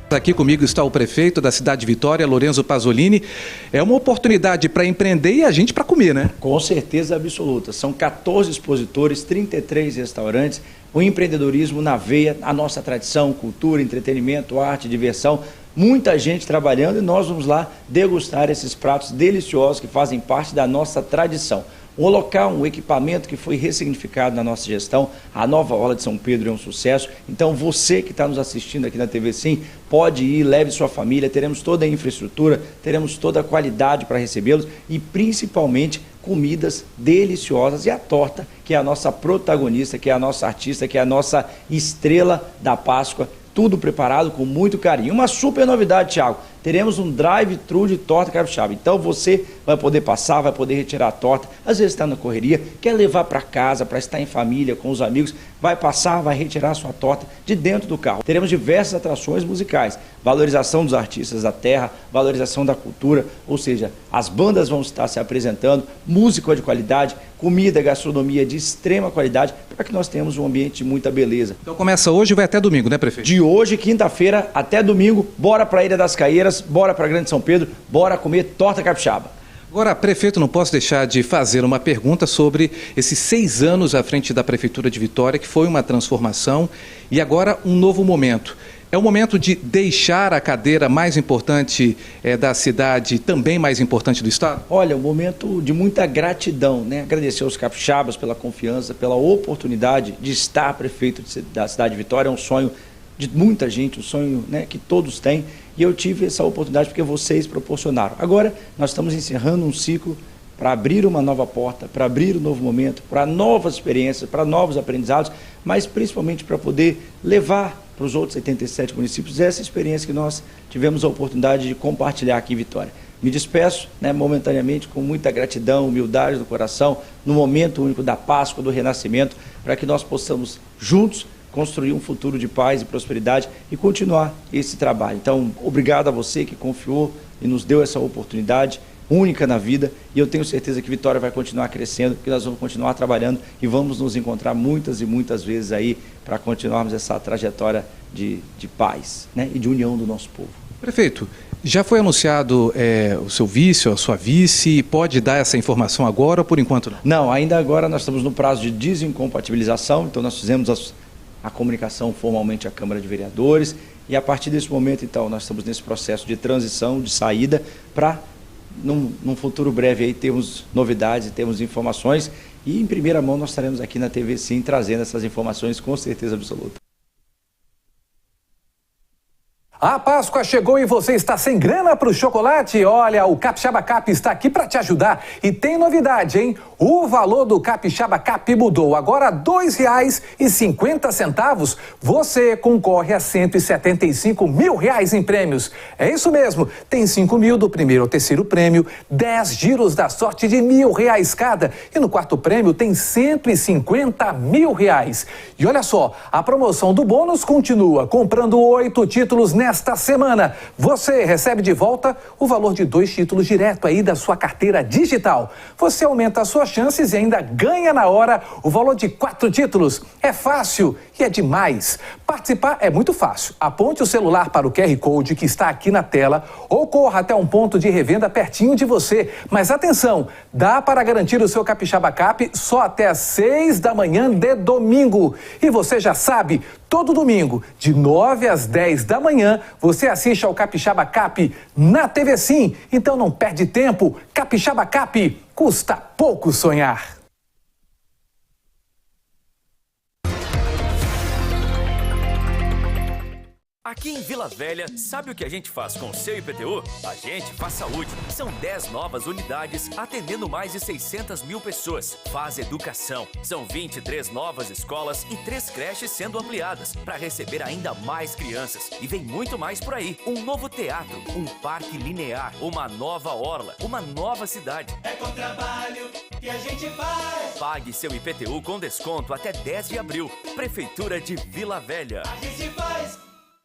Aqui comigo está o prefeito da cidade de Vitória, Lorenzo Pasolini. É uma oportunidade para empreender e a gente para comer, né? Com certeza absoluta. São 14 expositores, 33 restaurantes, o empreendedorismo na veia, a nossa tradição, cultura, entretenimento, arte, diversão. Muita gente trabalhando e nós vamos lá degustar esses pratos deliciosos que fazem parte da nossa tradição. Um local, um equipamento que foi ressignificado na nossa gestão. A nova Orla de São Pedro é um sucesso. Então você que está nos assistindo aqui na TV Sim, pode ir, leve sua família, teremos toda a infraestrutura, teremos toda a qualidade para recebê-los e principalmente comidas deliciosas e a torta, que é a nossa protagonista, que é a nossa artista, que é a nossa estrela da Páscoa. Tudo preparado com muito carinho. Uma super novidade, Thiago. Teremos um drive-thru de torta capixaba. Então você vai poder passar, vai poder retirar a torta. Às vezes está na correria, quer levar para casa, para estar em família, com os amigos. Vai passar, vai retirar a sua torta de dentro do carro. Teremos diversas atrações musicais. Valorização dos artistas da terra, valorização da cultura. Ou seja, as bandas vão estar se apresentando, música de qualidade, comida, gastronomia de extrema qualidade, para que nós tenhamos um ambiente de muita beleza. Então começa hoje e vai até domingo, né, prefeito? De hoje, quinta-feira, até domingo, bora para a Ilha das Caeiras, bora para Grande São Pedro, bora comer torta capixaba. Agora, prefeito, não posso deixar de fazer uma pergunta sobre esses 6 anos à frente da Prefeitura de Vitória, que foi uma transformação e agora um novo momento. É o momento de deixar a cadeira mais importante da cidade, também mais importante do Estado? Olha, um momento de muita gratidão, né? Agradecer aos capixabas pela confiança, pela oportunidade de estar prefeito da cidade de Vitória. É um sonho de muita gente, um sonho, né, que todos têm. E eu tive essa oportunidade porque vocês proporcionaram. Agora, nós estamos encerrando um ciclo para abrir uma nova porta, para abrir um novo momento, para novas experiências, para novos aprendizados, mas principalmente para poder levar para os outros 87 municípios essa experiência que nós tivemos a oportunidade de compartilhar aqui em Vitória. Me despeço, né, momentaneamente, com muita gratidão, humildade no coração, no momento único da Páscoa, do Renascimento, para que nós possamos juntos construir um futuro de paz e prosperidade e continuar esse trabalho. Então, obrigado a você que confiou e nos deu essa oportunidade única na vida, e eu tenho certeza que Vitória vai continuar crescendo, que nós vamos continuar trabalhando e vamos nos encontrar muitas e muitas vezes aí para continuarmos essa trajetória de paz, né, e de união do nosso povo. Prefeito, já foi anunciado o seu vice ou a sua vice? Pode dar essa informação agora ou por enquanto não? Não, ainda agora nós estamos no prazo de desincompatibilização, então nós fizemos a comunicação formalmente à Câmara de Vereadores e a partir desse momento, então, nós estamos nesse processo de transição, de saída, para num futuro breve aí termos novidades e termos informações e em primeira mão nós estaremos aqui na TV Sim trazendo essas informações com certeza absoluta. A Páscoa chegou e você está sem grana para o chocolate? Olha, o Capixaba Cap está aqui para te ajudar. E tem novidade, hein? O valor do Capixaba Cap mudou. Agora R$ 2,50. Você concorre a R$ 175 mil em prêmios. É isso mesmo. Tem 5 mil do primeiro ao terceiro prêmio, 10 giros da sorte de R$ 1.000 cada. E no quarto prêmio tem R$ 150 mil. E olha só, a promoção do bônus continua. Comprando 8 títulos nesta semana, você recebe de volta o valor de 2 títulos direto aí da sua carteira digital. Você aumenta as suas chances e ainda ganha na hora o valor de 4 títulos. É fácil e é demais. Participar é muito fácil. Aponte o celular para o QR Code que está aqui na tela ou corra até um ponto de revenda pertinho de você. Mas atenção, dá para garantir o seu Capixaba Cap só até às 6 da manhã de domingo. E você já sabe, todo domingo, de 9 às 10 da manhã, você assiste ao Capixaba Cap na TV Sim. Então não perde tempo. Capixaba Cap, custa pouco sonhar. Aqui em Vila Velha, sabe o que a gente faz com o seu IPTU? A gente faz saúde. São 10 novas unidades atendendo mais de 600 mil pessoas. Faz educação. São 23 novas escolas e 3 creches sendo ampliadas para receber ainda mais crianças. E vem muito mais por aí. Um novo teatro, um parque linear, uma nova orla, uma nova cidade. É com trabalho que a gente faz. Pague seu IPTU com desconto até 10 de abril. Prefeitura de Vila Velha. A gente faz.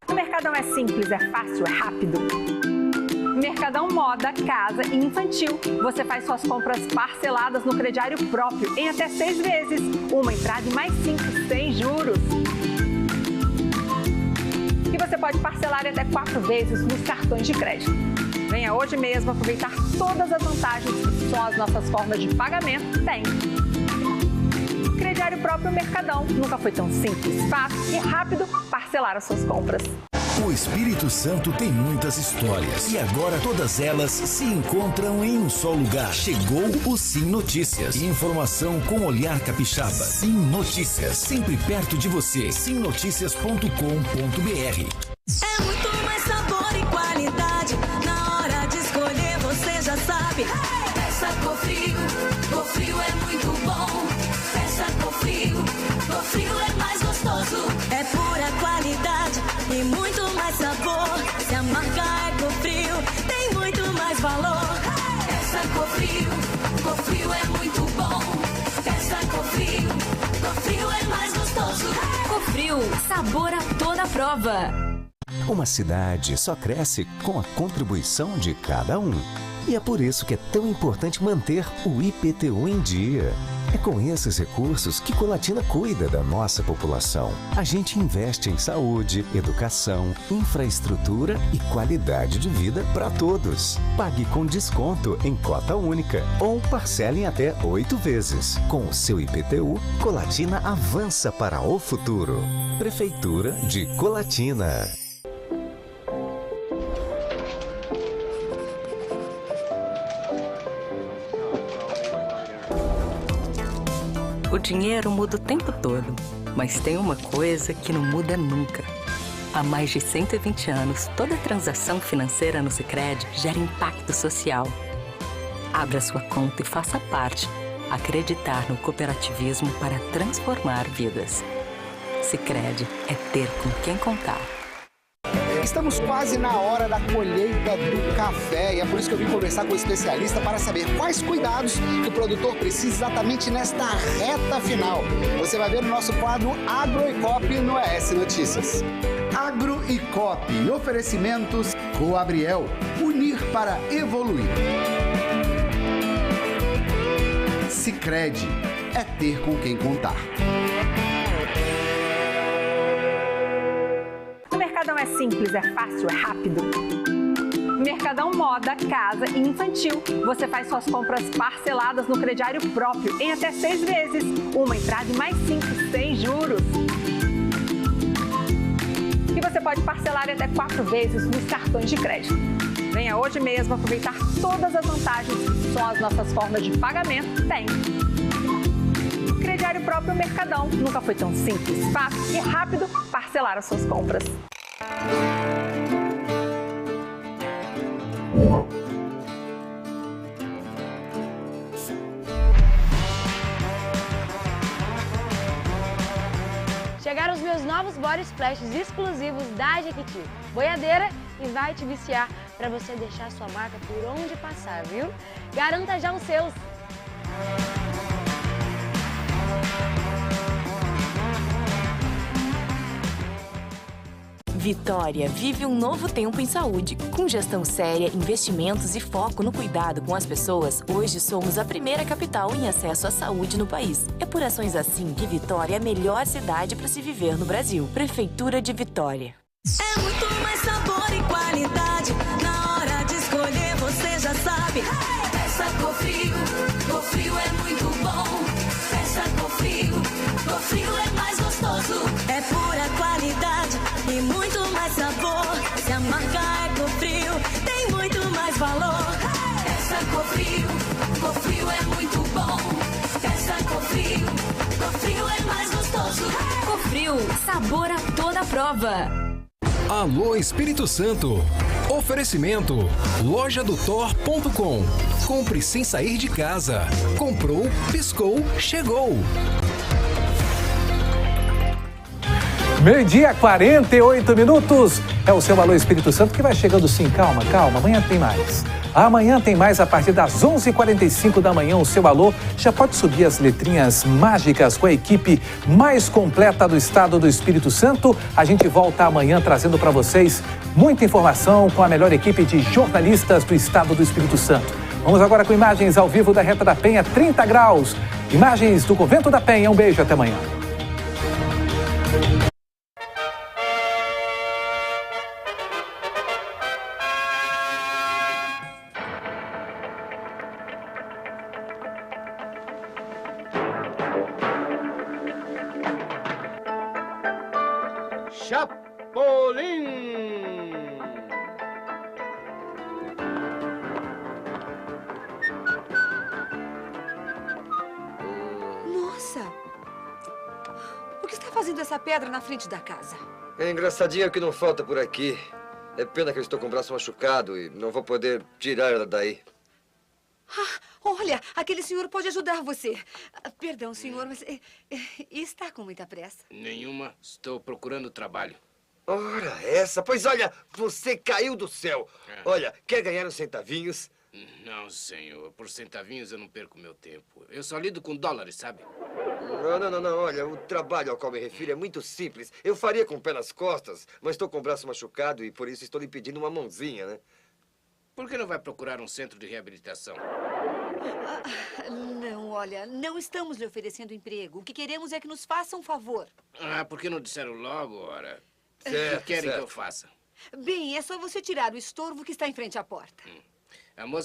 O Mercadão é simples, é fácil, é rápido. Mercadão Moda, Casa e Infantil. Você faz suas compras parceladas no crediário próprio em até 6 vezes. Uma entrada e mais 5, sem juros. E você pode parcelar até 4 vezes nos cartões de crédito. Venha hoje mesmo aproveitar todas as vantagens que só as nossas formas de pagamento têm. Crediário próprio Mercadão. Nunca foi tão simples, fácil e rápido parcelar as suas compras. O Espírito Santo tem muitas histórias e agora todas elas se encontram em um só lugar. Chegou o Sim Notícias. Informação com olhar capixaba. Sim Notícias, sempre perto de você. simnoticias.com.br. É muito mais sabor e qualidade. Na hora de escolher você já sabe. Peça Cofrio. Cofrio é muito bom. Peça Cofrio. Cofrio é mais gostoso. É pura qualidade e muito mais sabor. Se a marca é Cofrio, tem muito mais valor. Peça Cofrio. Cofrio é muito bom. Peça Cofrio. Cofrio é mais gostoso. Cofrio, sabor a toda prova. Uma cidade só cresce com a contribuição de cada um. E é por isso que é tão importante manter o IPTU em dia. É com esses recursos que Colatina cuida da nossa população. A gente investe em saúde, educação, infraestrutura e qualidade de vida para todos. Pague com desconto em cota única ou parcele em até 8 vezes. Com o seu IPTU, Colatina avança para o futuro. Prefeitura de Colatina. O dinheiro muda o tempo todo, mas tem uma coisa que não muda nunca. Há mais de 120 anos, toda transação financeira no Sicredi gera impacto social. Abra sua conta e faça parte. Acreditar no cooperativismo para transformar vidas. Sicredi é ter com quem contar. Estamos quase na hora da colheita do café e é por isso que eu vim conversar com o especialista para saber quais cuidados que o produtor precisa exatamente nesta reta final. Você vai ver no nosso quadro Agro e Cop no ES Notícias. Agro e Cop, oferecimentos Coabriel, unir para evoluir. Sicredi, é ter com quem contar. O Mercadão é simples, é fácil, é rápido. Mercadão Moda, Casa e Infantil. Você faz suas compras parceladas no crediário próprio em até 6 vezes. Uma entrada e mais 5, sem juros. E você pode parcelar até 4 vezes nos cartões de crédito. Venha hoje mesmo aproveitar todas as vantagens que só as nossas formas de pagamento têm. Crediário próprio Mercadão. Nunca foi tão simples, fácil e rápido parcelar as suas compras. Chegaram os meus novos body splashes exclusivos da Jequiti. Boiadeira e vai te viciar para você deixar sua marca por onde passar, viu? Garanta já os seus! Vitória vive um novo tempo em saúde. Com gestão séria, investimentos e foco no cuidado com as pessoas, hoje somos a primeira capital em acesso à saúde no país. É por ações assim que Vitória é a melhor cidade para se viver no Brasil. Prefeitura de Vitória. É muito mais sabor e qualidade. Na hora de escolher, você já sabe. Peça Cofrio, Cofrio é muito bom. Peça Cofrio, Cofrio é mais gostoso. É pura qualidade e muito mais sabor. Se a marca é Cofrio, tem muito mais valor. Peça Cofrio, Cofrio é muito bom. Peça Cofrio, Cofrio é mais gostoso. Cofrio, sabor a toda prova. Alô Espírito Santo. Oferecimento lojadotor.com. Compre sem sair de casa. Comprou, piscou, chegou. Meio-dia, 48 minutos. É o seu Alô Espírito Santo que vai chegando sim. Calma, calma. Amanhã tem mais. Amanhã tem mais a partir das 11h45 da manhã. O seu Alô já pode subir as letrinhas mágicas com a equipe mais completa do estado do Espírito Santo. A gente volta amanhã trazendo para vocês muita informação com a melhor equipe de jornalistas do estado do Espírito Santo. Vamos agora com imagens ao vivo da Reta da Penha, 30 graus. Imagens do Convento da Penha. Um beijo, até amanhã. Chapolin! Nossa! O que está fazendo essa pedra na frente da casa? É engraçadinho que não falta por aqui. É pena que eu estou com o braço machucado e não vou poder tirar ela daí. Ah, olha, aquele senhor pode ajudar você. Perdão, senhor, mas está com muita pressa. Nenhuma. Estou procurando trabalho. Ora, essa. Pois olha, você caiu do céu. Olha, quer ganhar uns centavinhos? Não, senhor. Por centavinhos eu não perco meu tempo. Eu só lido com dólares, sabe? Não. Olha, o trabalho ao qual me refiro é muito simples. Eu faria com o pé nas costas, mas estou com o braço machucado e por isso estou lhe pedindo uma mãozinha, né? Por que não vai procurar um centro de reabilitação? Não, olha, não estamos lhe oferecendo emprego. O que queremos é que nos faça um favor. Ah, por que não disseram logo, ora? Certo, O que querem certo. que eu faça? Bem, é só você tirar o estorvo que está em frente à porta. A moça